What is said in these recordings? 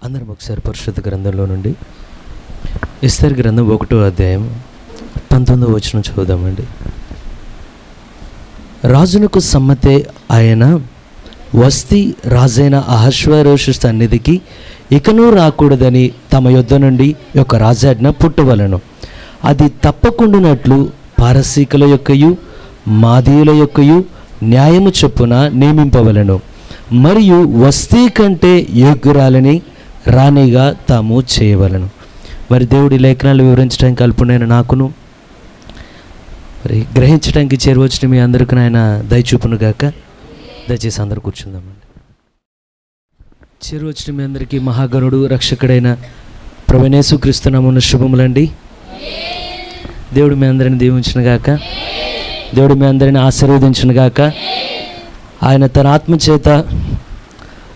అందరం ఒకసారి పరిశుద్ధ గ్రంథంలో నుండి ఎస్తేరు గ్రంథం 1వ అధ్యాయం 19వ వచనం చదువుదామండి. రాజునకు సమ్మతే ఆయన వస్తీ రాజైన అహష్వేరోషు సన్నిధికి ఇకనూ రాకూడదని తమ యొద్ద నుండి ఒక రాజాజ్ఞ పుట్టవలను. అది తప్పకుండానట్లు పారసీకుల యొక్కయు మాదీయుల యొక్కయు న్యాయము చొప్పున నియమింపవలను. మరియు వస్తీ కంటే యోగ్యురాలని రాణిగా తాము చేయవలను. మరి దేవుడి లేఖనాలు వివరించడానికి కల్పనైన నాకును మరి గ్రహించడానికి చేరువచ్చిన మీ అందరికీ ఆయన దయచూపును గాక. దయచేసి అందరూ కూర్చుందామండి. చేరువచ్చిన మీ అందరికీ మహాగణుడు రక్షకుడైన ప్రభువైన యేసుక్రీస్తు నామమున శుభములండి. దేవుడు మీ అందరిని దీవించును గాక. దేవుడు మీ అందరిని ఆశీర్వదించును గాక. ఆయన తన ఆత్మచేత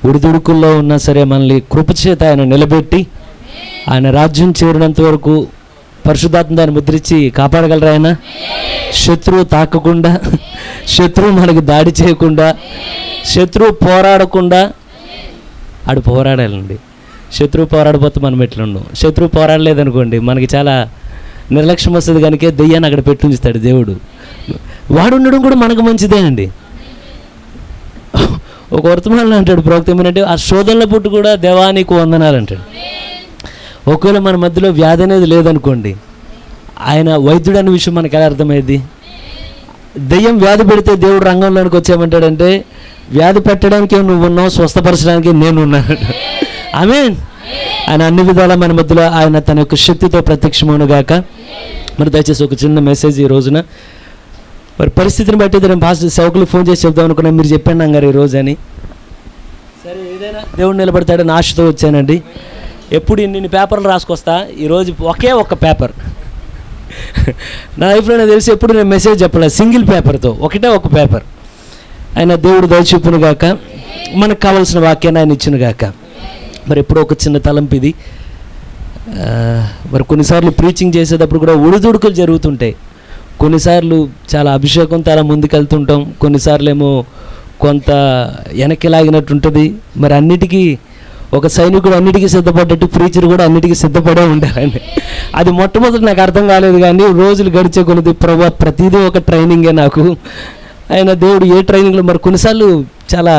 ఉడిదుడుకుల్లో ఉన్నా సరే మనల్ని కృపచేత ఆయన నిలబెట్టి ఆయన రాజ్యం చేరినంత వరకు పరిశుద్ధాత్మ దాన్ని ముద్రించి కాపాడగలరా? ఆయన శత్రువు తాకకుండా, శత్రువు మనకి దాడి చేయకుండా, శత్రువు పోరాడకుండా. ఆడు పోరాడాలండి. శత్రువు పోరాడబోతే మనం ఎట్లుండం. శత్రువు పోరాడలేదనుకోండి మనకి చాలా నిర్లక్ష్యం వస్తుంది. కనుక దెయ్యాన్ని అక్కడ పెట్టుంచుతాడు దేవుడు. వాడు ఉండడం కూడా మనకు మంచిదే అండి. ఒక వర్తమానంలో అంటాడు ప్రవక్త ఏమంటే, ఆ శోధనల పుట్టు కూడా దేవానికి వందనాలు అంటాడు. ఒకవేళ మన మధ్యలో వ్యాధి అనేది లేదనుకోండి, ఆయన వైద్యుడు అనే విషయం మనకు ఎలా అర్థమైంది? దెయ్యం వ్యాధి పెడితే దేవుడు రంగంలోనికి వచ్చేయమంటాడంటే, వ్యాధి పెట్టడానికి నువ్వు ఉన్నావు, స్వస్థపరచడానికి నేను ఉన్నాను. ఆమేన్. ఆయన అన్ని విధాల మన మధ్యలో ఆయన తన యొక్క శక్తితో ప్రత్యక్షమవునుగాక. మరి దయచేసి ఒక చిన్న మెసేజ్ ఈ రోజున మరి పరిస్థితిని బట్టి నేను పాస్టర్ సేవకులు ఫోన్ చేసి చెప్దాం అనుకున్నా. మీరు చెప్పండి అన్నారు ఈరోజు అని. సరే, ఏదైనా దేవుడు నిలబడతాడని ఆశతో వచ్చానండి. ఎప్పుడు ఇన్ని పేపర్లు రాసుకొస్తా, ఈరోజు ఒకే ఒక్క పేపర్. నా లైఫ్లో నాకు తెలిసి ఎప్పుడు నేను మెసేజ్ చెప్పలేదు సింగిల్ పేపర్తో, ఒకటే ఒక పేపర్. ఆయన దేవుడు దయచూపునుగాక. మనకు కావాల్సిన వాక్యాన్ని ఆయన ఇచ్చునుగాక. మరి ఎప్పుడో ఒక చిన్న తలంపు ఇది. మరి కొన్నిసార్లు ప్రీచింగ్ చేసేటప్పుడు కూడా ఉడుదుడుకులు జరుగుతుంటాయి. కొన్నిసార్లు చాలా అభిషేకంతో అలా ముందుకెళ్తుంటాం, కొన్నిసార్లు ఏమో కొంత వెనక్కి లాగినట్టు ఉంటుంది. మరి అన్నిటికీ ఒక సైనికుడు అన్నిటికీ సిద్ధపడ్డట్టు ప్రీచర్ కూడా అన్నిటికీ సిద్ధపడే ఉండాలండి. అది మొట్టమొదటి నాకు అర్థం కాలేదు, కానీ రోజులు గడిచే కొలది ప్రభు ప్రతిదీ ఒక ట్రైనింగే నాకు. ఆయన దేవుడు ఏ ట్రైనింగ్లో మరి కొన్నిసార్లు చాలా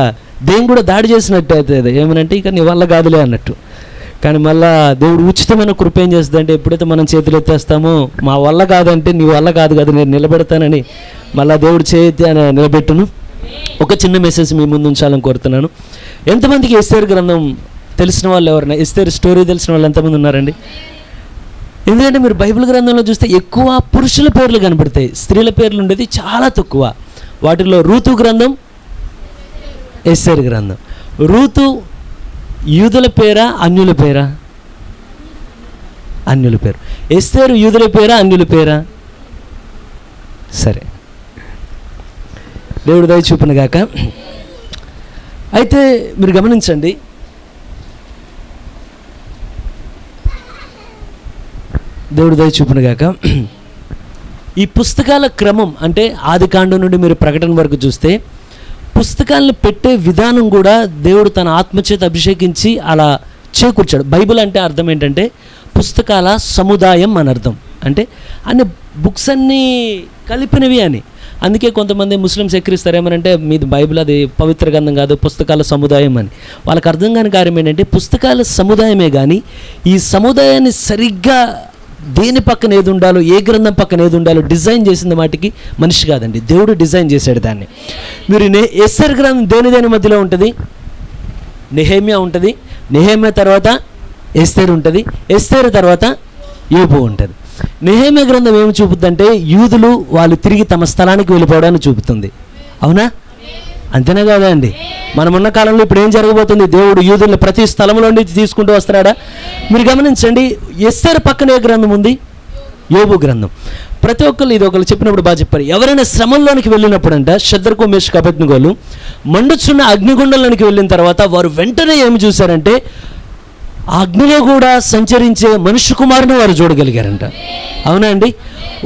దేవుడు కూడా దాడి చేసినట్టు అవుతుంది. ఏమనంటే ఇక నీ వల్ల కాదులే అన్నట్టు. కానీ మళ్ళా దేవుడు ఉచితమైన కృప ఏం చేస్తుందంటే, ఎప్పుడైతే మనం చేతులు ఎత్తేస్తామో మా వల్ల కాదంటే నీ వల్ల కాదు కదా నేను నిలబెడతానని మళ్ళీ దేవుడు చేతి అని నిలబెట్టును. ఒక చిన్న మెసేజ్ మీ ముందు ఉంచాలని కోరుతున్నాను. ఎంతమందికి ఎస్తేరు గ్రంథం తెలిసిన వాళ్ళు ఎవరైనా, ఎస్తేరు స్టోరీ తెలిసిన వాళ్ళు ఎంతమంది ఉన్నారండి? ఎందుకంటే మీరు బైబిల్ గ్రంథంలో చూస్తే ఎక్కువ పురుషుల పేర్లు కనబడతాయి, స్త్రీల పేర్లు ఉండేది చాలా తక్కువ. వాటిలో రూతు గ్రంథం, ఎస్తేరు గ్రంథం. రూతు యూదుల పేరా అన్యుల పేరా? అన్యుల పేరు. ఎస్తేరు యూదుల పేరా అన్యుల పేరా? సరే, దేవుడు దయ చూపునుగాక. అయితే మీరు గమనించండి, దేవుడు దయ చూపునుగాక. ఈ పుస్తకాల క్రమం అంటే ఆదికాండం నుండి మీరు ప్రకటన వరకు చూస్తే పుస్తకాలను పెట్టే విధానం కూడా దేవుడు తన ఆత్మచేత అభిషేకించి అలా చేకూర్చాడు. బైబిల్ అంటే అర్థం ఏంటంటే పుస్తకాల సముదాయం అని అర్థం. అంటే అన్ని బుక్స్ అన్నీ కలిపినవి అని. అందుకే కొంతమంది ముస్లిమ్స్ ఎక్కిరిస్తారు ఏమనంటే మీది బైబిల్ అది పవిత్ర గ్రంథం కాదు, పుస్తకాల సముదాయం అని. వాళ్ళకి అర్థం కాని కార్యం ఏంటంటే పుస్తకాల సముదాయమే కానీ ఈ సముదాయాన్ని సరిగ్గా దేని పక్కన ఏది ఉండాలో, ఏ గ్రంథం పక్కన ఏది ఉండాలో డిజైన్ చేసిన వాటికి మనిషి కాదండి, దేవుడు డిజైన్ చేశాడు దాన్ని. మీరు ఎస్తేరు గ్రంథం దేని మధ్యలో ఉంటుంది? నెహెమ్యా ఉంటుంది, నెహెమ్యా తర్వాత ఎస్తేరు ఉంటుంది, ఎస్తేరు తర్వాత యోబు ఉంటుంది. నెహెమ్యా గ్రంథం ఏమి చూపుతుందంటే యూదులు వాళ్ళు తిరిగి తమ స్థలానికి వెళ్ళిపోవడాన్ని చూపుతుంది. అవునా? అంతేనా కాదా అండి? మనమున్న కాలంలో ఇప్పుడు ఏం జరగబోతుంది? దేవుడు యూదుల్ని ప్రతి స్థలంలో తీసుకుంటూ వస్తాడా? మీరు గమనించండి, ఎస్తేరు పక్కన ఏ గ్రంథం ఉంది? యోబు గ్రంథం. ప్రతి ఒక్కరు ఇది ఒకరు చెప్పినప్పుడు బాగా చెప్పారు. ఎవరైనా శ్రమంలోనికి వెళ్ళినప్పుడు అంట షద్రకు మేషకు అబేద్నెగోలు మండుచున్న అగ్నిగుండంలోనికి వెళ్ళిన తర్వాత వారు వెంటనే ఏమి చూశారంటే ఆ అగ్నిలో కూడా సంచరించే మనుష్య కుమారుని వారు చూడగలిగారంట. అవునా అండి?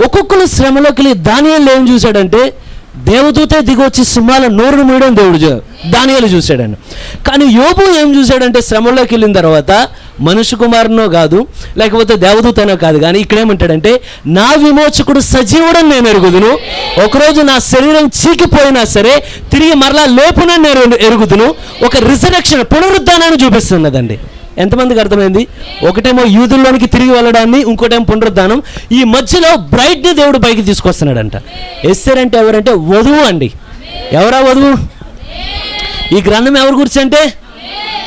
ఒక్కొక్కరు శ్రమలోకి వెళ్ళి దానియేలు ఏం చూశాడంటే దేవదూతే దిగొచ్చి సింహాల నోరును మూయడం దేవుడు దానియేలు చూశాడండి. కానీ యోబు ఏం చూశాడంటే శ్రమలోకి వెళ్ళిన తర్వాత మనుష్య కుమారునో కాదు, లేకపోతే దేవదూతనో కాదు, కానీ ఇక్కడేమంటాడంటే నా విమోచకుడు సజీవుడని నేను ఎరుగుదును, ఒకరోజు నా శరీరం చీకిపోయినా సరే తిరిగి మరలా లేపునని నేను ఎరుగుదును. ఒక రిజరెక్షన్, పునరుద్ధానాన్ని చూపిస్తున్నదండి. ఎంతమందికి అర్థమైంది? ఒకటేమో యూదుల్లోనికి తిరిగి వెళ్ళడాన్ని, ఇంకోటేమో పునరుద్ధానం. ఈ మధ్యలో బ్రైట్ని దేవుడు పైకి తీసుకొస్తున్నాడంట. ఎస్తేర్ అంటే ఎవరంటే వధువు అండి. ఎవరా వధువు? ఈ గ్రంథం ఎవరి గురించి అంటే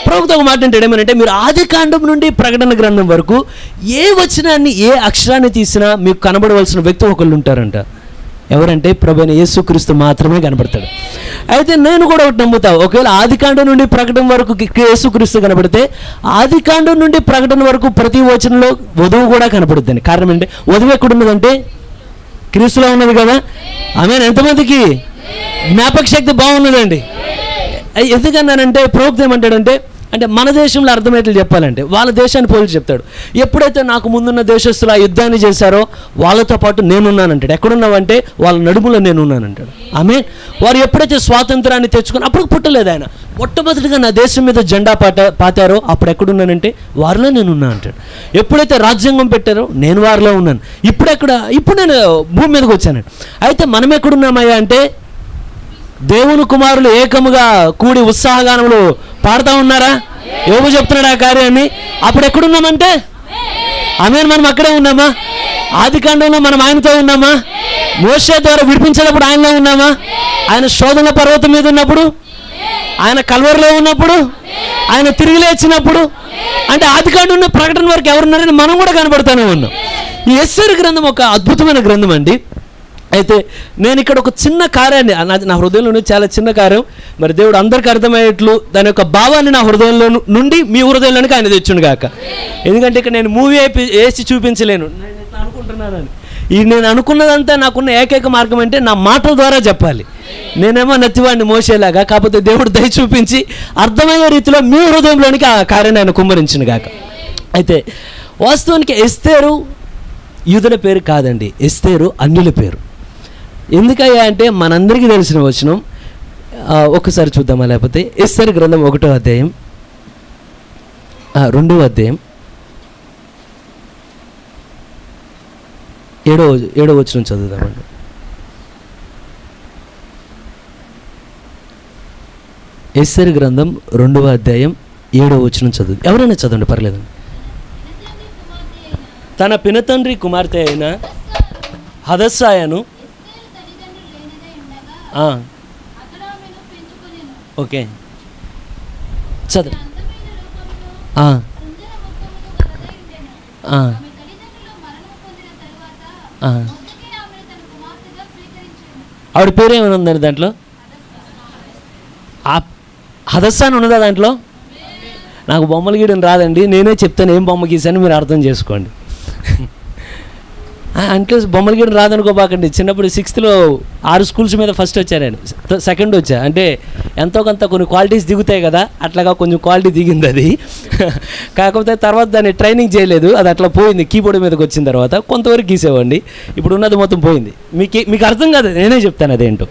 ప్రభుత్వ ఒక మాట అంటాడు ఏమనంటే, మీరు ఆది కాండం నుండి ప్రకటన గ్రంథం వరకు ఏ వచనాన్ని ఏ అక్షరాన్ని తీసినా మీకు కనబడవలసిన వ్యక్తి ఒకళ్ళు ఉంటారంట. ఎవరంటే ప్రభువైన యేసుక్రీస్తు మాత్రమే కనబడతాడు. అయితే నేను కూడా ఒకటి నమ్ముతా, ఒకవేళ ఆది కాండం నుండి ప్రకటన వరకు యేసుక్రీస్తు కనబడితే ఆది కాండం నుండి ప్రకటన వరకు ప్రతి వచనంలో వధువు కూడా కనబడుతుంది. కారణం ఏంటి? వధువు ఎక్కడున్నదంటే క్రీస్తులో ఉన్నది కదా. ఆమె ఎంతమందికి జ్ఞాపక శక్తి బాగున్నదండి. ఎందుకన్నానంటే ప్రభుత్వం ఏమంటాడంటే, అంటే మన దేశంలో అర్థమయ్యేట్లు చెప్పాలంటే వాళ్ళ దేశాన్ని పోల్చి చెప్తాడు. ఎప్పుడైతే నాకు ముందున్న దేశస్తులు ఆ యుద్ధాన్ని చేశారో వాళ్ళతో పాటు నేనున్నానంటాడు. ఎక్కడున్నావంటే వాళ్ళ నడుములో నేనున్నానంటాడు. ఆమె వారు ఎప్పుడైతే స్వాతంత్రాన్ని తెచ్చుకొని అప్పుడు పుట్టలేదు ఆయన, మొట్టమొదటిగా నా దేశం మీద జెండా పాతారో అప్పుడు ఎక్కడున్నానంటే వారిలో నేనున్నా అంటాడు. ఎప్పుడైతే రాజ్యాంగం పెట్టారో నేను వారిలో ఉన్నాను. ఇప్పుడు నేను భూమి మీదకి వచ్చాను. అయితే మనం ఎక్కడున్నామయ్యా అంటే దేవుని కుమారులు ఏకముగా కూడి ఉత్సాహగానములు పాడుతూ ఉన్నారా? యోబు చెప్తున్నాడు ఆ కార్యాన్ని. అప్పుడు ఎక్కడున్నామంటే ఆమేన్, మనం అక్కడే ఉన్నామా? ఆది కాండంలో మనం ఆయనతో ఉన్నామా? మోషే ద్వారా విడిపించేటప్పుడు ఆయనలో ఉన్నామా? ఆయన శోధన పర్వతం మీద ఉన్నప్పుడు, ఆయన కల్వరిలో ఉన్నప్పుడు, ఆయన తిరిగి లేచినప్పుడు, అంటే ఆది కాండం ప్రకటన వరకు ఎవరున్నారని మనం కూడా కనబడుతూనే ఉన్నాం. ఈ ఎస్తేరు గ్రంథం ఒక అద్భుతమైన గ్రంథం అండి. అయితే నేను ఇక్కడ ఒక చిన్న కార్యాన్ని, నా హృదయంలో చాలా చిన్న కార్యం, మరి దేవుడు అందరికీ అర్థమయ్యేట్లు దాని యొక్క భావాన్ని నా హృదయంలో నుండి మీ హృదయంలోనికి ఆయన తెచ్చుండు కాక. ఎందుకంటే ఇక్కడ నేను మూవీ వేసి చూపించలేను, నేను అనుకుంటున్నానని. నేను అనుకున్నదంతా నాకున్న ఏకైక మార్గం అంటే నా మాటల ద్వారా చెప్పాలి. నేనేమో నత్తివాడిని మోసేలాగా, కాకపోతే దేవుడు దయ చూపించి అర్థమయ్యే రీతిలో మీ హృదయంలోనికి ఆ కార్యాన్ని ఆయన కుమ్మరించును గాక. అయితే వాస్తవానికి ఎస్తేరు యూదుల పేరు కాదండి, ఎస్తేరు అన్యుల పేరు. ఎందుకయ్యా అంటే మనందరికీ తెలిసిన వచనం ఒక్కసారి చూద్దామా? లేకపోతే ఎస్తేరు గ్రంథం 1వ అధ్యాయం 2వ అధ్యాయం 7వ వచనం చదువుదామండి. ఎస్తేరు గ్రంథం 2వ అధ్యాయం 7వ వచనం చదువు. ఎవరైనా చదవండి, పర్లేదండి. తన పినతండ్రి కుమార్తె అయిన హదస్సాయను ఓకే చదువు. ఆవిడ పేరు ఏమైనా ఉందండి దాంట్లో? హదస్సా అని ఉన్నదా దాంట్లో? నాకు బొమ్మలు గీయడం రాదండి, నేనే చెప్తాను ఏం బొమ్మ గీసాను, మీరు అర్థం చేసుకోండి. అంటే బొమ్మలు గీయడం రాదనుకోబాకండి. చిన్నప్పుడు 6th 6 స్కూల్స్ మీద ఫస్ట్ వచ్చారండి, సెకండ్ వచ్చా. అంటే ఎంతో కొంత కొన్ని క్వాలిటీస్ దిగుతాయి కదా, అట్లాగా కొంచెం క్వాలిటీ దిగింది అది. కాకపోతే తర్వాత దాన్ని ట్రైనింగ్ చేయలేదు, అది అట్లా పోయింది. కీబోర్డ్ మీదకి వచ్చిన తర్వాత కొంతవరకు గీసేవాడిని, ఇప్పుడు ఉన్నది మొత్తం పోయింది. మీకు అర్థం కాదు, నేనే చెప్తాను అదేంటో.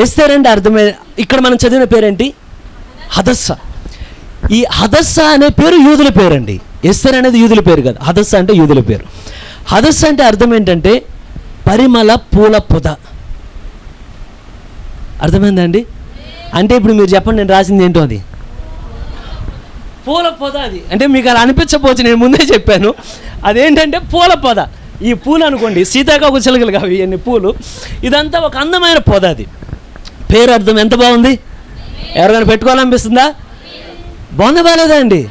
ఎస్తేర్ అంటే అర్థమే. ఇక్కడ మనం చదివిన పేరేంటి? హదస్సా. ఈ హదస్సా అనే పేరు యూదుల పేరు అండి. ఎస్తేర్ అనేది యూదుల పేరు కాదు, హదస్సా అంటే యూదుల పేరు. హదస్సా అంటే అర్థం ఏంటంటే పరిమళ పూల పొద. అర్థమైందండి? అంటే ఇప్పుడు మీరు చెప్పండి, నేను రాసింది ఏంటో అది పూల పొద. అది అంటే మీకు అలా అనిపించకపోవచ్చు, నేను ముందే చెప్పాను. అదేంటంటే పూల పొద. ఈ పూలు అనుకోండి సీతాకోక చిలుకలు కావు ఇవన్నీ పూలు. ఇదంతా ఒక అందమైన పొద. అది పేరు అర్థం ఎంత బాగుంది. ఎవరికైనా పెట్టుకోవాలనిపిస్తుందా? బాగుందా బాగాలేదా అండి?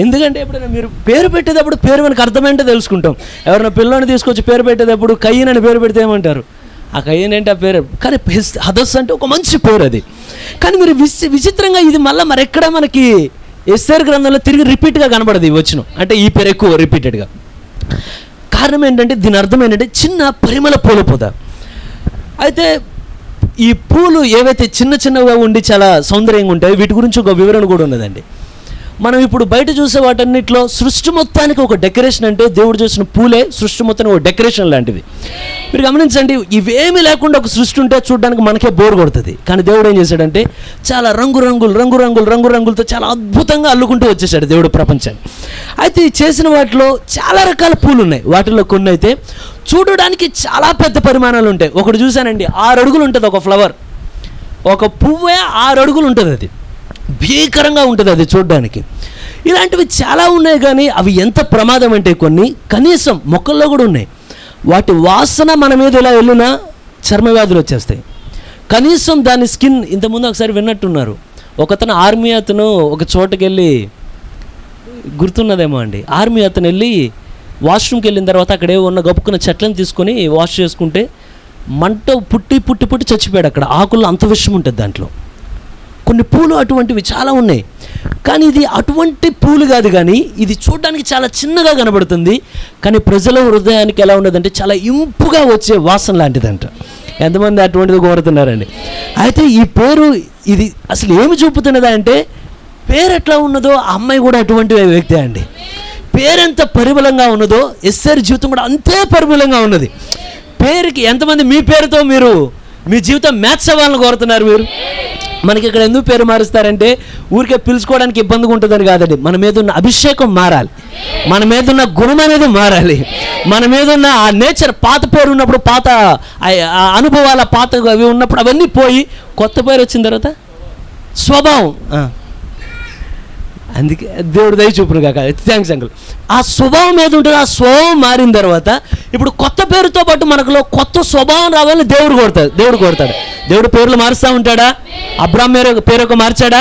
ఎందుకంటే ఎప్పుడైనా మీరు పేరు పెట్టేటప్పుడు పేరు మనకు అర్థమేంటో తెలుసుకుంటాం. ఎవరైనా పిల్లని తీసుకొచ్చి పేరు పెట్టేటప్పుడు కయ్యన్ అని పేరు పెడితే ఏమంటారు? ఆ కయ్యన్ ఏంటి ఆ పేరు? కానీ హదస్సా అంటే ఒక మంచి పేరు అది. కానీ మీరు విచిత్రంగా ఇది మళ్ళీ మరెక్కడ మనకి ఎస్తేరు గ్రంథంలో తిరిగి రిపీట్గా కనబడదు ఈ వచనం. అంటే ఈ పేరు ఎక్కువ రిపీటెడ్గా. కారణం ఏంటంటే దీని అర్థం ఏంటంటే చిన్న పరిమళ పూల పొద. అయితే ఈ పూలు ఏవైతే చిన్న చిన్నగా ఉండి చాలా సౌందర్యంగా ఉంటాయో వీటి గురించి ఒక వివరణ కూడా ఉన్నదండి. మనం ఇప్పుడు బయట చూసే వాటన్నిటిలో సృష్టి మొత్తానికి ఒక డెకరేషన్ అంటే దేవుడు చేసిన పూలే సృష్టి మొత్తానికి ఒక డెకరేషన్ లాంటివి. మీరు గమనించండి, ఇవేమీ లేకుండా ఒక సృష్టి ఉంటే చూడడానికి మనకే బోర్ కొడుతుంది. కానీ దేవుడు ఏం చేశాడంటే చాలా రంగురంగులతో చాలా అద్భుతంగా అల్లుకుంటూ వచ్చేసాడు దేవుడు ప్రపంచాన్ని. అయితే ఈ చేసిన వాటిలో చాలా రకాల పూలు ఉన్నాయి. వాటిల్లో కొన్ని అయితే చూడడానికి చాలా పెద్ద పరిమాణాలు ఉంటాయి. ఒకటి చూశానండి, 6 అడుగులు ఉంటుంది ఒక ఫ్లవర్. ఒక పువ్వే 6 అడుగులు ఉంటుంది. అది భీకరంగా ఉంటుంది అది చూడడానికి. ఇలాంటివి చాలా ఉన్నాయి. కానీ అవి ఎంత ప్రమాదం అంటే కొన్ని కనీసం మొక్కల్లో కూడా ఉన్నాయి. వాటి వాసన మన మీద ఇలా వెళ్ళినా చర్మ వ్యాధులు వచ్చేస్తాయి. కనీసం దాని స్కిన్, ఇంతకుముందు ఒకసారి విన్నట్టున్నారు, ఒకతను ఆర్మీ అతను ఒక చోటుకి వెళ్ళి, గుర్తున్నదేమో అండి, ఆర్మీ అతను వెళ్ళి వాష్రూమ్కి వెళ్ళిన తర్వాత అక్కడే ఉన్న గప్పుకున్న చెట్లను తీసుకొని వాష్ చేసుకుంటే మంట పుట్టి చచ్చిపోయాడు అక్కడ. ఆకుల్లో అంత విషయం ఉంటుంది దాంట్లో. కొన్ని పూలు అటువంటివి చాలా ఉన్నాయి. కానీ ఇది అటువంటి పూలు కాదు, కానీ ఇది చూడడానికి చాలా చిన్నగా కనబడుతుంది. కానీ ప్రజల హృదయానికి ఎలా ఉన్నదంటే చాలా ఇంపుగా వచ్చే వాసన లాంటిదంట. ఎంతమంది అటువంటిది కోరుతున్నారండి? అయితే ఈ పేరు ఇది అసలు ఏమి చూపుతున్నదా అంటే, పేరు ఎట్లా ఉన్నదో ఆ అమ్మాయి కూడా అటువంటి వ్యక్తే అండి. పేరెంత పరిమళంగా ఉన్నదో ఎస్ఆర్ జీవితం కూడా అంతే పరిమళంగా ఉన్నది. పేరుకి ఎంతమంది మీ పేరుతో మీరు మీ జీవితం మ్యాచ్ అవ్వాలని కోరుతున్నారు? మీరు మనకి ఇక్కడ ఎందుకు పేరు మారుస్తారంటే ఊరికే పిలుచుకోవడానికి ఇబ్బందిగా ఉంటుందని కాదండి. మన మీద ఉన్న అభిషేకం మారాలి, మన మీద ఉన్న గుణం అనేది మారాలి, మన మీద ఉన్న ఆ నేచర్, పాత పేరు ఉన్నప్పుడు పాత అనుభవాల పాత అవి ఉన్నప్పుడు అవన్నీ పోయి కొత్త పేరు వచ్చిన తర్వాత స్వభావం, అందుకే దేవుడు దయ చూపును కాక. Thanks uncle. ఆ స్వభావం ఏది ఉంటుందో ఆ స్వభావం మారిన తర్వాత ఇప్పుడు కొత్త పేరుతో పాటు మనకులో కొత్త స్వభావం రావాలని దేవుడు కోరుతాడు. దేవుడు పేర్లు మారుస్తూ ఉంటాడా? అబ్రాహాం పేరు యొక్క మార్చాడా?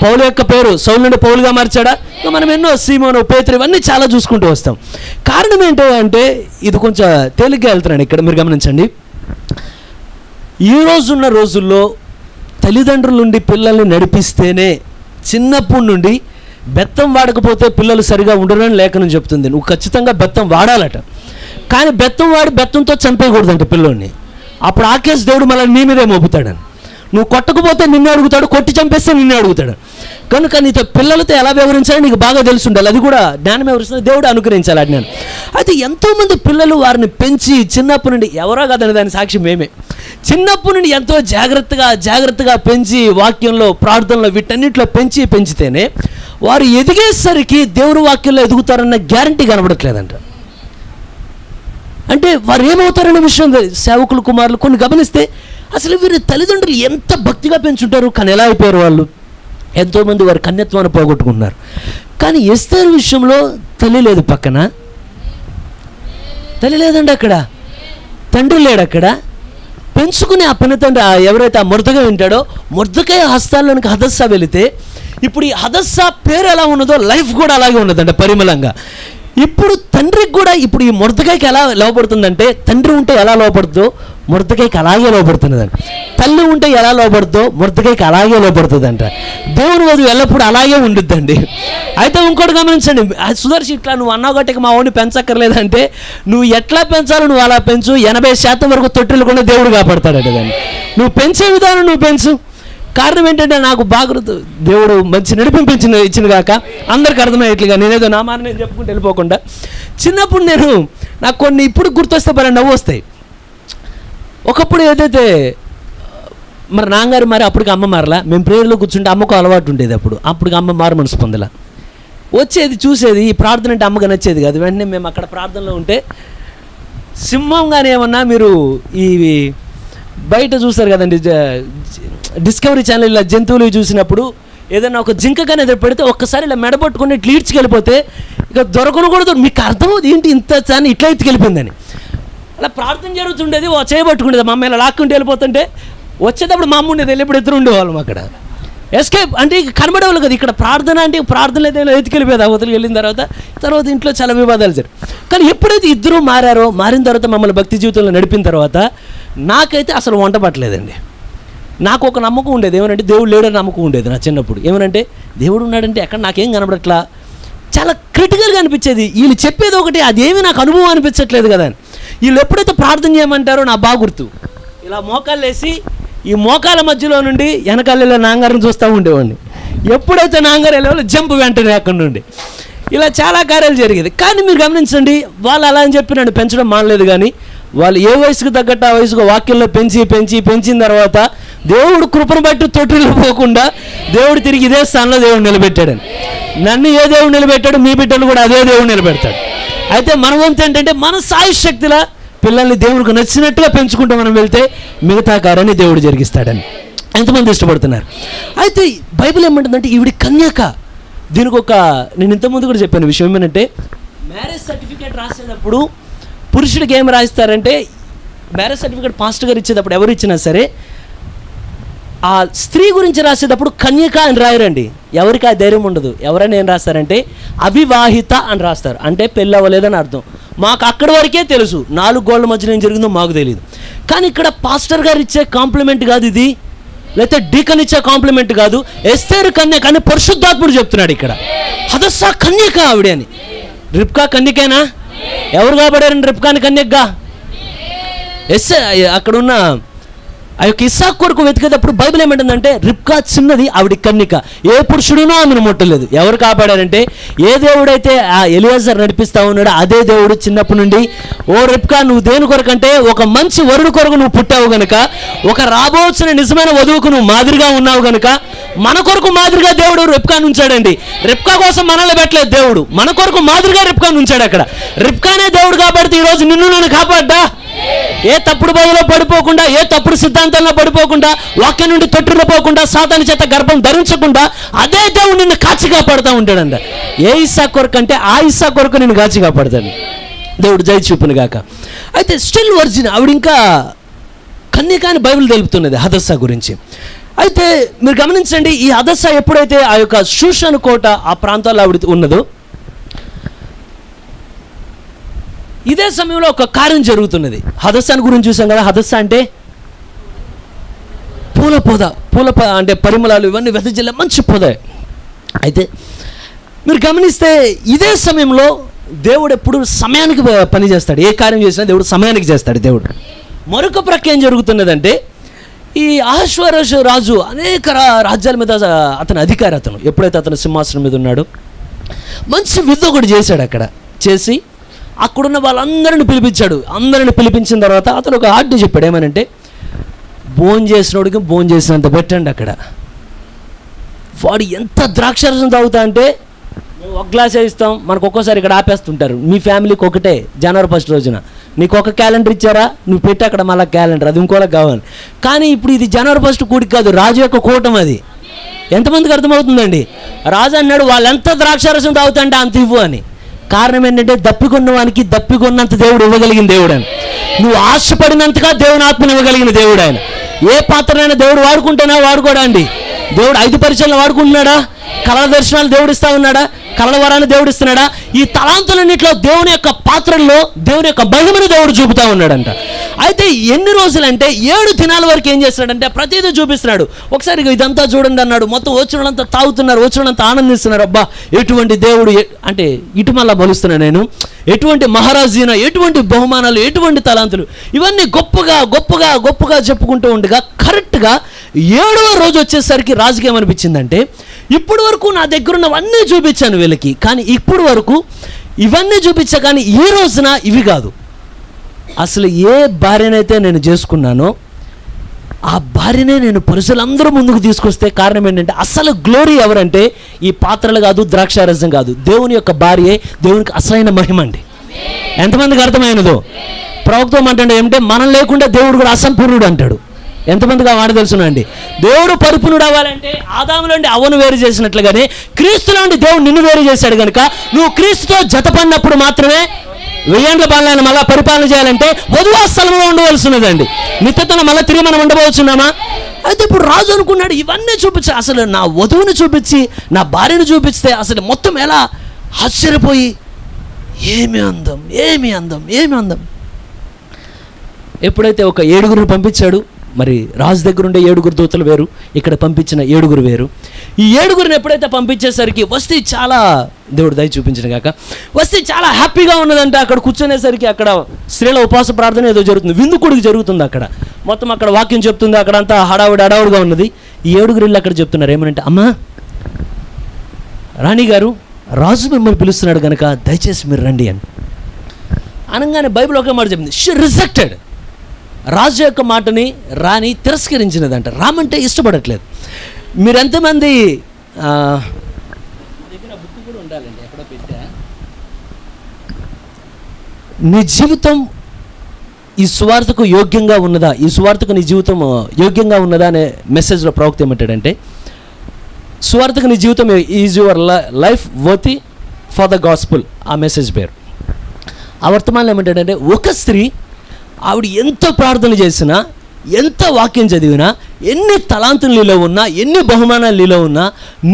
పౌలు యొక్క పేరు సౌలు నుండి పౌలుగా మార్చాడా? మనం ఎన్నో సీమోను, పేతురు ఇవన్నీ చాలా చూసుకుంటూ వస్తాం. కారణం ఏంటో అంటే ఇది కొంచెం తేలిగ్గా వెళ్తున్నాడు ఇక్కడ. మీరు గమనించండి, ఈ రోజున్న రోజుల్లో తల్లిదండ్రుల నుండి పిల్లల్ని నడిపిస్తేనే, చిన్నప్పటి నుండి బెత్తం వాడకపోతే పిల్లలు సరిగా ఉండరని లేఖనం చెప్తుంది. నువ్వు ఖచ్చితంగా బెత్తం వాడాలట. కానీ బెత్తం వాడి బెత్తంతో చంపేయకూడదంట పిల్లోడిని. అప్పుడు ఆ కేసు దేవుడు మళ్ళీ నీ మీదే మోపుతాడని. నువ్వు కొట్టకపోతే నిన్నే అడుగుతాడు, కొట్టి చంపేస్తే నిన్నే అడుగుతాడు. కనుక నీతో పిల్లలతో ఎలా వ్యవహరించాలో నీకు బాగా తెలిసి ఉండాలి. అది కూడా జ్ఞానం ఎవరిస్తుంది? దేవుడు అనుగ్రహించాలి ఆ జ్ఞానం. అయితే ఎంతోమంది పిల్లలు వారిని పెంచి చిన్నప్పటి నుండి, ఎవరో కదండి దాని సాక్షి మేమే, చిన్నప్పటి నుండి ఎంతో జాగ్రత్తగా పెంచి వాక్యంలో, ప్రార్థనలో, వీటన్నిటిలో పెంచితేనే వారు ఎదిగేసరికి దేవుని వాక్యంలో ఎదుగుతారన్న గ్యారంటీ కనబడట్లేదంట. అంటే వారు ఏమవుతారనే విషయం సేవకులు, కుమారులు కొన్ని గమనిస్తే అసలు వీరి తల్లిదండ్రులు ఎంత భక్తిగా పెంచుంటారు, కానీ ఎలా అయిపోయారు వాళ్ళు. ఎంతోమంది వారి కన్యత్వాన్ని పోగొట్టుకుంటున్నారు. కానీ ఎస్తేరు విషయంలో తల్లి లేదు, పక్కన తల్లి లేదండి, అక్కడ తండ్రి లేడు. అక్కడ పెంచుకునే ఆ పని తండ్రి ఎవరైతే ఆ మొర్దెకై ఉంటాడో, మొర్దెకై హస్తాల్లోనికి హదస్సా వెళితే ఇప్పుడు ఈ హదస్సా పేరు ఎలా ఉన్నదో లైఫ్ కూడా అలాగే ఉన్నదంట పరిమళంగా. ఇప్పుడు తండ్రికి కూడా ఇప్పుడు ఈ మొర్దెకైకి ఎలా లోపడుతుందంటే, తండ్రి ఉంటే ఎలా లోపడుతుందో మొర్దెకైకి అలాగే లోపడుతున్నదంట. తల్లి ఉంటే ఎలా లోపడుతుందో మొర్దెకైకి అలాగే లోపడుతుందంట. దేవుని వధువు ఎల్లప్పుడు అలాగే ఉండుద్దండి. అయితే ఇంకోటి గమనించండి, సుదర్శి ఇట్లా నువ్వు అన్నగొట్టకి మా వాడిని పెంచక్కర్లేదంటే, నువ్వు ఎట్లా పెంచాలో నువ్వు అలా పెంచు. 80% వరకు తొట్టిలు కూడా దేవుడు కాపాడతాడట. దాన్ని నువ్వు పెంచే విధానం నువ్వు పెంచు. కారణం ఏంటంటే నాకు బాగా దేవుడు మంచి నడిపించిన ఇచ్చిన కాక అందరికి అర్థమయ్యేట్లుగా నేనేదో నా మాట నేను చెప్పుకుంటూ వెళ్ళిపోకుండా, చిన్నప్పుడు నాకు కొన్ని ఇప్పుడు గుర్తొస్తే పని నవ్వు వస్తాయి. ఒకప్పుడు ఏదైతే మరి నాన్నగారు మరి అప్పటికి అమ్మ మారలా, మేము ప్రేయర్లో కూర్చుంటే అమ్మకు అలవాటు ఉండేది. అప్పటికి అమ్మ మారు మనసు పొందలా, వచ్చేది చూసేది. ఈ ప్రార్థన అంటే అమ్మగా నచ్చేది కాదు. వెంటనే మేము అక్కడ ప్రార్థనలో ఉంటే సింహంగానే ఏమన్నా మీరు ఈ బయట చూస్తారు కదండి, డిస్కవరీ ఛానల్ ఇలా జంతువులు చూసినప్పుడు ఏదైనా ఒక జింకగానే ఎదురు పెడితే ఒక్కసారి ఇలా మెడపట్టుకుని ఇట్లా ఈడ్చుకెళ్ళిపోతే ఇక దొరకను కూడా మీకు అర్థమవుతుంది ఏంటి ఇంత చాని ఇట్లా ఎత్తుకెళ్ళిపోయిందని. అలా ప్రార్థన జరుగుతుండేది, చేయబట్టుకుండేది. మా అమ్మ ఇలా లాక్కుంటూ వెళ్ళిపోతుంటే వచ్చేటప్పుడు మా అమ్మ ఉండేది, వెళ్ళినప్పుడు ఎదురు ఉండేవాళ్ళం అక్కడ. ఎస్కేప్ అంటే ఇక కనబడేవాళ్ళు కదా. ఇక్కడ ప్రార్థన అంటే ప్రార్థన అయితే ఎత్తుకెళ్ళిపోయేది. అవతలికి వెళ్ళిన తర్వాత ఇంట్లో చాలా వివాదాలు జరిగాయి. కానీ ఎప్పుడైతే ఇద్దరు మారిన తర్వాత మమ్మల్ని భక్తి జీవితంలో నడిపిన తర్వాత నాకైతే అసలు వంట పట్టలేదండి. నాకు ఒక నమ్మకం ఉండేది, ఏమనంటే దేవుడు లేడని నమ్మకం ఉండేది నా చిన్నప్పుడు. ఏమనంటే దేవుడు ఉన్నాడంటే ఎక్కడ నాకేం కనబడట్లా, చాలా క్రిటికల్గా అనిపించేది. వీళ్ళు చెప్పేది ఒకటి, అదేమీ నాకు అనుభవం అనిపించట్లేదు కదా అని. వీళ్ళు ఎప్పుడైతే ప్రార్థన చేయమంటారో నా బాగా గుర్తు, ఇలా మోకాళ్ళు వేసి ఈ మోకాల మధ్యలో నుండి వెనకాల నాంగారిని చూస్తూ ఉండేవాడిని. ఎప్పుడైతే నాన్నగారు వెళ్ళేవాళ్ళు జంప్ వెంటనే అక్కడ నుండి. ఇలా చాలా కార్యాలు జరిగేది. కానీ మీరు గమనించండి, వాళ్ళు అలా అని చెప్పి నన్ను పెంచడం మానలేదు. కానీ వాళ్ళు ఏ వయసుకు తగ్గట్టు ఆ వయసుకు వాక్యంలో పెంచిన తర్వాత దేవుడు కృపను బట్టి తొట్టిలో పోకుండా దేవుడు తిరిగి ఇదే స్థానంలో దేవుడు నిలబెట్టాడని. నన్ను ఏ దేవుడు నిలబెట్టాడు, మీ బిడ్డలు కూడా అదే దేవుడు నిలబెడతాడు. అయితే మన వంతు ఏంటంటే మన సాయశక్తిలా పిల్లల్ని దేవుడికి నచ్చినట్టుగా పెంచుకుంటూ మనం వెళ్తే మిగతా కార్యాన్ని దేవుడు జరిగిస్తాడని ఎంతమంది ఇష్టపడుతున్నారు. అయితే బైబిల్ ఏమంటుందంటే ఈవిడి కన్యక. దీనికి నేను ఇంతకుముందు కూడా చెప్పాను విషయం ఏమంటే, మ్యారేజ్ సర్టిఫికేట్ రాసేటప్పుడు పురుషుడికి ఏం రాయిస్తారంటే, మ్యారేజ్ సర్టిఫికేట్ పాస్టర్ గారు ఇచ్చేటప్పుడు ఎవరు ఇచ్చినా సరే ఆ స్త్రీ గురించి రాసేటప్పుడు కన్యక అని రాయరండి. ఎవరికి ఆ ధైర్యం ఉండదు. ఎవరైనా ఏం రాస్తారంటే అవివాహిత అని రాస్తారు. అంటే పెళ్ళి అవ్వలేదని అర్థం. మాకు అక్కడి వరకే తెలుసు, 4 గోళ్ల మధ్యన ఏం జరిగిందో మాకు తెలియదు. కానీ ఇక్కడ పాస్టర్ గారు ఇచ్చే కాంప్లిమెంట్ కాదు ఇది, లేకపోతే డీకన్ ఇచ్చే కాంప్లిమెంట్ కాదు. ఎస్తేరు కన్యక అని పరిశుద్ధాత్ముడు చెప్తున్నాడు ఇక్కడ. హదస్సా కన్యక ఆవిడ అని. రిబ్కా కన్యకేనా? ఎవరు కాబడారండి రిబ్కాని కన్యకగా? అక్కడున్న ఆ యొక్క ఇస్సాకు కొరకు వెతికేటప్పుడు బైబిల్ ఏమంటుందంటే రిబ్కా చిన్నది, ఆవిడ కన్యక. ఏ పురుషుడునో ఆమెను ముట్టలేదు. ఎవరు కాపాడారంటే ఏ దేవుడైతే ఆ ఎలియాజర్ నడిపిస్తా ఉన్నాడో అదే దేవుడు చిన్నప్పటి నుండి, ఓ రిబ్కా నువ్వు దేని కొరకంటే ఒక మంచి వరుడు కొరకు నువ్వు పుట్టావు గనుక, ఒక రాబోచిన నిజమైన వధువుకు నువ్వు మాదిరిగా ఉన్నావు గనుక మన కొరకు మాదిరిగా దేవుడు రిబ్కాను ఉంచాడండి. రిబ్కా కోసం మనల్ని పెట్టలేదు దేవుడు, మన కొరకు మాదిరిగా రిబ్కాను ఉంచాడు. అక్కడ రిబ్కానే దేవుడు కాబట్టి ఈరోజు నిన్ను నన్ను కాపాడ్డా. ఏ తప్పుడు బోధలో పడిపోకుండా, ఏ తప్పుడు సిద్ధాంతంలో పడిపోకుండా, వాక్యం నుండి తొట్టిలో పోకుండా, సాతాను చేత గర్భం ధరించకుండా అదే దేవుడు నిన్ను కాచి కాపాడుతూ ఉంటాడంట. ఏ ఇస్సాకు కొరకు అంటే ఆ ఇస్సాకు కొరకు నిన్ను కాచి కాపాడుతాడు దేవుడు. జై చూపును గాక. అయితే స్టిల్ వర్జిన్ ఆవిడ ఇంకా కన్యక అని బైబిల్ తెలుపుతున్నది హదస్సా గురించి. అయితే మీరు గమనించండి, ఈ హదస్సా ఎప్పుడైతే ఆ యొక్క షూషను కోట ఆ ప్రాంతాల్లో ఆవిడ ఉన్నదో, ఇదే సమయంలో ఒక కార్యం జరుగుతున్నది. హదస్సాని గురించి చూసాం కదా. హదస్సా అంటే పూల అంటే పరిమళాలు ఇవన్నీ వెదజల్లే మంచి పొద. అయితే మీరు గమనిస్తే ఇదే సమయంలో దేవుడు ఎప్పుడు సమయానికి పని చేస్తాడు. ఏ కార్యం చేసినా దేవుడు సమయానికి చేస్తాడు దేవుడు. మరొక ప్రక్క ఏం జరుగుతున్నదంటే, ఈ అహష్వేరోషు రాజు అనేక రాజ్యాల మీద అతని అధికారి. అతను ఎప్పుడైతే అతను సింహాసనం మీద ఉన్నాడో మంచి విందు ఒకటి చేశాడు. అక్కడ చేసి అక్కడున్న వాళ్ళందరిని పిలిపించాడు. అందరిని పిలిపించిన తర్వాత అతను ఒక ఆజ్ఞ చెప్పాడు. ఏమనంటే భోజనం చేసినోడికి భోజనం చేసినంత పెట్టండి. అక్కడ వాడు ఎంత ద్రాక్షరసం తాగుతా అంటే, మేము ఒక గ్లాసే ఇస్తాం, మనకు ఒక్కోసారి ఇక్కడ ఆపేస్తుంటారు. మీ ఫ్యామిలీకి ఒకటే జనవరి 1 రోజున నీకు ఒక క్యాలెండర్ ఇచ్చారా, నువ్వు పెట్టి అక్కడ మళ్ళీ క్యాలెండర్, అది ఇంకోలా కావాలి. కానీ ఇప్పుడు ఇది జనవరి 1 కూడికి కాదు, రాజు యొక్క కూటం అది. ఎంతమందికి అర్థమవుతుందండి? రాజు అన్నాడు వాళ్ళెంత ద్రాక్షరసం తాగుతుంటే అంత ఇవ్వు అని. కారణం ఏంటంటే దప్పికొన్న వానికి దప్పికొన్నంత దేవుడు ఇవ్వగలిగిన దేవుడు ఆయన. నువ్వు ఆశపడినంతగా దేవుని ఆత్మను ఇవ్వగలిగిన దేవుడు ఆయన. ఏ పాత్రనైనా దేవుడు వాడుకుంటేనా వాడుకోడా అండి? దేవుడు 5 పరిచయాలను వాడుకుంటున్నాడా? కళల దర్శనాలు దేవుడు ఇస్తా ఉన్నాడా? కళల వరాన్ని దేవుడు ఇస్తున్నాడా? ఈ తలాంతులన్నింటిలో దేవుని యొక్క పాత్రల్లో దేవుని యొక్క మహిమను దేవుడు చూపుతా ఉన్నాడంట. అయితే ఎన్ని రోజులంటే 7 దినాల వరకు ఏం చేస్తున్నాడంటే ప్రతిదీ చూపిస్తున్నాడు. ఒకసారి ఇదంతా చూడండి అన్నాడు. మొత్తం వచ్చినంతా తాగుతున్నారు, వచ్చినంతా ఆనందిస్తున్నారు. అబ్బా ఎటువంటి దేవుడు అంటే ఇటు మళ్ళా బలుస్తున్నా నేను, ఎటువంటి మహారాజీన, ఎటువంటి బహుమానాలు, ఎటువంటి తలాంతులు, ఇవన్నీ గొప్పగా గొప్పగా గొప్పగా చెప్పుకుంటూ ఉండగా కరెక్ట్గా 7వ రోజు వచ్చేసరికి రాజుకి ఏమనిపించిందంటే, ఇప్పుడు వరకు నా దగ్గర ఉన్నవన్నీ చూపించాను వీళ్ళకి, కానీ ఇప్పుడు వరకు ఇవన్నీ చూపించా, కానీ ఈ రోజున ఇవి కాదు. అసలు ఏ భార్యనైతే నేను చేసుకున్నానో ఆ భార్యనే నేను పురుషులందరూ ముందుకు తీసుకొస్తే కారణం ఏంటంటే అసలు గ్లోరీ ఎవరంటే ఈ పాత్రలు కాదు, ద్రాక్షారసం కాదు, దేవుని యొక్క భార్యే దేవునికి అసలైన మహిమ అండి. ఎంతమందికి అర్థమైనదో? ప్రవక్త అంటే ఏమంటే మనం లేకుండా దేవుడు కూడా అసంపూర్ణుడు అంటాడు. ఎంతమందిగా మాట తెలుసునండి? దేవుడు పరిపూర్ణుడు అవ్వాలంటే ఆదాములో నుండి అవ్వను వేరు చేసినట్లుగానే క్రీస్తులో నుండి దేవుడు నిన్ను వేరు చేశాడు కనుక నువ్వు క్రీస్తుతో జతపడినప్పుడు మాత్రమే 1000 ఏళ్ల పాలన మళ్ళీ పరిపాలన చేయాలంటే వధువా స్థలంలో ఉండవలసినదండి. నిత్యతను మళ్ళీ తిరిగి మనం ఉండబోతున్నామా? అయితే ఇప్పుడు రాజు అనుకున్నాడు ఇవన్నీ చూపించి, అసలు నా వధువుని చూపించి నా భార్యను చూపిస్తే అసలు మొత్తం ఎలా ఆశ్చర్యపోయి, ఏమి అందం, ఏమి అందం, ఏమి అందం. ఎప్పుడైతే ఒక 7గురిని పంపించాడు, మరి రాజు దగ్గర ఉండే 7గురు దూతలు వేరు, ఇక్కడ పంపించిన 7గురు వేరు. ఈ 7గురిని ఎప్పుడైతే పంపించేసరికి వస్తే చాలా దేవుడు దయ చూపించిన కాక వస్తే చాలా హ్యాపీగా ఉన్నదంటే అక్కడ కూర్చునేసరికి అక్కడ స్త్రీల ఉపవాస ప్రార్థన ఏదో జరుగుతుంది, విందు కొడుకు జరుగుతుంది. అక్కడ మొత్తం అక్కడ వాక్యం చెప్తుంది, అక్కడంతా హడావుడిగా ఉన్నది. ఈ 7గురు అక్కడ చెప్తున్నారు ఏమనంటే, అమ్మా రాణి గారు, రాజు మిమ్మల్ని పిలుస్తున్నాడు కనుక దయచేసి మీరు రండి అని అనగానే బైబిల్ ఒకే మాట చెప్పింది, షీ రిజెక్టెడ్. రాజు యొక్క మాటని రాణి తిరస్కరించినదంట. రామంటే ఇష్టపడట్లేదు. మీరు ఎంతమంది దగ్గర బుక్ కూడా ఉండాలండి, ఎక్కడో పెట్టా, నీ జీవితం ఈ సువార్తకు యోగ్యంగా ఉన్నదా, ఈ సువార్తకు నీ జీవితం యోగ్యంగా ఉన్నదా అనే మెసేజ్లో ప్రవక్త ఏమంటాడంటే, సువార్తకు నీ జీవితం is your life worthy for the gospel, ఆ మెసేజ్ పేరు. ఆ వర్తమానంలో ఏమంటాడంటే, ఒక స్త్రీ ఆవిడ ఎంతో ప్రార్థన చేసినా, ఎంత వాక్యం చదివినా, ఎన్ని తలాంతులు నీలో ఉన్నా, ఎన్ని బహుమానాలు నీలో ఉన్నా,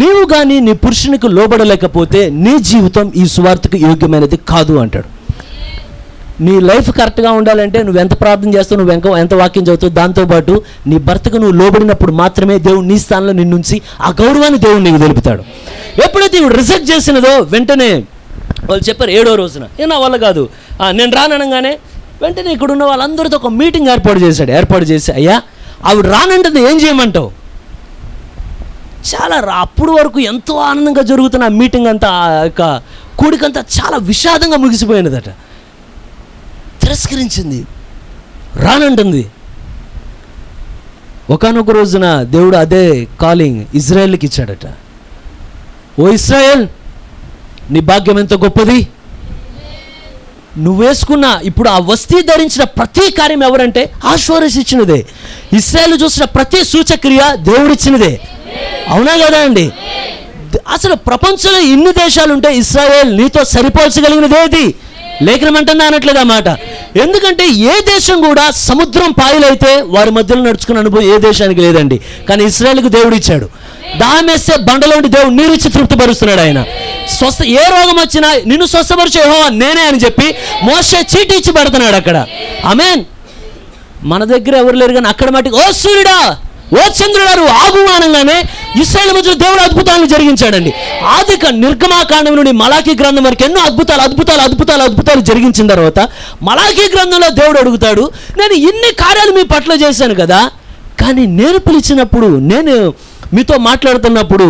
నీవు కానీ నీ పురుషునికి లోబడలేకపోతే నీ జీవితం ఈ సువార్తకు యోగ్యమైనది కాదు అంటాడు. నీ లైఫ్ కరెక్ట్గా ఉండాలంటే నువ్వు ఎంత ప్రార్థన చేస్తావు, నువ్వు ఎంత వాక్యం చదువుతావు, దాంతోపాటు నీ భర్తకు నువ్వు లోబడినప్పుడు మాత్రమే దేవుడు నీ స్థానంలో నిన్నుంచి ఆ గౌరవాన్ని దేవుడు నీకు తెలుపుతాడు. ఎప్పుడైతే ఇవి రిజెక్ట్ చేసినదో వెంటనే వాళ్ళు చెప్పారు 7వ రోజున, నా వల్ల కాదు, నేను రాననగానే వెంటనే ఇక్కడ ఉన్న వాళ్ళందరితో ఒక మీటింగ్ ఏర్పాటు చేసి, అయ్యా ఆవిడ రానంటుంది, ఏం చేయమంటావు? చాలా అప్పుడు వరకు ఎంతో ఆనందంగా జరుగుతున్న ఆ మీటింగ్ అంతా, ఆ యొక్క కూడికంతా చాలా విషాదంగా ముగిసిపోయినదట. తిరస్కరించింది, రానంటుంది. ఒకానొక రోజున దేవుడు అదే కాలింగ్ ఇజ్రాయెల్కి ఇచ్చాడట. ఓ ఇజ్రాయెల్, నీ భాగ్యం ఎంత గొప్పది, నువ్వు వేసుకున్న ఇప్పుడు ఆ వస్తీ ధరించిన ప్రతి కార్యం ఎవరంటే ఆశ్వర్యస్ ఇచ్చినదే. ఇశ్రాయేలు చూసిన ప్రతి సూచక్రియ దేవుడిచ్చినదే. అవునా కదా అండి? అసలు ప్రపంచంలో ఇన్ని దేశాలు ఉంటే ఇశ్రాయేల్ నీతో సరిపోల్చగలిగినదేది లేఖనం అంటుందా అనట్లేదు అన్నమాట. ఎందుకంటే ఏ దేశం కూడా సముద్రం పాయలైతే వారి మధ్యలో నడుచుకున్న అనుభవం ఏ దేశానికి లేదండి. కానీ ఇశ్రాయేలుకు దేవుడు ఇచ్చాడు. దాహం వేస్తే బండలోంటి దేవుడు నీరు ఇచ్చి తృప్తిపరుస్తున్నాడు. ఆయన ఏ రోగం వచ్చినా నిన్ను స్వస్థపరిచే యెహోవా నేనే అని చెప్పి మోషే చీటీ ఇచ్చి పెడుతున్నాడు అక్కడ. ఆమేన్. మన దగ్గర ఎవరు లేరు, కానీ అక్కడ మట్టికి ఓ సూర్యుడా, ఓ చంద్రుడారు ఆగుమానంగానే ఇశ్రాయేలు మధ్యలో దేవుడు అద్భుతాలను జరిగించాడండి. నిర్గమాకాండం నుండి మలాకీ గ్రంథం వరకు ఎన్నో అద్భుతాలు జరిగించిన తర్వాత మలాకీ గ్రంథంలో దేవుడు అడుగుతాడు, నేను ఇన్ని కార్యాలు మీ పట్ల చేశాను కదా, కానీ నేను పిలిచినప్పుడు, నేను మీతో మాట్లాడుతున్నప్పుడు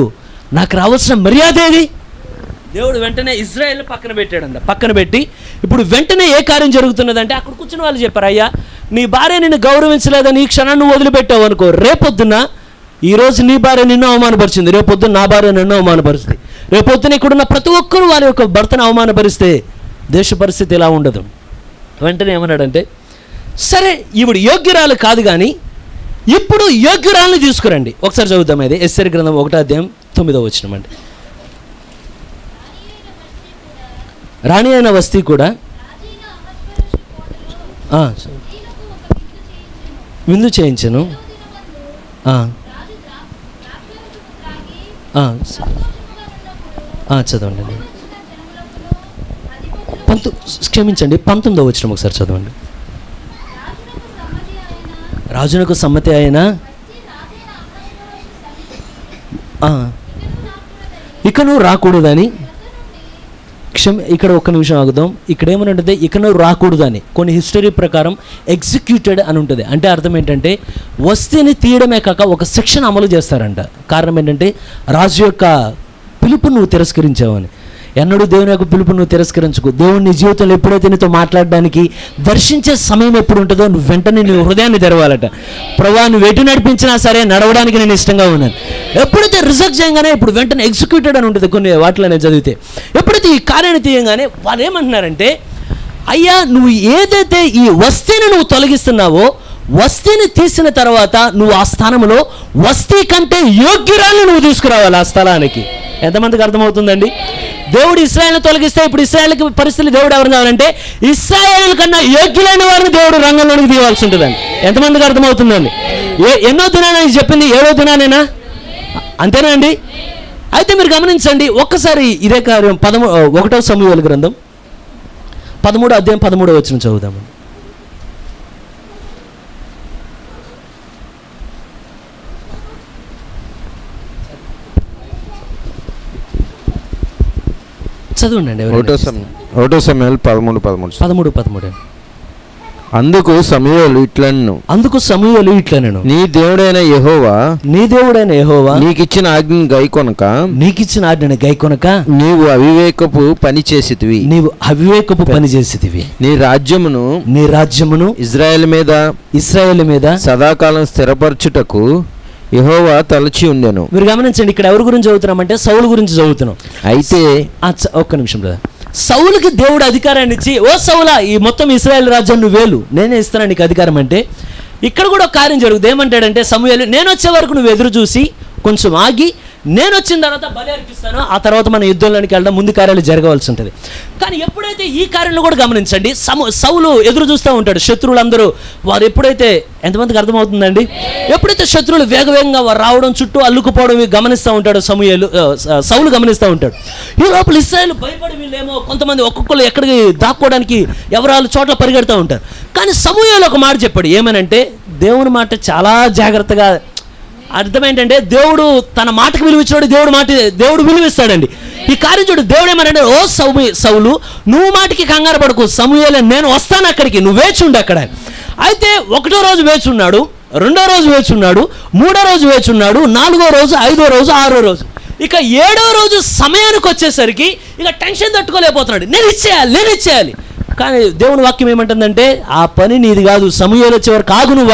నాకు రావాల్సిన మర్యాద ఏది? దేవుడు వెంటనే ఇజ్రాయెల్ పక్కన పెట్టి ఇప్పుడు వెంటనే ఏ కార్యం జరుగుతున్నదంటే, అక్కడ కూర్చున్న వాళ్ళు చెప్పారు, అయ్యా నీ భార్య నిన్ను గౌరవించలేదని ఈ క్షణాన్ని వదిలిపెట్టావు అనుకో, రేపొద్దున ఈరోజు నీ భార్య నిన్ను అవమానపరిచింది, రేపొద్దున నా భార్య నిన్ను అవమానపరుస్తుంది, రేపొద్దున ఇక్కడున్న ప్రతి ఒక్కరూ వారి యొక్క భర్తను అవమానపరిస్తే దేశ పరిస్థితి ఎలా ఉండదు. వెంటనే ఏమన్నాడంటే, సరే ఈవిడ యోగ్యురాలు కాదు కానీ ఇప్పుడు యోగ్యురాలని తీసుకురండి. ఒకసారి చదువుతాం. ఇది ఎస్తేర్ గ్రంథం 1:9 అండి. రాణి అయిన వస్తీ కూడా విందు చేయించను. చదవండి. క్షమించండి, 19వ వచనం ఒకసారి చదవండి. రాజునకు సమ్మతి అయినా ఇక నువ్వు రాకూడదని, ఇక్కడ ఒక్క నిమిషం ఆగుదాం. ఇక్కడ ఏమనంటే ఇక నువ్వు రాకూడదని కొన్ని హిస్టరీ ప్రకారం ఎగ్జిక్యూటెడ్ అని ఉంటుంది. అంటే అర్థం ఏంటంటే వస్తీని తీయడమే కాక ఒక శిక్షణ అమలు చేస్తారంట. కారణం ఏంటంటే రాజు యొక్క పిలుపు నువ్వు తిరస్కరించావని. ఎన్నడూ దేవుని యొక్క పిలుపు నువ్వు తిరస్కరించుకో. దేవుడు నీ జీవితంలో ఎప్పుడైతే నీతో మాట్లాడడానికి దర్శించే సమయం ఎప్పుడు ఉంటుందో నువ్వు వెంటనే నీ హృదయాన్ని తెరవాలట. ప్రభువా నువ్వు ఎటు నడిపించినా సరే నడవడానికి నేను ఇష్టంగా ఉన్నాను. ఎప్పుడైతే రిజెక్ట్ చేయగానే ఇప్పుడు వెంటనే ఎగ్జిక్యూటెడ్ అని ఉంటుంది కొన్ని వాటిలో నేను చదివితే. ఎప్పుడైతే ఈ కార్యాన్ని తీయగానే వాళ్ళు ఏమంటున్నారంటే, అయ్యా నువ్వు ఏదైతే ఈ వస్తీని నువ్వు తొలగిస్తున్నావో, వస్తీని తీసిన తర్వాత నువ్వు ఆ స్థానంలో వస్తీ కంటే యోగ్యురాలను నువ్వు తీసుకురావాలి ఆ స్థలానికి. ఎంతమందికి అర్థమవుతుందండి? దేవుడు ఇశ్రాయేలును తొలగిస్తే ఇప్పుడు ఇశ్రాయేలుకి పరిస్థితులు దేవుడు ఎవరు కావాలంటే ఇశ్రాయేలు కన్నా యోగ్యులైన వారిని దేవుడు రంగంలోనికి తీయవలసి ఉంటుందండి. ఎంతమందికి అర్థమవుతుందండి? ఎన్నో దినాన చెప్పింది? 7వ దినానేనా? అంతేనా అండి? అయితే మీరు గమనించండి ఒక్కసారి ఇదే కార్యం 1వ సమూయేలు గ్రంథం 13వ వచనం చదువుదాము. చదవండి. 1 సమూయేలు 13:13. అందుకు సమూయేలు ఇట్లనెను, నీ దేవుడైన యెహోవా నీకిచ్చిన ఆజ్ఞను గైకొనక నీవు అవివేకపు పని చేసితివి. నీ రాజ్యమును ఇశ్రాయేలు మీద సదాకాలం స్థిరపరచుటకు యెహోవా తలచి ఉండెను. మీరు గమనించండి, ఇక్కడ ఎవరి గురించి చదువుతున్నామంటే సౌలు గురించి చదువుతున్నాం. అయితే ఒక్క నిమిషం బ్రదర్. సౌలుకి దేవుడు అధికారాన్ని ఇచ్చి, ఓ సౌలా, ఈ మొత్తం ఇశ్రాయేల్ రాజ్యం నువ్వేలు, నేనే ఇస్తాను నీకు అధికారం అంటే, ఇక్కడ కూడా ఒక కార్యం జరుగుతుంది. ఏమంటాడంటే సమూయేలు, నేను వచ్చే వరకు నువ్వు ఎదురు చూసి కొంచెం ఆగి, నేను వచ్చిన తర్వాత బలి అర్పిస్తాను, ఆ తర్వాత మన యుద్ధంలోనికి వెళ్ళడం, ముందు కార్యాలు జరగవలసి ఉంటుంది. కానీ ఎప్పుడైతే ఈ కార్యంలో కూడా గమనించండి, సౌలు ఎదురు చూస్తూ ఉంటాడు. శత్రువులందరూ వారు ఎప్పుడైతే, ఎంతమందికి అర్థమవుతుందండి, ఎప్పుడైతే శత్రువులు వేగవేగంగా వారు రావడం, చుట్టూ అల్లుకుపోవడం గమనిస్తూ ఉంటాడు సౌలు గమనిస్తూ ఉంటాడు. ఈ లోపల ఇశ్రాయేలు భయపడి వీళ్ళేమో కొంతమంది ఒక్కొక్కరు ఎక్కడికి దాక్కోవడానికి ఎవరాలు చోట్ల పరిగెడుతూ ఉంటారు. కానీ సమూయేలు ఒక మాట చెప్పాడు, ఏమనంటే దేవుని మాట చాలా జాగ్రత్తగా, అర్థం ఏంటంటే దేవుడు తన మాటకు విలువిచ్చినాడు, దేవుడు విలువిస్తాడండి. ఈ కార్యం చూడు, దేవుడు ఏమన్నాడు, ఓ సౌలు నువ్వు మాటికి కంగారు పడకు, సమూయేలే నేను వస్తాను అక్కడికి, నువ్వు వేచుండు అక్కడ. అయితే 1వ రోజు వేచున్నాడు, 2వ రోజు వేచున్నాడు, 3వ రోజు వేచున్నాడు, 4వ రోజు, 5వ రోజు, 6వ రోజు. ఇక 7వ రోజు సమయానికి వచ్చేసరికి ఇక టెన్షన్ తట్టుకోలేకపోతున్నాడు, నేను ఇచ్చేయాలి. కానీ దేవుని వాక్యం ఏమంటుందంటే, ఆ పని నీది కాదు, సమూయేలు వచ్చే వరకు ఆగు, నువ్వు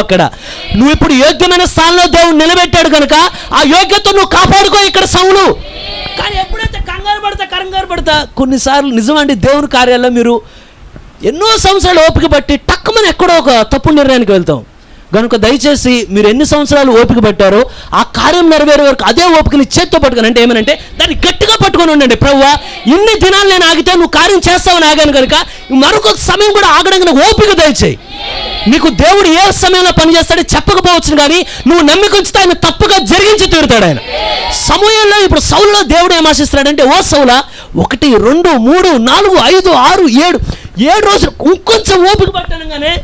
ఇప్పుడు యోగ్యమైన స్థానంలో దేవుడు నిలబెట్టాడు కనుక ఆ యోగ్యత నువ్వు కాపాడుకో ఇక్కడ సౌలు. కానీ ఎప్పుడైతే కంగారు పడతా కొన్నిసార్లు నిజమండి, దేవుని కార్యాల్లో మీరు ఎన్నో సంవత్సరాలు ఓపిక పట్టి టక్కుమని ఎక్కడో ఒక తప్పు నిర్ణయానికి వెళ్తాం. కనుక దయచేసి మీరు ఎన్ని సంవత్సరాలు ఓపిక పట్టారో ఆ కార్యం నెరవేరే వరకు అదే ఓపికని చేత్తో పట్టుకొని, అంటే ఏమనంటే దాన్ని గట్టిగా పట్టుకొని ఉండండి. ప్రభువా, ఇన్ని దినాలు నేను ఆగితే నువ్వు కార్యం చేస్తావని ఆగాను కనుక మరొక సమయం కూడా ఆగడానికి నాకు ఓపిక దయచేయి. నీకు దేవుడు ఏ సమయంలో పనిచేస్తాడో చెప్పకపోవచ్చు, కానీ నువ్వు నమ్మిక ఉంచితే ఆయన తప్పుగా జరిగించి తీరుతాడు. ఆయన సమయంలో ఇప్పుడు సౌలులో దేవుడు ఏం ఆశిస్తున్నాడంటే, ఓ సౌలా 1, 2, 3, 4, 5, 6, 7 రోజులు ఇంకొంచెం ఓపిక పట్టనగానే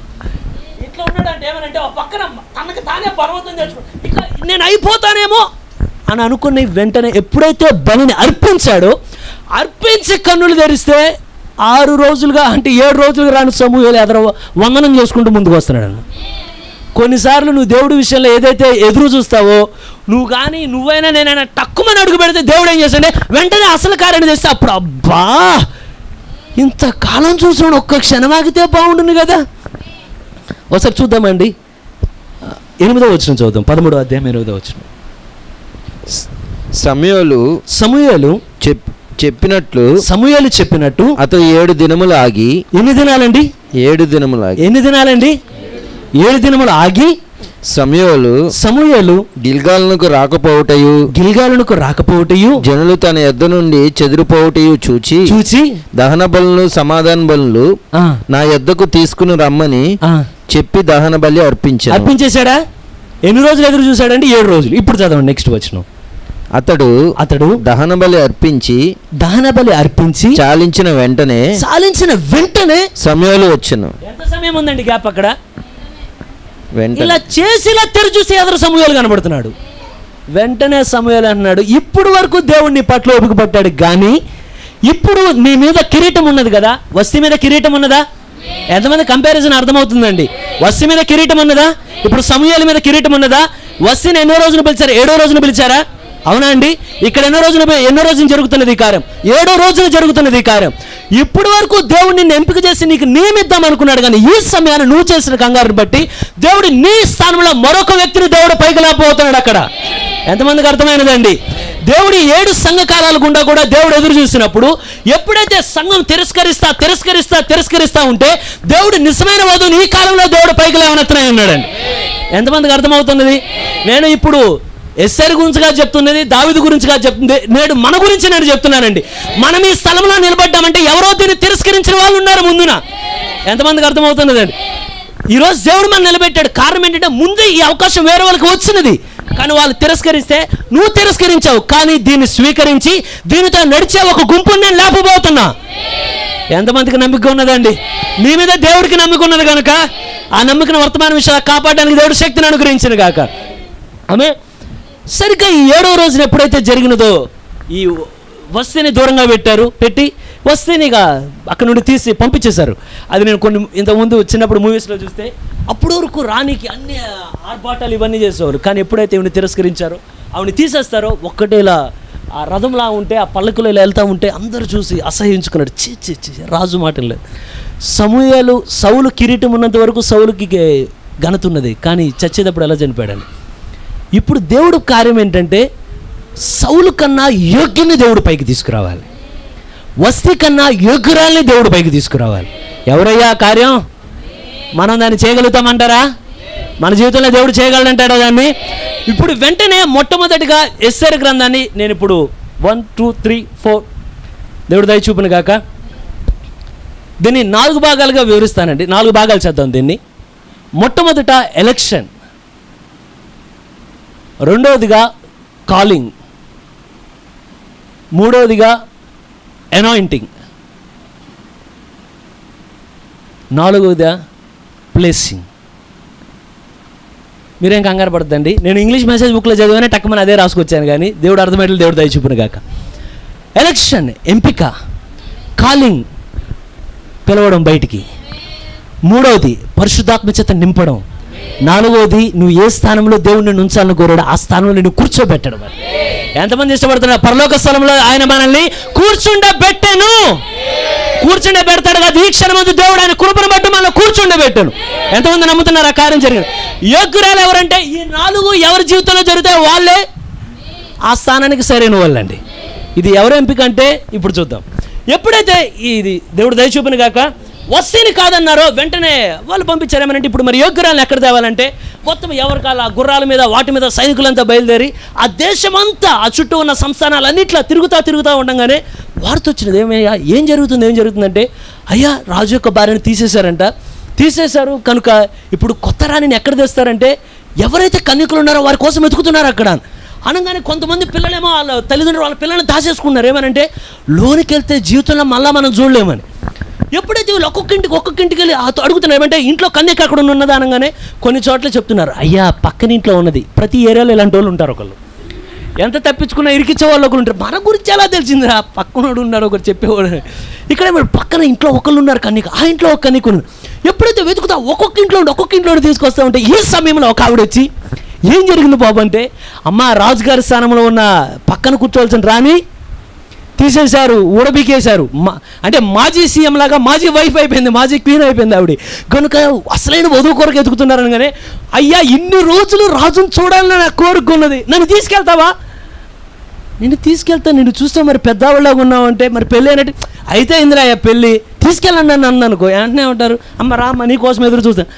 ఇట్లా ఉన్నాడంటే ఏమనంటే పక్కన తనకు తానే పర్వతం తెచ్చుకో, ఇక నేను అయిపోతానేమో అని అనుకున్న వెంటనే ఎప్పుడైతే బలిని అర్పించి కన్నులు తెరిస్తే 6 రోజులుగా, అంటే 7 రోజులుగా రాని సమూయేలు వందనం చేసుకుంటూ ముందుకు వస్తున్నాడు. కొన్నిసార్లు నువ్వు దేవుడి విషయంలో ఏదైతే ఎదురు చూస్తావో, నువ్వైనా నేనైనా తక్కువని అడుగు పెడితే దేవుడు ఏం చేస్తాడే, వెంటనే అసలు కార్యాన్ని చేస్తే అప్పుడు అబ్బా ఇంతకాలం చూసాడు, ఒక్క క్షణం ఆగితే బాగుంటుంది కదా. ఒకసారి చూద్దామండి, 8వ వచనం చదువుదాం, 13వ అధ్యాయం 8వ వచనం. సమూయేలు చెప్పినట్టు అతడు 7 దినములు ఆగి, ఎన్ని దినాలండి? 7 దినములు ఆగి, ఎన్ని దినాలండి? 7 దినములు ఆగి సమూయేలు గిల్గాలునకు రాకపోవటయు జనులు తన యొద్ద నుండి చెదిరిపోవటయు చూచి దహన బలులు సమాధాన బలులు నా యొద్దకు తీసుకుని రమ్మని చెప్పి దహన బలి అర్పించేశాడా? ఎన్ని రోజులు ఎదురు చూశాడండి? 7 రోజులు. ఇప్పుడు చదవండి నెక్స్ట్ వచనం. అతడు దహన బలి అర్పించి చాలించిన వెంటనే సమూయేలు వచ్చెను. ఎంత సమయం ఉందండి గ్యాప్ అక్కడ? ఇలా చేసి ఇలా తెరిచూసి ఎదురు సమూయేలు కనబడుతున్నాడు. వెంటనే సమూయేలు అంటున్నాడు, ఇప్పుడు వరకు దేవుడు నీ పట్ల ఓపిక పట్టాడు, కానీ ఇప్పుడు నీ మీద కిరీటం ఉన్నది కదా, వస్తీ మీద కిరీటం ఉన్నదా? ఎంతమంది కంపారిజన్ అర్థమవుతుందండి? వస్తీ మీద కిరీటం ఉన్నదా? ఇప్పుడు సమూయేలు మీద కిరీటం ఉన్నదా? వస్తీని ఎన్నో రోజులు పిలిచారు? 7వ రోజున పిలిచారా? అవునా అండి? ఇక్కడ ఎన్నో రోజులు జరుగుతున్నది ఈ కార్యం? 7వ రోజున జరుగుతున్నది ఈ కార్యం. ఇప్పుడు వరకు దేవుడు నిన్ను ఎంపిక చేసి నీకు నియమిద్దాం అనుకున్నాడు, కానీ ఈ సమయాన్ని నువ్వు చేసిన కంగారుని బట్టి దేవుడు నీ స్థానంలో మరొక వ్యక్తిని దేవుడు పైకి లేకపోతున్నాడు అక్కడ. ఎంతమందికి అర్థమైనదండి? దేవుడి 7 సంఘకాలాల గుండా కూడా దేవుడు ఎదురు చూసినప్పుడు ఎప్పుడైతే సంఘం తిరస్కరిస్తా ఉంటే దేవుడు నిజమైన వధువుని ఈ కాలంలో దేవుడు పైకి లేవనెత్తనే ఉన్నాడండి. ఎంతమందికి అర్థమవుతున్నది? నేను ఇప్పుడు ఎస్సర్ గురించిగా చెప్తున్నది, దావీదు గురించిగా చెప్తుంది, నేడు మన గురించి నేను చెప్తున్నానండి. మనం ఈ స్థలంలో నిలబడ్డామంటే ఎవరో దీన్ని తిరస్కరించిన వాళ్ళు ఉన్నారు ముందున. ఎంతమందికి అర్థమవుతున్నదండి? ఈరోజు దేవుడు మనం నిలబెట్టాడు. కారణం ఏంటంటే ముందే ఈ అవకాశం వేరే వాళ్ళకి వచ్చినది, కానీ వాళ్ళు తిరస్కరిస్తే నువ్వు తిరస్కరించావు, కానీ దీన్ని స్వీకరించి దీనితో నడిచే ఒక గుంపుని నేను లేపబోతున్నా. ఎంతమందికి నమ్మిక ఉన్నదండి? నీ మీద దేవుడికి నమ్మిక ఉన్నది కనుక ఆ నమ్మికను వర్తమాన విషయాలు కాపాడడానికి దేవుడు శక్తిని అనుగ్రహించిన కాక ఆమె. సరిగ్గా ఈ 7వ రోజున ఎప్పుడైతే జరిగినదో, ఈ వస్తేనే దూరంగా పెట్టి వస్తేనే ఇక అక్కడ నుండి తీసి పంపించేశారు. అది నేను కొన్ని ఇంతకుముందు చిన్నప్పుడు మూవీస్లో చూస్తే అప్పుడు వరకు రాణికి అన్ని ఆర్భాటాలు ఇవన్నీ చేసేవారు. కానీ ఎప్పుడైతే ఈవిని తిరస్కరించారో, ఆవిని తీసేస్తారో, ఒక్కటే ఇలా ఆ రథంలా ఉంటే ఆ పల్లకులో ఇలా వెళ్తూ ఉంటే అందరూ చూసి అసహ్యించుకున్నాడు. చి రాజు మాటలు లేదు. సౌలు కిరీటం ఉన్నంత వరకు సౌలుకి ఘనత ఉన్నది, కానీ చచ్చేటప్పుడు ఎలా చనిపోయాడని. ఇప్పుడు దేవుడు కార్యం ఏంటంటే సౌలు కన్నా యోగ్యుని దేవుడు పైకి తీసుకురావాలి, వస్తీ కన్నా యోగ్యురాల్ని దేవుడు పైకి తీసుకురావాలి. ఎవరయ్యా కార్యం? మనం దాన్ని చేయగలుగుతామంటారా? మన జీవితంలో దేవుడు చేయగలడంటాడా దాన్ని? ఇప్పుడు వెంటనే మొట్టమొదటిగా ఎస్తేరు గ్రంథాన్ని నేను ఇప్పుడు 1, 2, 3, 4 దేవుడు దయ చూపును గాక దీన్ని 4 భాగాలుగా వివరిస్తానండి. 4 భాగాలు చేద్దాం దీన్ని. మొట్టమొదట ఎలక్షన్, రెండవదిగా కాలింగ్, మూడవదిగా అనాయింటింగ్, నాలుగవదిగా ప్లేసింగ్. మీరేం కంగారు పడద్దండి, నేను ఇంగ్లీష్ మెసేజ్ బుక్లో చదివానే టక్కుమని అదే రాసుకొచ్చాను, కానీ దేవుడు అర్థమయ్యేట్లు దేవుడు దయ చూపును గాక. ఎలక్షన్ ఎంపిక, కాలింగ్ పిలవడం బయటికి, మూడవది పరిశుద్ధాత్మ చేత నింపడం, నాలుగవది నువ్వు ఏ స్థానంలో దేవుడిని ఉంచాలని కోరాడో ఆ స్థానంలో నువ్వు కూర్చోబెట్టడం. ఎంతమంది ఇష్టపడుతున్నారు? పరలోక స్థలంలో ఆయన మనల్ని కూర్చుండబెడతాడు కాదు, ఈ క్షణమందు దేవుడు ఆయన కృపను బట్టి మనల్ని కూర్చుండబెట్టాను. ఎంతమంది నమ్ముతున్నారు ఆ కార్యం జరిగింది? యోగ్యురాలు ఎవరంటే ఈ 4 ఎవరి జీవితంలో జరిగితే వాళ్ళే ఆ స్థానానికి సరైన వాళ్ళండి. ఇది ఎవరు ఎంపిక అంటే ఇప్పుడు చూద్దాం. ఎప్పుడైతే ఇది దేవుడు దయ చూపును గాక వస్తేని కాదన్నారో వెంటనే వాళ్ళు పంపించారేమనంటే ఇప్పుడు మరి యోగ్యురాలను ఎక్కడ తేవాలంటే మొత్తం ఎవరికాల ఆ గుర్రాల మీద వాటి మీద సైనికులంతా బయలుదేరి ఆ దేశమంతా ఆ చుట్టూ ఉన్న సంస్థానాలన్నిట్లా తిరుగుతూ ఉండగానే వార్త వచ్చినది. ఏం జరుగుతుందంటే అయ్యా రాజు యొక్క భార్యను తీసేశారు కనుక ఇప్పుడు కొత్త రాణిని ఎక్కడ తెస్తారంటే ఎవరైతే కన్యకులు ఉన్నారో వారి కోసం వెతుకుతున్నారు అక్కడ అనగానే కొంతమంది పిల్లలేమో వాళ్ళ తల్లిదండ్రులు వాళ్ళ పిల్లల్ని దాచేసుకున్నారు. ఏమనంటే లోనికి వెళ్తే జీవితంలో మళ్ళీ మనం చూడలేమని. ఎప్పుడైతే వీళ్ళు ఒక్కొక్కింటికి వెళ్ళి అడుగుతున్నారు ఏమంటే ఇంట్లో కన్యక అక్కడ ఉన్నదా అనగానే కొన్ని చోట్ల చెప్తున్నారు అయ్యా పక్కన ఇంట్లో ఉన్నది. ప్రతి ఏరియాలో ఇలాంటి వాళ్ళు ఉంటారు, ఒకళ్ళు ఎంత తప్పించుకున్నా ఇరికిచ్చే వాళ్ళు ఒకరు ఉంటారు. మన గురించి ఎలా తెలిసిందిరా పక్కనోడు ఉన్నాడు ఒకరు చెప్పేవాడు. ఇక్కడ పక్కన ఇంట్లో ఒకళ్ళు ఉన్నారు కన్యక, ఆ ఇంట్లో ఒక కన్యక ఉన్నారు. ఎప్పుడైతే వెతుకుతా ఒక్కొక్క ఇంట్లో తీసుకొస్తా ఉంటే ఈ సమయంలో ఒక ఆవిడ వచ్చి ఏం జరిగింది బాబు అంటే అమ్మ రాజుగారి స్థానంలో ఉన్న పక్కన కూర్చోవలసిన రాణి తీసేశారు, ఊడబీకేశారు. అంటే మాజీ సీఎం లాగా మాజీ వైఫ్ అయిపోయింది, మాజీ క్వీన్ అయిపోయింది ఆవిడ. కనుక అసలైన వధువు కొరకు ఎదుగుతున్నారు అనగానే అయ్యా ఇన్ని రోజులు రాజును చూడాలని నాకు కోరుకున్నది, నన్ను తీసుకెళ్తావా? నిన్ను చూస్తే మరి పెద్దవాళ్ళగా ఉన్నావు అంటే మరి పెళ్ళి అయినట్టు అయితే ఇందిరా పెళ్ళి తీసుకెళ్ళండి అని అందనుకో వెంటనే ఉంటారు అమ్మ రామ్మ నీ కోసం ఎదురు చూస్తాను.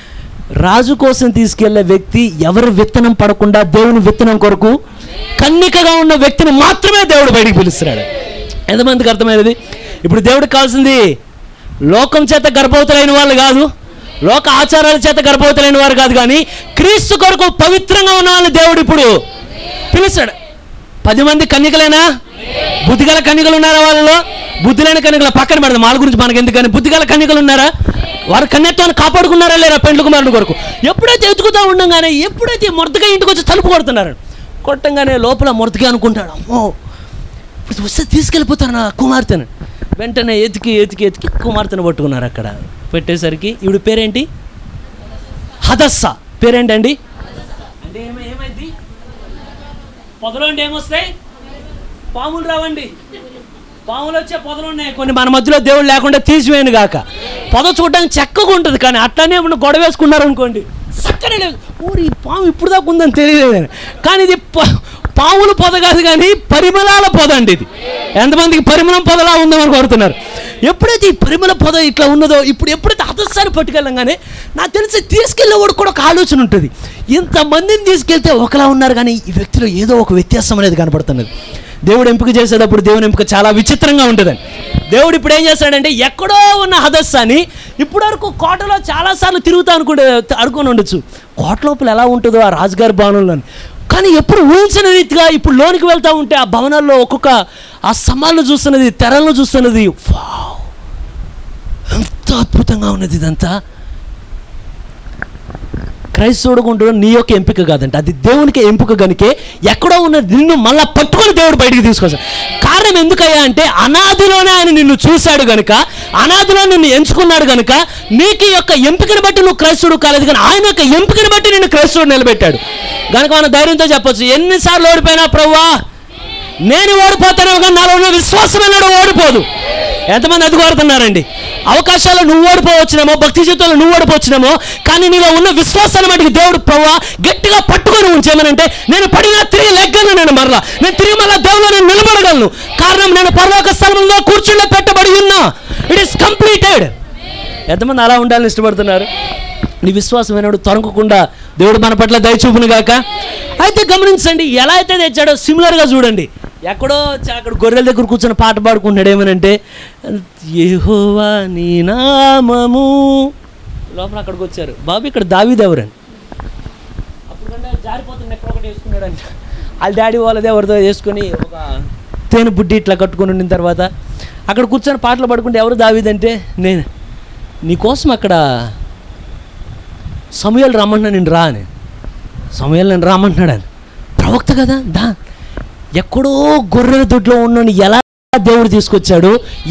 రాజు కోసం తీసుకెళ్లే వ్యక్తి ఎవరి విత్తనం పడకుండా దేవుని విత్తనం కొరకు కన్నికగా ఉన్న వ్యక్తిని మాత్రమే దేవుడు బయటికి పిలుస్తున్నాడు. ఎంతమందికి అర్థమైనది? ఇప్పుడు దేవుడికి కావాల్సింది లోకం చేత గర్భవతులైన వాళ్ళు కాదు, లోక ఆచారాల చేత గర్భవతులైన వారు కాదు, కానీ క్రీస్తు కొరకు పవిత్రంగా ఉన్న వాళ్ళని దేవుడు ఇప్పుడు పిలుస్తాడు. 10 మంది కన్యకలేనా? బుద్ధిగల కన్యకలు ఉన్నారా వాళ్ళలో? బుద్ధి లేని కన్యకల పక్కన పెడదాం, వాళ్ళ గురించి మనకి ఎందుకని. బుద్ధిగల కన్యకలు ఉన్నారా? వారు కన్యత్వాన్ని కాపాడుకున్నారా లేరా పెండ్లి కుమారుని కొరకు? ఎప్పుడైతే ఎదుగుతూ ఉండగానే ఎప్పుడైతే మొరతగా ఇంటికి వచ్చి తలుపు కొట్టంగానే లోపల మొరతగా అనుకుంటాడు అమ్మో ఇప్పుడు వస్తే తీసుకెళ్ళిపోతారు నా కుమార్తెను. వెంటనే ఎతికి కుమార్తెను పట్టుకున్నారు. అక్కడ పెట్టేసరికి ఈవిడ పేరేంటి? హదస్సా. పేరేంటండి? అంటే ఏమైంది? పొదలో ఏమొస్తాయి? పాములు రావండి. పాములు వచ్చే పొదలు ఉన్నాయి కొన్ని, మన మధ్యలో దేవుడు లేకుండా తీసివేయను గాక. పొద చూడడానికి చక్కగా ఉంటుంది, కానీ అట్లనే ఏమన్నా గొడవ వేసుకున్నారు అనుకోండి చక్కనే లేదు. ఊరి పాము ఇప్పుడు దాకా ఉందని తెలియలేదని. కానీ ఇది పాముల పొద కాదు, కానీ పరిమళాల పొద అండి ఇది. ఎంతమందికి పరిమళం పొదలా ఉందని కోరుతున్నారు? ఎప్పుడైతే ఈ పరిమళ పొద ఇట్లా ఉన్నదో ఇప్పుడు ఎప్పుడైతే హదస్సాన్ని పట్టుకెళ్ళంగానే నాకు తెలిసి తీసుకెళ్ళేవాడు కూడా ఒక ఆలోచన ఉంటుంది. ఇంతమందిని తీసుకెళ్తే ఒకలా ఉన్నారు, కానీ ఈ వ్యక్తిలో ఏదో ఒక వ్యత్యాసం అనేది కనపడుతున్నది. దేవుడు ఎంపిక చేసేటప్పుడు దేవుని ఎంపిక చాలా విచిత్రంగా ఉంటుందని. దేవుడు ఇప్పుడు ఏం చేస్తాడంటే ఎక్కడో ఉన్న హదస్సాని ఇప్పటి వరకు కోటలో చాలాసార్లు అనుకుని ఉండొచ్చు, కోట లోపల ఎలా ఉంటుందో ఆ రాజుగారి భవనంలో. కానీ ఎప్పుడు ఊహించిన రీతిగా ఇప్పుడు లోనికి వెళ్తూ ఉంటే ఆ భవనాల్లో ఒక్కొక్క ఆ స్తంభాలను చూస్తున్నది, తెరలను చూస్తున్నది, ఎంత అద్భుతంగా ఉన్నది ఇదంతా. క్రైస్తవుడుగా ఉండడం నీ యొక్క ఎంపిక కాదంట, అది దేవునికి ఎంపిక కనుకే ఎక్కడో ఉన్న నిన్ను మళ్ళీ పట్టుకొని దేవుడు బయటికి తీసుకొస్తాడు. కారణం ఎందుకయ్యా అంటే అనాదిలోనే ఆయన నిన్ను చూశాడు కనుక, అనాదిలో నిన్ను ఎంచుకున్నాడు కనుక నీకు యొక్క ఎంపికను బట్టి నువ్వు క్రైస్తవుడు కాలేదు, కానీ ఆయన యొక్క ఎంపికను బట్టి నిన్ను క్రైస్తవుడు నిలబెట్టాడు కనుక మన ధైర్యంతో చెప్పొచ్చు, ఎన్నిసార్లు ఓడిపోయినా ప్రభువా నేను ఓడిపోతానేమో కానీ నాలో ఉన్న విశ్వాసం అన్నాడు ఓడిపోదు. ఎంతమంది అది కోరుతున్నారండి? అవకాశాలు నువ్వు ఓడిపోవచ్చునేమో, భక్తి జీవితంలో నువ్వు ఓడిపోవచ్చునేమో, కానీ నీలో ఉన్న విశ్వాసాన్ని మటుకు దేవుడు ప్రభువా గట్టిగా పట్టుకొని ఉంచేమనంటే నేను పడినా తిరిగి లెగ్గలను, నేను తిరిగి మళ్ళీ దేవుళ్ళు నేను నిలబడగలను. కారణం నేను పరలోక స్థలంలో కూర్చుండే పెట్టబడి ఉన్నా. It is completed. ఎంతమంది అలా ఉండాలని ఇష్టపడుతున్నారు? నీ విశ్వాసం అయినాడు తొరగకుండా దేవుడు మన పట్ల దయచూపును గాక. అయితే గమనించండి, ఎలా అయితే తెచ్చాడో సిమిలర్గా చూడండి. ఎక్కడో అక్కడ గొర్రెల దగ్గర కూర్చొని పాట పాడుకుంటున్నాడు. ఏమనంటే యెహోవా నీ నామము, లోపల అక్కడికి వచ్చారు, బాబు ఇక్కడ దావీదు ఎవరండి? అప్పుడు జారిపోతుంది ఎక్కడొకటి వేసుకున్నాడంట. వాళ్ళ డాడీ వాళ్ళదే ఎవరితో వేసుకొని ఒక తేనె బుడ్డి ఇట్లా కట్టుకొని ఉండిన తర్వాత అక్కడ కూర్చొని పాటలు పాడుకుంటే ఎవరు దావీదంటే నేను నీకోసం అక్కడ సమూయేలు రమ్మంటున్నా, నేను రా అని. సమూయేలు నేను రామంటున్నాడు అని, ప్రవక్త కదా దా. ఎక్కడో గొర్రెల దొడ్లో ఉన్నని ఎలా దేవుడు తీసుకొచ్చాడు,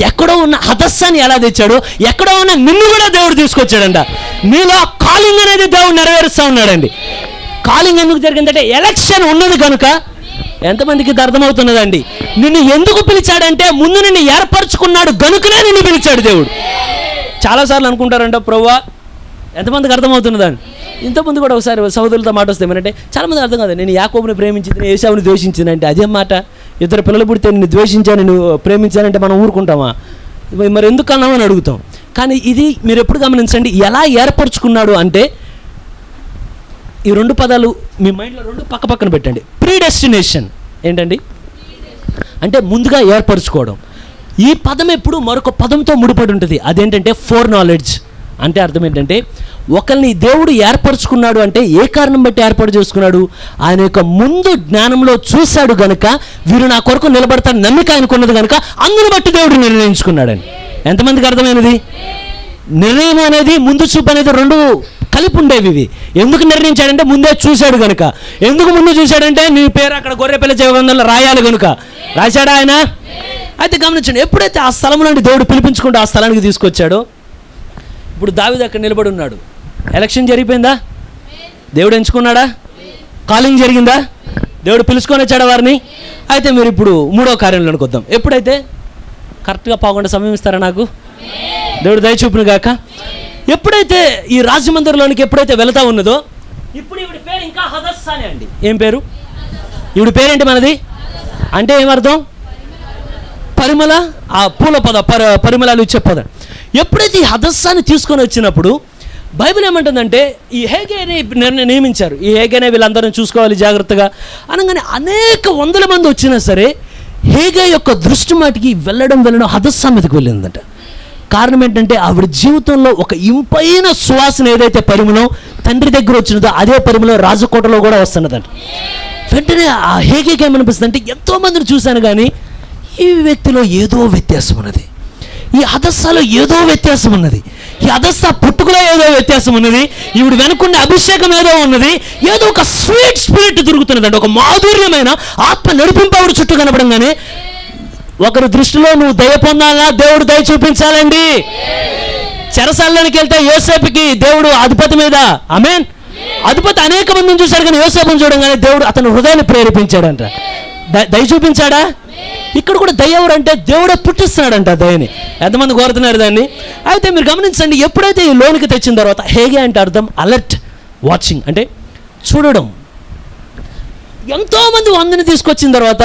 ఎక్కడో ఉన్న హదస్సాన్ని ఎలా తెచ్చాడు, ఎక్కడో ఉన్న నిన్ను కూడా దేవుడు తీసుకొచ్చాడంట. నీలో కాలింగ్ అనేది దేవుడు నెరవేరుస్తూ ఉన్నాడండి. కాలింగ్ ఎందుకు జరిగిందంటే ఎలక్షన్ ఉన్నది కనుక. ఎంతమందికి ఇది అర్థమవుతున్నదండి? నిన్ను ఎందుకు పిలిచాడంటే ముందు నిన్ను ఏర్పరచుకున్నాడు గనుకనే నిన్ను పిలిచాడు దేవుడు. చాలాసార్లు అనుకుంటారంట ప్రభువా, ఎంతమందికి అర్థమవుతున్నదండి? ఇంతకుముందు కూడా ఒకసారి సహోదరులతో మాట వస్తే ఏమంటే చాలామంది అర్థం కాదు, నేను యాకోబుని ప్రేమించింది, ఏశావుని ద్వేషించిందంటే అదే మాట. ఇద్దరు పిల్లలు పుడితే నిన్ను ద్వేషించాను, నేను ప్రేమించానంటే మనం ఊరుకుంటామా? మరి ఎందుకు అన్నామని అడుగుతాం. కానీ ఇది మీరు ఎప్పుడు గమనించండి, ఎలా ఏర్పరచుకున్నాడు అంటే ఈ రెండు పదాలు మీ మైండ్లో రెండు పక్క పక్కన పెట్టండి. ప్రీడెస్టినేషన్ ఏంటండి అంటే ముందుగా ఏర్పరచుకోవడం. ఈ పదం ఎప్పుడు మరొక పదంతో ముడిపడి ఉంటుంది, అదేంటంటే ఫోర్ నాలెడ్జ్. అంటే అర్థం ఏంటంటే ఒకరిని దేవుడు ఏర్పరచుకున్నాడు అంటే ఏ కారణం బట్టి ఏర్పాటు చేసుకున్నాడు? ఆయన యొక్క ముందు జ్ఞానంలో చూశాడు గనుక వీరు నా కొరకు నిలబడతాడు నమ్మిక ఆయనకున్నది కనుక అందును బట్టి దేవుడు నిర్ణయించుకున్నాడని. ఎంతమందికి అర్థమైనది? నిర్ణయం అనేది ముందు చూపు అనేది రెండు కలిపి ఉండేవి. ఇవి ఎందుకు నిర్ణయించాడంటే ముందే చూశాడు కనుక. ఎందుకు ముందు చూశాడంటే నీ పేరు అక్కడ గొర్రెపిల్ల జీవగ్రంథంలో రాయాలి కనుక రాశాడా ఆయన. అయితే గమనించండి, ఎప్పుడైతే ఆ స్థలం నుండి దేవుడు పిలిపించుకుంటూ ఆ స్థలానికి తీసుకొచ్చాడో, ఇప్పుడు దావీదు అక్కడ నిలబడి ఉన్నాడు. ఎలక్షన్ జరిగిపోయిందా? దేవుడు ఎంచుకున్నాడా? కాలింగ్ జరిగిందా? దేవుడు పిలుచుకొని వచ్చాడా వారిని? అయితే మీరు ఇప్పుడు మూడో కార్యంలోనికి వద్దాం. ఎప్పుడైతే కరెక్ట్గా పావుగంట సమయం ఇస్తారా నాకు? దేవుడు దయచూపును గాక. ఎప్పుడైతే ఈ రాజమందిరంలోనికి ఎప్పుడైతే వెళతా ఉన్నదో, ఇప్పుడు ఈవిడ పేరు ఇంకా హదస్సానే అండి. ఏం పేరు? ఈవిడ పేరేంటి మనది? అంటే ఏమర్థం? పరిమళ. ఆ పూల పద పరిమళాలు ఇచ్చే పద. ఎప్పుడైతే ఈ హదస్సాన్ని తీసుకొని వచ్చినప్పుడు బైబిల్ ఏమంటుందంటే ఈ హేగేని నియమించారు. ఈ హేగేనే వీళ్ళందరినీ చూసుకోవాలి జాగ్రత్తగా అనగానే అనేక వందల మంది వచ్చినా సరే హేగే యొక్క దృష్టి మాటికి వెళ్ళడం హదస్సా మీదకి వెళ్ళిందంట. కారణం ఏంటంటే ఆవిడ జీవితంలో ఒక ఇంపైన సువాసన ఏదైతే పరిమళం తండ్రి దగ్గర వచ్చినదో అదే పరిమళం రాజకోటలో కూడా వస్తున్నదంట. వెంటనే ఆ హేగేకి ఏమనిపిస్తుంది అంటే ఎంతోమందిని చూశాను కానీ ఈ వ్యక్తిలో ఏదో వ్యత్యాసం ఉన్నది, ఈ హదస్సాలో ఏదో వ్యత్యాసం ఉన్నది, ఈ హదస్సా పుట్టుకలో ఏదో వ్యత్యాసం ఉన్నది, ఈవిడ వెనుకున్న అభిషేకం ఏదో ఉన్నది, ఏదో ఒక స్వీట్ స్పిరిట్ దొరుకుతున్నదండి, ఒక మాధుర్యమైన ఆత్మ నడిపింపు ఆవిడ చుట్టూ కనపడంగానే ఒకరి దృష్టిలో నువ్వు దయ పొందాలా, దేవుడు దయ చూపించాలండి. చెరసాలలోనికి వెళ్తే యోసేపుకి దేవుడు అధిపతి మీద ఆమేన్ అధిపతి అనేక మందిని చూశాడు కానీ యోసేపుని చూడంగానే దేవుడు అతని హృదయాన్ని ప్రేరేపించాడంట. దయ చూపించాడా? ఇక్కడ కూడా దయ ఎవరంటే దేవుడే పుట్టిస్తున్నాడంట దయని. ఎంతమంది కోరుతున్నారు దాన్ని? అయితే మీరు గమనించండి, ఎప్పుడైతే ఈ లోనికి తెచ్చిన తర్వాత హేగే అంటే అర్థం అలర్ట్, వాచింగ్ అంటే చూడడం. ఎంతోమంది వందని తీసుకొచ్చిన తర్వాత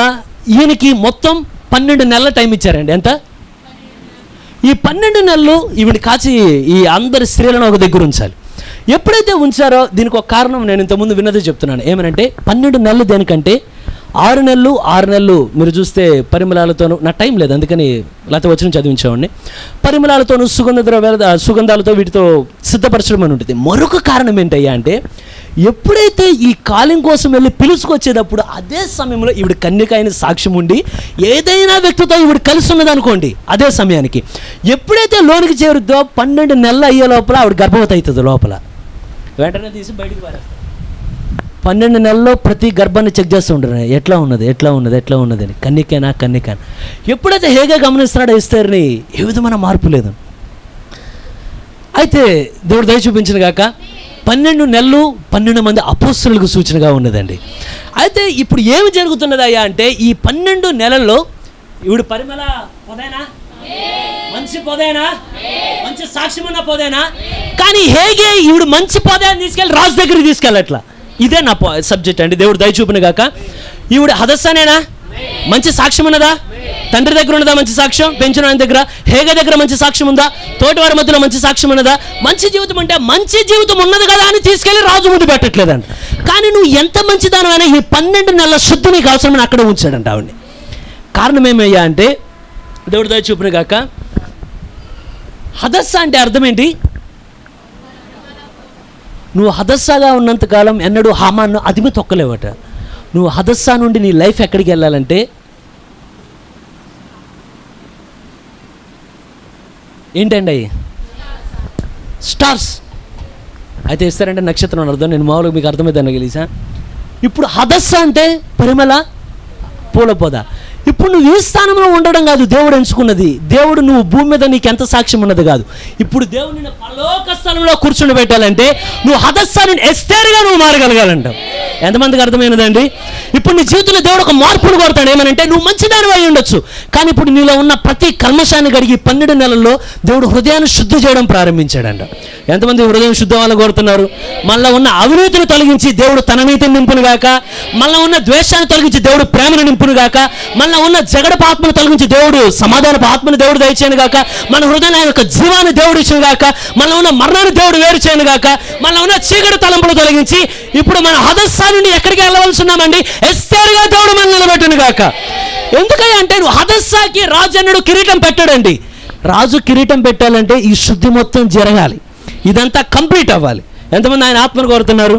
ఈయనకి మొత్తం 12 నెలల టైం ఇచ్చారండి. ఎంత? ఈ 12 నెలలు ఈవిని కాచి ఈ అందరి స్త్రీలను ఒక దగ్గర ఉంచాలి. ఎప్పుడైతే ఉంచారో దీనికి ఒక కారణం నేను ఇంతకుముందు విన్నది చెప్తున్నాను. ఏమనంటే 12 నెలలు దేనికంటే 6 నెలలు మీరు చూస్తే పరిమళాలతోనూ, నా టైం లేదు అందుకని లేకపోతే వచ్చిన చదివించేవాడిని, పరిమళాలతోనూ సుగంధాలతో వీటితో సిద్ధపరచడం అని ఉంటుంది. మరొక కారణం ఏంటయ్యా అంటే ఎప్పుడైతే ఈ కాలం కోసం వెళ్ళి పిలుచుకొచ్చేటప్పుడు అదే సమయంలో ఈవిడ కన్యకైన సాక్ష్యం ఉండి ఏదైనా వ్యక్తితో ఈవిడ కలిసి ఉన్నదనుకోండి, అదే సమయానికి ఎప్పుడైతే లోనికి చేరుద్దో 12 నెలలు అయ్యే లోపల ఆవిడ గర్భవతి అవుతుంది లోపల. వెంటనే తీసి బయటికి పారేస్తారు. 12 నెలల్లో ప్రతి గర్భాన్ని చెక్ చేస్తూ ఉంటారు, ఎట్లా ఉన్నది అని, కన్నికేనా. ఎప్పుడైతే హేగా గమనిస్తున్నాడో ఎస్తేర్ని ఏ విధమైన మార్పు లేదు. అయితే దేవుడు దయ చూపించిన గాక 12 నెలలు 12 మంది అపోస్తలులకు సూచనగా ఉన్నదండి. అయితే ఇప్పుడు ఏమి జరుగుతున్నదయ్యా అంటే ఈ 12 నెలల్లో ఈవిడ పరిమళ పొదేనా, మంచి పొదేనా, మంచి సాక్ష్యం ఉన్న పొదేనా, కానీ హేగే ఈవిడ మంచి పొదేని తీసుకెళ్ళి రాజు దగ్గరికి తీసుకెళ్ళట్లా. ఇదే నా సబ్జెక్ట్ అండి. దేవుడు దయ చూపిన గాక. ఈవిడ హదస్సానేనా, మంచి సాక్ష్యం ఉన్నదా, తండ్రి దగ్గర ఉన్నదా మంచి సాక్ష్యం, పెంచిన ఆయన దగ్గర, హేగ దగ్గర మంచి సాక్ష్యం ఉందా, తోటివారి మధ్యలో మంచి సాక్ష్యం ఉన్నదా, మంచి జీవితం అంటే మంచి జీవితం ఉన్నది కదా అని తీసుకెళ్ళి రాజు ముందు పెట్టట్లేదంట. కానీ నువ్వు ఎంత మంచిదానమైనా ఈ 12 నెలల శుద్ధి నీకు అవసరమని అక్కడ ఉంచాడంట ఆవిడ్ని. కారణం ఏమయ్యా అంటే దేవుడు దయ చూపిన గాక, హదస్స అంటే అర్థం ఏంటి? నువ్వు హదస్సాగా ఉన్నంతకాలం ఎన్నడూ హామాను అదిమి తొక్కలేవట. నువ్వు హదస్సా నుండి నీ లైఫ్ ఎక్కడికి వెళ్ళాలంటే ఏంటండి అవి స్టార్స్. అయితే ఇస్తారంటే నక్షత్రం అని అర్థం. నేను మామూలుగా మీకు అర్థమైందని గెలిసా. ఇప్పుడు హదస్సా అంటే పరిమళ పూల పొద. ఇప్పుడు నువ్వు ఈ స్థానంలో ఉండడం కాదు దేవుడు ఎంచుకున్నది. దేవుడు నువ్వు భూమి మీద నీకు ఎంత సాక్ష్యం ఉన్నది కాదు. ఇప్పుడు దేవుడు నిన్ను పరలోక స్థలంలో కూర్చుని పెట్టాలంటే నువ్వు హదస్సా నుండి ఎస్తేరుగా నువ్వు మారగలగాలంట. ఎంతమందికి అర్థమైనదండి? ఇప్పుడు నీ జీవితంలో దేవుడు ఒక మార్పును కోరుతాడు. ఏమనంటే నువ్వు మంచిదానివి అయి ఉండొచ్చు, కానీ ఇప్పుడు నీలో ఉన్న ప్రతి కల్మషాన్ని కడిగి 12 నెలల్లో దేవుడు హృదయాన్ని శుద్ధి చేయడం ప్రారంభించాడంట. ఎంతమంది హృదయం శుద్ధి వాళ్ళు కోరుతున్నారు? మళ్ళీ ఉన్న అవినీతిని తొలగించి దేవుడు తన నీతిని నింపును గాక, మళ్ళీ ఉన్న ద్వేషాన్ని తొలగించి దేవుడు ప్రేమను నింపును గాక, మళ్ళీ ఉన్న జగడపు ఆత్మను తొలగించి దేవుడు సమాధానపు ఆత్మను దేవుడు దయచేయను గాక, మన హృదయాన్ని ఆయన యొక్క జీవాన్ని దేవుడు ఇచ్చిన గాక, మళ్ళీ ఉన్న మరణాన్ని దేవుడు వేరు చేయను గాక, మళ్ళీ ఉన్న చీకటి తలంపులు తొలగించి ఇప్పుడు మన హదస్సా నుండి ఎక్కడికి వెళ్ళవలసి ఉన్నామండి? ఎస్తేరుగా దేవుడు మనం నిలబెట్టును గాక. ఎందుకంటే అంటే నువ్వు హదస్సాకి రాజన్నుడు కిరీటం పెట్టాడండి. రాజు కిరీటం పెట్టాలంటే ఈ శుద్ధి మొత్తం జరగాలి, ఇదంతా కంప్లీట్ అవ్వాలి. ఎంతమంది ఆయన ఆత్మను కోరుతున్నారు?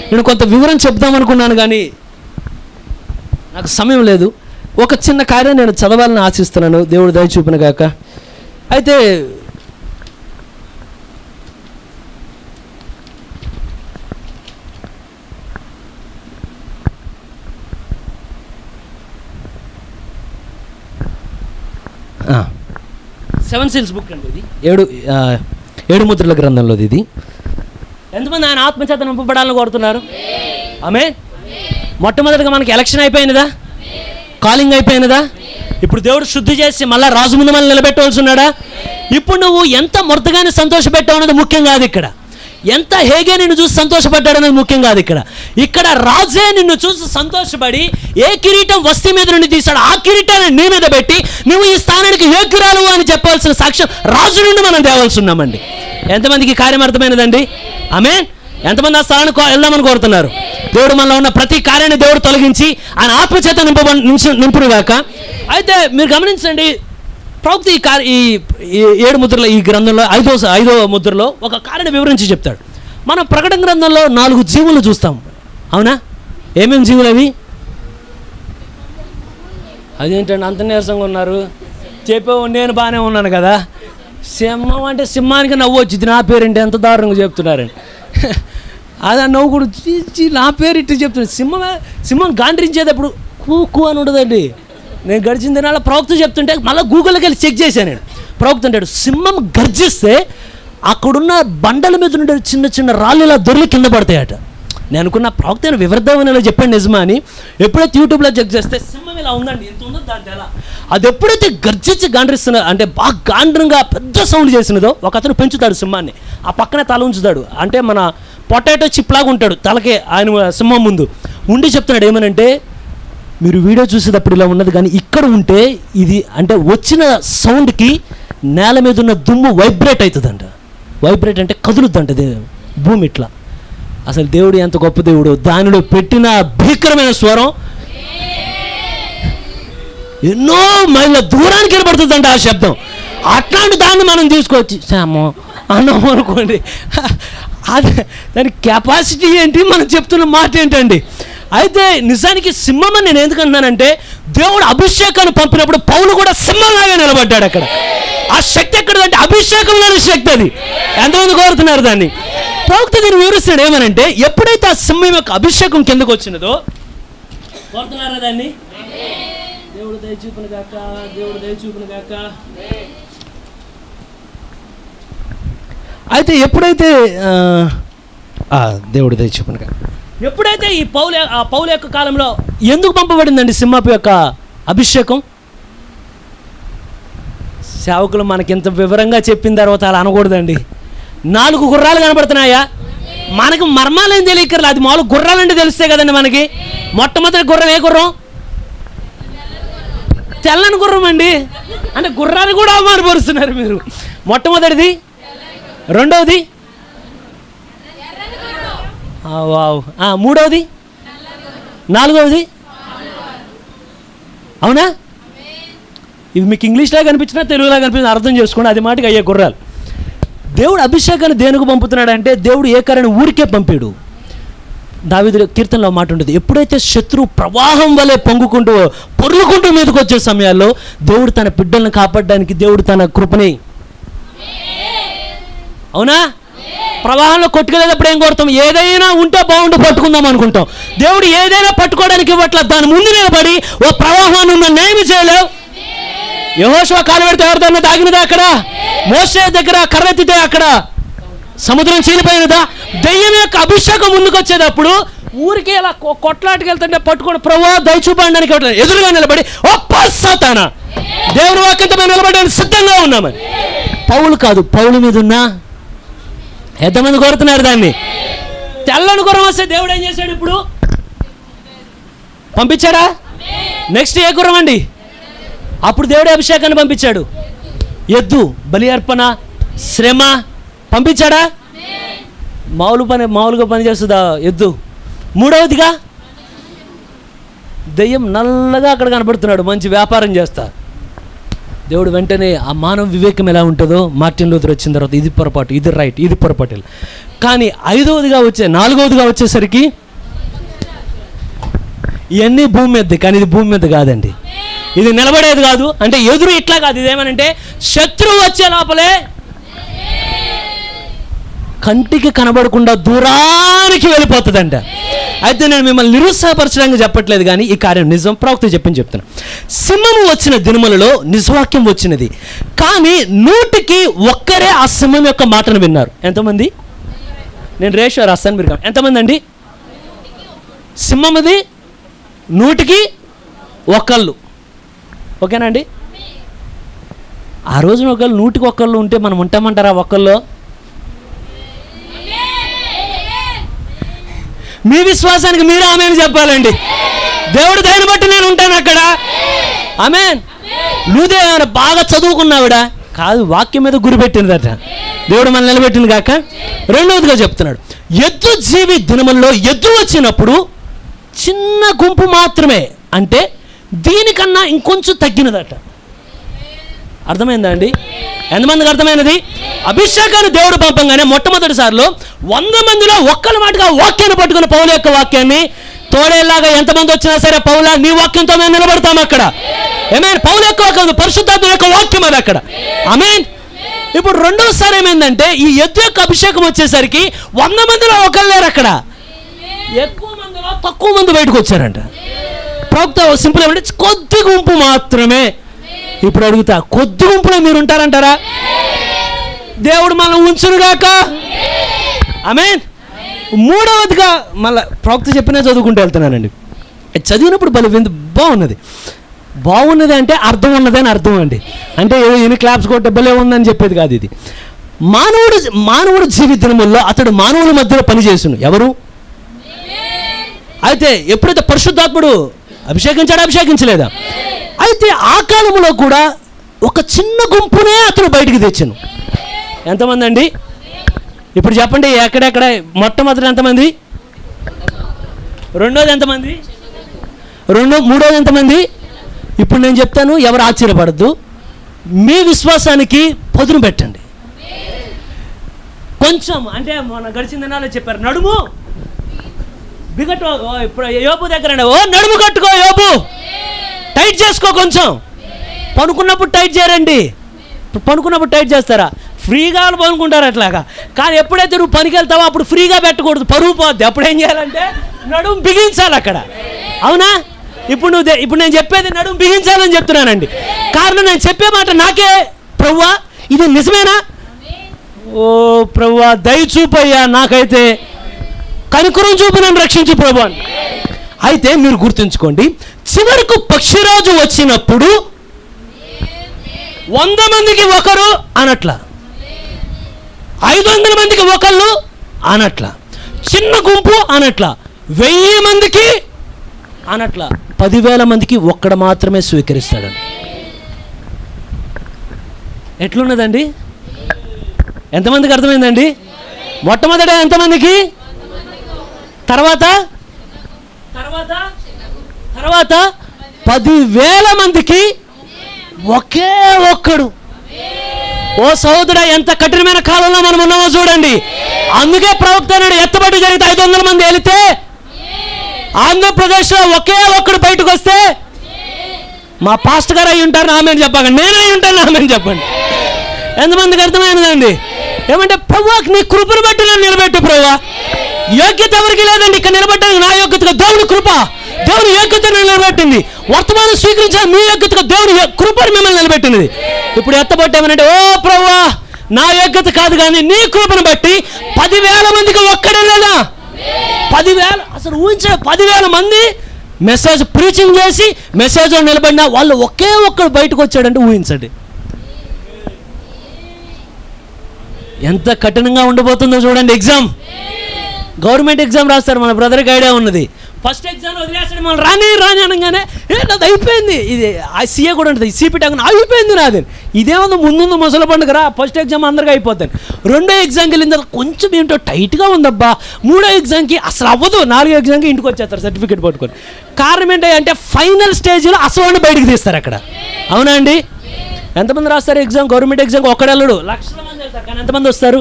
నేను కొంత వివరం చెప్దామనుకున్నాను కానీ నాకు సమయం లేదు. ఒక చిన్న కార్యం నేను చదవాలని ఆశిస్తున్నాను. దేవుడు దయ చూపిన గాక. అయితే సెవెన్ సీల్స్ బుక్ అండి ఇది, 7 ముద్రల గ్రంథంలోది ఇది. ఎంతమంది ఆయన ఆత్మచేత నింపబడాలని కోరుతున్నారు? ఆమేన్. మొట్టమొదటిగా మనకి ఎలక్షన్ అయిపోయినదా, కాలింగ్ అయిపోయినదా? ఇప్పుడు దేవుడు శుద్ధి చేసి మళ్ళీ రాజు ముందు మళ్ళీ నిలబెట్టవలసి ఉన్నాడా? ఇప్పుడు నువ్వు ఎంత మొరతగానే సంతోషపెట్టావు అనేది ముఖ్యం కాదు. ఇక్కడ ఎంత హేగే నిన్ను చూసి సంతోషపడ్డాడు అనేది ముఖ్యం కాదు. ఇక్కడ రాజే నిన్ను చూసి సంతోషపడి ఏ కిరీటం వస్తీ మీద నుండి తీశాడు ఆ కిరీటాన్ని నీ మీద పెట్టి నువ్వు ఈ స్థానానికి యోగ్యురాలు అని చెప్పాల్సిన సాక్ష్యం రాజు నుండి మనం తేవాల్సి ఉన్నామండి. ఎంతమందికి కార్యం అర్థమైనదండి? ఆమేన్. ఎంతమంది ఆ స్థలానికి వెళ్దామని కోరుతున్నారు? దేవుడు మనలో ఉన్న ప్రతి కార్యాన్ని దేవుడు తొలగించి ఆయన ఆత్మచేత నింపునుగాక. అయితే మీరు గమనించండి, ప్రవక్త ఈ 7 ముద్రల ఈ గ్రంథంలో 5వ ముద్రలో ఒక కార్యాన్ని వివరించి చెప్తాడు. మనం ప్రకటన గ్రంథంలో 4 జీవులు చూస్తాం, అవునా? ఏమేమి జీవులు అవి? అదేంటండి అంత నీరసంగా ఉన్నారు? చెప్పావు, నేను బాగానే ఉన్నాను కదా. సింహం అంటే సింహానికి నవ్వు వచ్చింది, నా పేరేంటి ఎంత దారుణంగా చెప్తున్నారండి. అది ఆ నవ్వు కూడా నా పేరు ఇట్టు చెప్తున్నాను. సింహం గాండ్రించేటప్పుడు కూ అని ఉండదండి. నేను గడిచిన దినాల ప్రవక్త చెప్తుంటే మళ్ళీ గూగుల్కి వెళ్ళి చెక్ చేశాను. నేను ప్రవక్త అంటాడు సింహం గర్జిస్తే అక్కడున్న బండల మీద ఉండే చిన్న చిన్న రాళ్ళు ఇలా దొరికి కింద పడతాయట. నేను అనుకున్న ప్రవక్త వివరిద్దామని చెప్పాను నిజమా అని. ఎప్పుడైతే యూట్యూబ్లో చెక్ చేస్తే సింహం ఇలా ఉందండి, ఎంత ఉందో దాంట్లో ఎలా. అది ఎప్పుడైతే గర్జించి గాండ్రిస్తున్నా అంటే బాగా గాండ్రంగా పెద్ద సౌండ్ చేసినదో ఒక అతను పెంచుతాడు సింహాన్ని, ఆ పక్కనే తల ఉంచుతాడు. అంటే మన పొటాటో చిప్ లాగా ఉంటాడు తలకే ఆయన సింహం ముందు ఉండి చెప్తున్నాడు ఏమనంటే, మీరు వీడియో చూసేటప్పుడు ఇలా ఉన్నది కానీ ఇక్కడ ఉంటే ఇది అంటే వచ్చిన సౌండ్కి నేల మీద ఉన్న దుమ్ము వైబ్రేట్ అవుతుందంట. వైబ్రేట్ అంటే కదులుద్దంట భూమి ఇట్లా. అసలు దేవుడు ఎంత గొప్ప దేవుడు! దానిలో పెట్టిన భీకరమైన స్వరం ఎన్నో మైళ్ళ దూరానికి వినబడుతుందంట ఆ శబ్దం. అట్లాంటి దాన్ని మనం తీసుకొచ్చి సామో అన్నాం అనుకోండి, అది దాని కెపాసిటీ ఏంటి, మనం చెప్తున్న మాట ఏంటండి. అయితే నిజానికి సింహం అని నేను ఎందుకు అంటున్నానంటే, దేవుడు అభిషేకాన్ని పంపినప్పుడు పౌలు కూడా సింహంలాగా నిలబడ్డాడు అక్కడ. ఆ శక్తి ఎక్కడంటే అభిషేకంలోని శక్తి. అది ఎంతమంది కోరుతున్నారు దాన్ని? ప్రవక్త దీన్ని వివరిస్తాడు ఏమనంటే, ఎప్పుడైతే ఆ సింహం యొక్క అభిషేకం కిందకు వచ్చినదో, కోరుతున్నారా దాన్ని? దేవుడు దయచూపును గాక, దేవుడు దయచూపును గాక. అయితే ఎప్పుడైతే దేవుడు దయచూపును గాక, ఎప్పుడైతే ఈ పౌలు యొక్క కాలంలో ఎందుకు పంపబడిందండి సింహపు యొక్క అభిషేకం? సేవకులు మనకింత వివరంగా చెప్పిన తర్వాత అలా అనకూడదండి. 4 గుర్రాలు కనబడుతున్నాయా? మనకు మర్మాలు ఏం తెలియకర్లేదు, అది మామూలు గుర్రాలంటే తెలిస్తే కదండి మనకి. మొట్టమొదటి గుర్రం ఏ గుర్రం? తెల్లని గుర్రం అండి. అంటే గుర్రాన్ని కూడా అవమానపరుస్తున్నారు మీరు. మొట్టమొదటిది, రెండవది, వావ్, మూడవది, నాలుగవది. అవునా? ఇది మీకు ఇంగ్లీష్లా కనిపించినా తెలుగులా కనిపించినా అర్థం చేసుకోండి, అది మాటకి అయ్యే గుర్రాలు. దేవుడు అభిషేకాన్ని దేనికి పంపుతున్నాడు అంటే, దేవుడు ఏ కారణం ఊరికే పంపాడు. దావీదు కీర్తనలో మాట ఉంటుంది, ఎప్పుడైతే శత్రువు ప్రవాహం వలె పొర్లుకుంటూ మీదకి వచ్చే సమయాల్లో దేవుడు తన బిడ్డలను కాపాడడానికి దేవుడు తన కృపని, అవునా, ప్రవాహంలో కొట్టుకెళ్ళేటప్పుడు ఏం కోరుతాం? ఏదైనా ఉంటే బాగుండు పట్టుకుందాం అనుకుంటాం. దేవుడు ఏదైనా పట్టుకోవడానికి ఇవ్వట్ల, దాని ముందు నిలబడి ఓ ప్రవాహాన్ని నన్ను ఏమి చేయలేవు. యెహోషువ కాలు పెడితే ఎవరితో తాగినదా? అక్కడ మోషే దగ్గర కర్రెత్తితే అక్కడ సముద్రం చీలిపోయినదా? దెయ్యం యొక్క అభిషేకం ముందుకు వచ్చేటప్పుడు ఊరికి ఇలా కొట్లాటికి వెళ్తుంటే పట్టుకొని ప్రభువా దయచూపడానికి ఎదురుగా నిలబడి ఓ పస్సాతానా దేవుని వాక్యంతో మేము నిలబడడానికి సిద్ధంగా ఉన్నామని. పౌలు కాదు, పౌలు మీద ఉన్నా ఎంతమంది కోరుతున్నారు దాన్ని? తెల్లని గుర్రం వస్తే దేవుడు ఏం చేశాడు? ఇప్పుడు పంపించాడా? నెక్స్ట్ ఏ గుర్రం అండి? అప్పుడు దేవుడే అభిషేకాన్ని పంపించాడు. ఎద్దు, బలి అర్పణ, శ్రమ పంపించాడా? మామూలుగా పని చేస్తుందా ఎద్దు? మూడవదిగా దెయ్యం నల్లగా అక్కడ కనబడుతున్నాడు, మంచి వ్యాపారం చేస్తా. దేవుడు వెంటనే ఆ మానవ వివేకం ఎలా ఉంటుందో మార్టిన్ లూథర్ వచ్చిన తర్వాత ఇది పొరపాటు, ఇది రైట్, ఇది పొరపాటు. కానీ 4వదిగా వచ్చేసరికి ఇవన్నీ భూమి మీద, కానీ ఇది భూమి మీద కాదండి, ఇది నిలబడేది కాదు. అంటే ఎదురు ఇట్లా కాదు, ఇదేమనంటే శత్రువు వచ్చే లోపలే కంటికి కనబడకుండా దూరానికి వెళ్ళిపోతుందంట. అయితే నేను మిమ్మల్ని నిరుత్సాహపరచడానికి చెప్పట్లేదు, కానీ ఈ కార్యం నిజం, ప్రవక్త చెప్తున్నా. సింహము వచ్చిన దినములలో నిజవాక్యం వచ్చినది, కానీ 100కి ఒక్కరే ఆ సింహం యొక్క మాటను విన్నారు. ఎంతమంది? నేను రేషియో రాస్తాను, మీరు ఎంతమంది అండి? సింహముది 100కి ఒకళ్ళు. ఓకేనా అండి? ఆ రోజున ఒకళ్ళు 100కి ఒకళ్ళు ఉంటే మనం ఉంటామంటారా? ఒకళ్ళు మీ విశ్వాసానికి మీరు ఆమెను చెప్పాలండి. దేవుడు దాన్ని బట్టి నేను ఉంటాను అక్కడ. ఆమెన్. లూదే బాగా చదువుకున్నావిడ కాదు, వాక్యం మీద గురి పెట్టినదట. దేవుడు మనల్ని నిలబెట్టింది కాక. రెండవదిగా చెప్తున్నాడు, ఎద్దు జీవి దినముల్లో ఎద్దు వచ్చినప్పుడు చిన్న గుంపు మాత్రమే, అంటే దీనికన్నా ఇంకొంచెం తగ్గినదట. అర్థమైందా అండి? ఎంతమందికి అర్థమైనది? అభిషేకాన్ని దేవుడు పంపంగానే మొట్టమొదటిసారిలో 100 మందిలో ఒక్కల మాటగా వాక్యాన్ని పట్టుకుని పౌలు యొక్క వాక్యాన్ని తోడేలాగా ఎంతమంది వచ్చినా సరే, పౌలా నీ వాక్యంతో మేము నిలబడతాం అక్కడ. ఆమేన్. పౌలు యొక్క వాక్యం, పరిశుద్ధాత్మ యొక్క వాక్యం అది అక్కడ. ఆమేన్. ఇప్పుడు రెండోసారి ఏమైందంటే, ఈ ఎద్దు యొక్క అభిషేకం వచ్చేసరికి 100 మందిలో ఒకళ్ళు లేరు అక్కడ, ఎక్కువ మందిలో తక్కువ మంది బయటకు వచ్చారంట. ప్రవక్త సింపుల్ ఏమంటే కొద్ది గుంపు మాత్రమే. ఇప్పుడు అడుగుతా, కొద్ది గుంపులో మీరు ఉంటారంటారా? దేవుడు మనం ఉంచునుగాక. ఆమేన్. మూడవదిగా మళ్ళీ ప్రవక్త చెప్పినా చదువుకుంటూ వెళ్తున్నానండి. చదివినప్పుడు బాగున్నది అంటే అర్థం ఉన్నది అని అర్థం అండి. అంటే ఎన్ని క్లాప్స్ కొట్టే భలే ఉందని చెప్పేది కాదు. ఇది మానవుడు జీవిత దినముల్లో అతడు మానవుల మధ్యలో పనిచేసును. ఎవరు? అయితే ఎప్పుడైతే పరిశుద్ధాత్ముడు అభిషేకించలేదా? అయితే ఆ కాలంలో కూడా ఒక చిన్న గుంపునే అతను బయటికి తెచ్చాను. ఎంతమంది అండి? ఇప్పుడు చెప్పండి, ఎక్కడెక్కడ మొట్టమొదటి ఎంతమంది? రెండోది ఎంతమంది? మూడోది ఎంతమంది? ఇప్పుడు నేను చెప్తాను, ఎవరు ఆశ్చర్యపడద్దు. మీ విశ్వాసానికి పదును పెట్టండి కొంచెం. అంటే మొన్న గడిచిన దినాల్లో చెప్పారు, నడుము బిగట్టు. ఇప్పుడు యోబు దగ్గర నడుము కట్టుకో, యోబు టైట్ చేసుకో కొంచెం. పనుకున్నప్పుడు టైట్ చేయరండి. పనుకున్నప్పుడు టైట్ చేస్తారా? ఫ్రీగా అనుకుంటారు అట్లాగా. కానీ ఎప్పుడైతే నువ్వు పనికి వెళ్తావో అప్పుడు ఫ్రీగా పెట్టకూడదు, పరువు పోద్ది. అప్పుడు ఏం చేయాలంటే నడుము బిగించాలి అక్కడ. అవునా? ఇప్పుడు నేను చెప్పేది నడుము బిగించాలని చెప్తున్నానండి. కారణం నేను చెప్పే మాట నాకే, ప్రభువా ఇది నిజమేనా? ఓ ప్రభువా దయచూపయ్యా, నాకైతే కనుకరం చూపు, నన్ను రక్షించు ప్రభు అని. అయితే మీరు గుర్తుంచుకోండి, చివరకు పక్షిరాజు వచ్చినప్పుడు 100 మందికి ఒకరు అనట్ల, 500 మందికి ఒకళ్ళు అనట్ల, చిన్న గుంపు అనట్ల, 1000 మందికి అనట్ల, 10,000 మందికి ఒక్కడ మాత్రమే స్వీకరిస్తాడని. ఎట్లున్నదండి? ఎంతమందికి అర్థమైందండి? మొట్టమొదట ఎంతమందికి, తర్వాత 10,000 మందికి ఒకే ఒక్కడు. ఓ సహోదరా, ఎంత కఠినమైన కాలంలో మనం ఉన్నామో చూడండి. అందుకే ప్రవక్త అన్నాడు, ఎత్తబడి జరిగితే 500 మంది వెళితే ఆంధ్రప్రదేశ్లో ఒకే ఒక్కడు బయటకు వస్తే, మా పాస్టర్ గారు అయి ఉంటారు ఆమెను చెప్పండి, నేను అయి ఉంటాను ఆమెను చెప్పండి. ఎంతమందికి అర్థమైనదండి? ఏమంటే ప్రభువాకి నీ కృపను బట్టి నన్ను నిలబెట్టు ప్రభువా. యోగ్యత ఎవరికి లేదండి ఇక్కడ నిలబెట్టడానికి, నా యోగ్యతగా దేవుని కృప, దేవుని యోగ్యత నిలబెట్టింది. వర్తమానం స్వీకరించిన మీ యోగ్యతగా దేవుని కృపను మిమ్మల్ని నిలబెట్టినది. ఇప్పుడు ఎత్తబట్టామనంటే, ఓ ప్రభువా నా యోగ్యత కాదు కానీ నీ కృపను బట్టి 10,000 మందికి ఒక్కడే లేదా? 10,000 అసలు ఊహించే 10,000 మంది మెసేజ్ ప్రీచింగ్ చేసి మెసేజ్లో నిలబడిన వాళ్ళు ఒకే ఒక్కడు బయటకు వచ్చాడంటే ఊహించండి ఎంత కఠినంగా ఉండబోతుందో చూడండి. ఎగ్జామ్, గవర్నమెంట్ ఎగ్జామ్ రాస్తారు, మన బ్రదర్కి ఐడియా ఉన్నది. ఫస్ట్ ఎగ్జామ్ వదిలేస్తాడు, మనం రాని అనగానే నాది అయిపోయింది. ఇది సీఏ కూడా ఉంటుంది, సిపిటి అయిపోయింది నాది. ఇదేముంది ముందు ముసలి పండుగ రా, ఫస్ట్ ఎగ్జామ్ అందరికీ అయిపోతాను. రెండో ఎగ్జామ్కి వెళ్ళిన తర్వాత కొంచెం ఏంటో టైట్గా ఉందబ్బా. మూడో ఎగ్జామ్కి అసలు అవ్వదు. 4వ ఎగ్జామ్కి ఇంటికి వచ్చేస్తారు సర్టిఫికేట్ పట్టుకొని. కారణం ఏంటంటే ఫైనల్ స్టేజ్లో అసలు బయటకు తీస్తారు అక్కడ. అవునా అండి? ఎంతమంది రాస్తారు ఎగ్జామ్? గవర్నమెంట్ ఎగ్జామ్కి ఒక్కడెళ్ళడు, లక్షల మంది వెళ్తారు. కానీ ఎంతమంది వస్తారు?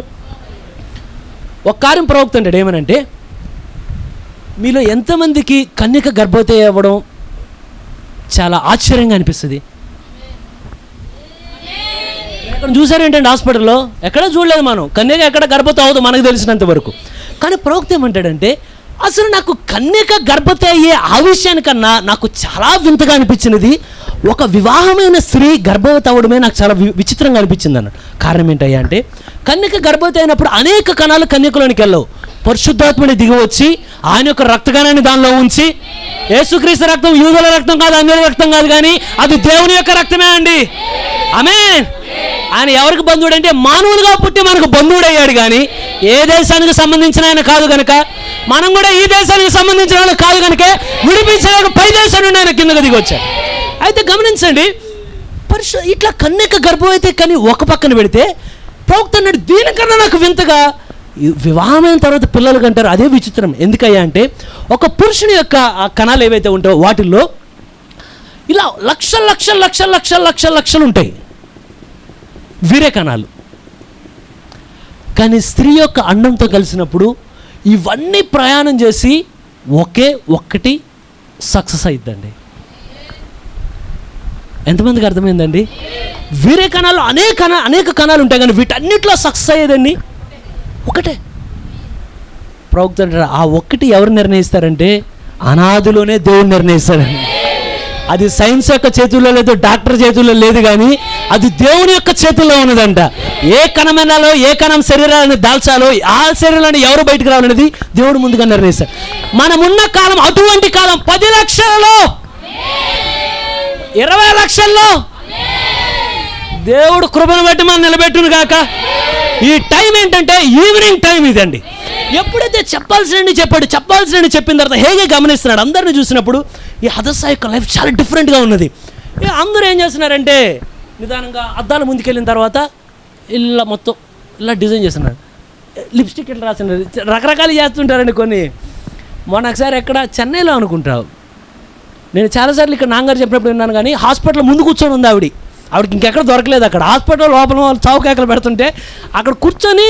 ఒక కార్యం ప్రవక్త అంటాడు ఏమనంటే, మీలో ఎంతమందికి కన్యక గర్భవతి అవ్వడం చాలా ఆశ్చర్యంగా అనిపిస్తుంది? ఎక్కడ చూసారేంటండి హాస్పిటల్లో? ఎక్కడ చూడలేదు మనం. కన్యక ఎక్కడ గర్భవతి అవ్వదు మనకు తెలిసినంత వరకు. కానీ ప్రవక్త ఏమంటాడంటే, అసలు నాకు కన్యక గర్భవతి అయ్యే ఆ విషయానికన్నా నాకు చాలా వింతగా అనిపించినది ఒక వివాహమైన స్త్రీ గర్భవతి అవ్వడమే నాకు చాలా విచిత్రంగా అనిపించింది అన్నాడు. కారణం ఏంటయ్యా అంటే, కన్యక గర్భవతి అయినప్పుడు అనేక కణాలు కన్యకలోనికి వెళ్ళవు. పరిశుద్ధాత్మని దిగి వచ్చి ఆయన యొక్క రక్తగానాన్ని దానిలో ఉంచి, యేసుక్రీస్తు రక్తం యూదుల రక్తం కాదు, అందరి రక్తం కాదు, కానీ అది దేవుని యొక్క రక్తమే అండి. ఆమేన్. ఆయన ఎవరికి బంధువుడు అంటే మానవులుగా పుట్టి మనకు బంధువుడు అయ్యాడు, కానీ ఏ దేశానికి సంబంధించిన ఆయన కాదు కనుక, మనం కూడా ఈ దేశానికి సంబంధించిన వాళ్ళు కాదు కనుక విడిపించడానికి పై దేశం నుండి ఆయన కిందకు దిగి వచ్చాడు. అయితే గమనించండి, ఇట్లా కన్యక గర్భవతి కానీ ఒక పక్కన పెడితే ప్రవక్త అన్నాడు, దీనికన్నా నాకు వింతగా వివాహమైన తర్వాత పిల్లలు కంటారు అదే విచిత్రం. ఎందుకయ్యా అంటే, ఒక పురుషుని యొక్క కణాలు ఏవైతే ఉంటాయో వాటిల్లో ఇలా లక్షలు ఉంటాయి వీరే కణాలు. కానీ స్త్రీ యొక్క అండంతో కలిసినప్పుడు ఇవన్నీ ప్రయాణం చేసి ఒకే ఒక్కటి సక్సెస్ అయిద్దండి. ఎంతమందికి అర్థమైందండి? వీరే కణాలు అనేక కణాలు ఉంటాయి, కానీ వీటన్నిటిలో సక్సెస్ అయ్యేదండి ఒకటే. ప్రవక్త అంటారు, ఆ ఒక్కటి ఎవరు నిర్ణయిస్తారంటే అనాదిలోనే దేవుడు నిర్ణయిస్తాడండి. అది సైన్స్ యొక్క చేతుల్లో లేదు, డాక్టర్ చేతుల్లో లేదు, కానీ అది దేవుని యొక్క చేతుల్లో ఉన్నదంట. ఏ కణమేనాలో ఏ కణం శరీరాన్ని దాల్చాలో ఆ శరీరాన్ని ఎవరు బయటకు రావాలనేది దేవుడు ముందుగా నిర్ణయిస్తాడు. మనమున్న కాలం అటువంటి కాలం. 10 లక్షలలో 20 లక్షల్లో దేవుడు కృపను బట్టి మనం నిలబెట్టును గాక. ఈ టైం ఏంటంటే ఈవినింగ్ టైం ఇదండి. ఎప్పుడైతే చెప్పాల్సినవి చెప్పిన తర్వాత హేగే గమనిస్తున్నాడు అందరిని చూసినప్పుడు ఈ హదస్సా యొక్క లైఫ్ చాలా డిఫరెంట్గా ఉన్నది. అందరూ ఏం చేస్తున్నారంటే నిదానంగా అద్దాల ముందుకెళ్ళిన తర్వాత ఇలా మొత్తం ఇలా డిజైన్ చేస్తున్నారు, లిప్స్టిక్ ఇట్లా రాస్తున్నారు, రకరకాలు చేస్తుంటారండి కొన్ని. మొన్న ఒకసారి ఎక్కడ చెన్నైలో అనుకుంటావు, నేను చాలాసార్లు ఇక్కడ నాన్నగారు చెప్పినప్పుడు విన్నాను, కానీ హాస్పిటల్ ముందు కూర్చొని ఉంది ఆవిడకి ఇంకెక్కడ దొరకలేదు. అక్కడ హాస్పిటల్ లోపల వాళ్ళు చావు కేకలు పెడుతుంటే అక్కడ కూర్చొని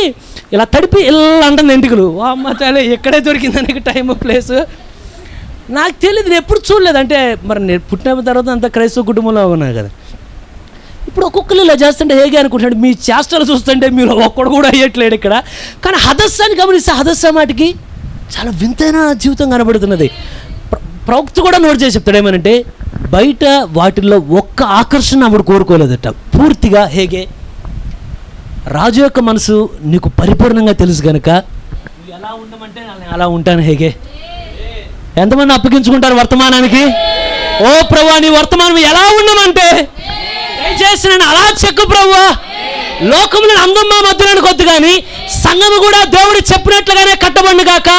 ఇలా తడిపి ఇలా అంటుంది ఎంటికలు. అమ్మ చాలా ఎక్కడే దొరికింది నీకు టైం ప్లేస్ నాకు తెలియదు, నేను ఎప్పుడు చూడలేదు. అంటే మరి నేను పుట్టిన తర్వాత అంతా క్రైస్తవ కుటుంబంలో ఉన్నాను కదా. ఇప్పుడు ఒక్కొక్కరు ఇలా చేస్తుంటే హేగే అనుకుంటున్నాడు, మీ చేష్టలు చూస్తుంటే మీరు ఒక్కడు కూడా అయ్యట్లేడు ఇక్కడ. కానీ హదస్సాన్ని గమనిస్తే హదస్సా మాటికి చాలా వింతైన జీవితం కనబడుతున్నది. ప్రవక్త కూడా నోట్ చేసి చెప్తాడు ఏమనంటే, బయట వాటిల్లో ఒక్క ఆకర్షణ ఆవిడ కోరుకోలేదట. పూర్తిగా హేగే, రాజు యొక్క మనసు నీకు పరిపూర్ణంగా తెలుసు కనుక నువ్వు ఎలా ఉండమంటే నేను అలా ఉంటాను హేగే. ఎంతమంది అప్పగించుకుంటారు వర్తమానానికి? ఓ ప్రభువా, నీ వర్తమానం ఎలా ఉండమంటే దయచేసి నేను అలా చెక్కు ప్రభువా. లోకంలో అందం మా మధ్యలో కొద్ది కానీ సంఘము కూడా దేవుడు చెప్పినట్లుగానే కట్టబడి కాక,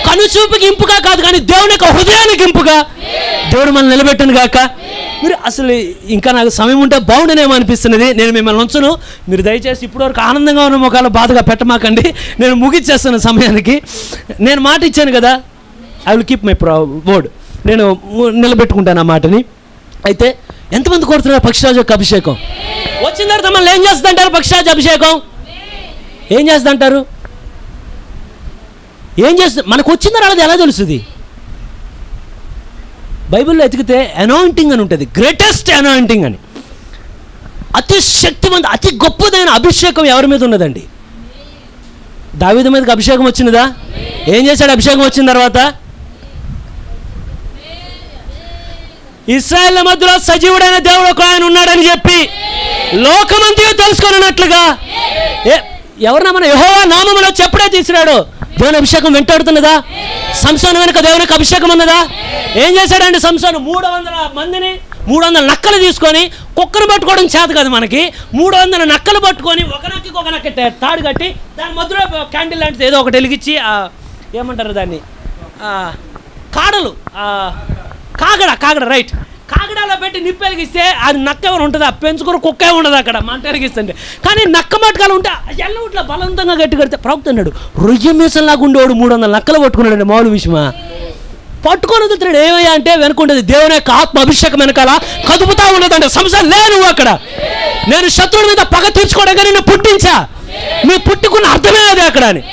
కనుచూపుకి ఇంపుగా కాదు కానీ దేవుని యొక్క హృదయానికి ఇంపుగా దేవుడు మనల్ని నిలబెట్టను గాక. మీరు అసలు ఇంకా నాకు సమయం ఉంటే బాగుండేనేమో అనిపిస్తున్నది. నేను మిమ్మల్ని ఉంచను, మీరు దయచేసి ఇప్పటివరకు ఆనందంగా ఉన్న ముఖాలు బాధగా పెట్టమాకండి. నేను ముగిచ్చేస్తాను సమయానికి. నేను మాట ఇచ్చాను కదా, I will keep my word, నేను నిలబెట్టుకుంటాను ఆ మాటని. అయితే ఎంతమంది కోరుతున్నారు పక్షిరాజు యొక్క అభిషేకం? వచ్చిన తర్వాత మళ్ళీ ఏం చేస్తుందంటారు? పక్షిరాజు అభిషేకం ఏం చేస్తుందంటారు? ఏం చేస్తుంది? మనకు వచ్చిందో రాలేదు ఎలా తెలుస్తుంది? బైబిల్లో ఎతికితే అనాయింటింగ్ అని ఉంటుంది, గ్రేటెస్ట్ అనాయింటింగ్ అని. అతి శక్తివంత, అతి గొప్పదైన అభిషేకం ఎవరి మీద ఉన్నదండి? దావీదు మీదకి అభిషేకం వచ్చినదా? ఏం చేశాడు అభిషేకం వచ్చిన తర్వాత? ఇశ్రాయేల్ మధ్యలో సజీవుడైన దేవుడు ఒక ఆయన ఉన్నాడని చెప్పి లోకమంతా తెలుసుకున్నట్లుగా ఎవరినా మన యెహోవా నామములో చెప్పుడే తీసినాడు. దేవుని అభిషేకం వెంటాడుతున్నదా? సంసోను వెనుక దేవునికి అభిషేకం ఉన్నదా? ఏం చేశాడండి సంసోను? 300 మందిని 300 నక్కలు తీసుకొని, కుక్కను పట్టుకోవడం చేత కాదు మనకి, 300 నక్కలు పట్టుకొని ఒక నక్కకి ఒక నక్క తాడు కట్టి దాని మధ్యలో క్యాండిల్ లాంటిది ఏదో ఒకటి వెలిగించి, ఏమంటారు దాన్ని, కాడలు, కాగడ రైట్, కాగడాలో పెట్టి నిప్పు వెలిగిస్తే అది నక్క ఎవరు ఉంటుందా? పెంచుకుని కుక్క ఉండదు అక్కడ మంట వెలిగిస్తుంటే. కానీ నక్క మట్టుకాలు ఉంటే ఎల్ల ఇట్లా బలవంతంగా గట్టి కడితే ప్రవక్త అన్నాడు, రొయ్య మీసంలాగా ఉండేవాడు 300 నక్కలు పట్టుకున్నాడు. మామూలు విషయమా? పట్టుకొని వదులుతున్నాడు. ఏమయ్యా అంటే వెనుకుంటుంది దేవుని యొక్క ఆత్మ అభిషేకం వెనకాల కదుపుతా ఉన్నదంటే సంసారం లే నువ్వు అక్కడ. నేను శత్రువుల మీద పగ తీర్చుకోవడానికి నిన్ను పుట్టించా, మీ పుట్టుకున్న అర్థమే అది అక్కడ అని.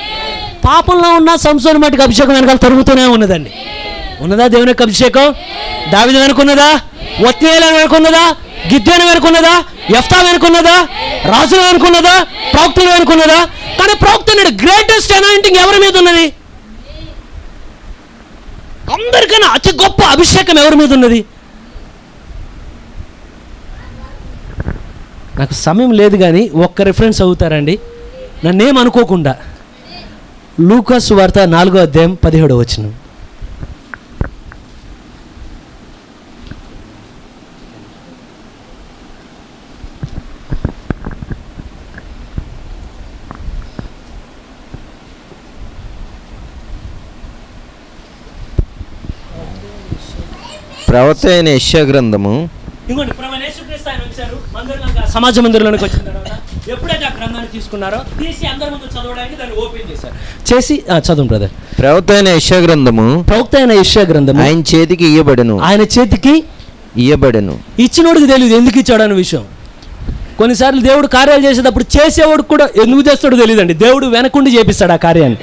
పాపంలో ఉన్న సంసారం మట్టుకు అభిషేకం వెనకాల తరుగుతూనే ఉన్నదండి. ఉన్నదా దేవుని యొక్క అభిషేకం? దావీదు వెనుకున్నదా? ఒత్నియేలు వెనుకున్నదా? గిద్యోను వెనుకున్నదా? యెఫ్తా వెనుకున్నదా? రాజుల వెనుకున్నదా? ప్రవక్తలు వెనుకున్నదా? కానీ ప్రవక్త అన్నాడు, గ్రేటెస్ట్ అనాయింటింగ్ ఎవరి మీద ఉన్నది? అందరికన్నా అతి గొప్ప అభిషేకం ఎవరి మీద ఉన్నది? నాకు సమయం లేదు కానీ ఒక్క రిఫరెన్స్ అవుతారండి, నన్నేం అనుకోకుండా. లూకా సువార్త 4వ అధ్యాయం 17వ వచనం. ప్రవక్త అయిన యెషయా గ్రంథము. ఇంకోటి సమాజ మందిరంలోకి వచ్చిన తర్వాత ఎప్పుడైతే ఆ గ్రంథాన్ని తీసుకున్నారో తీసి అందరి ముందు చదవడానికి దాన్ని ఓపెన్ చేశారు. చేసి చదువు బ్రదర్. ప్రవక్త అయిన యెషయా గ్రంథము, ప్రవక్త అయిన యెషయా గ్రంథము ఆయన చేతికి ఇయ్యబడెను. ఇచ్చినోడికి తెలియదు ఎందుకు ఇచ్చాడు అనే విషయం. కొన్నిసార్లు దేవుడు కార్యాలు చేసేటప్పుడు చేసేవాడు కూడా ఎందుకు చేస్తాడో తెలియదండి. దేవుడు వెనకుండి చేపిస్తాడు ఆ కార్యాన్ని.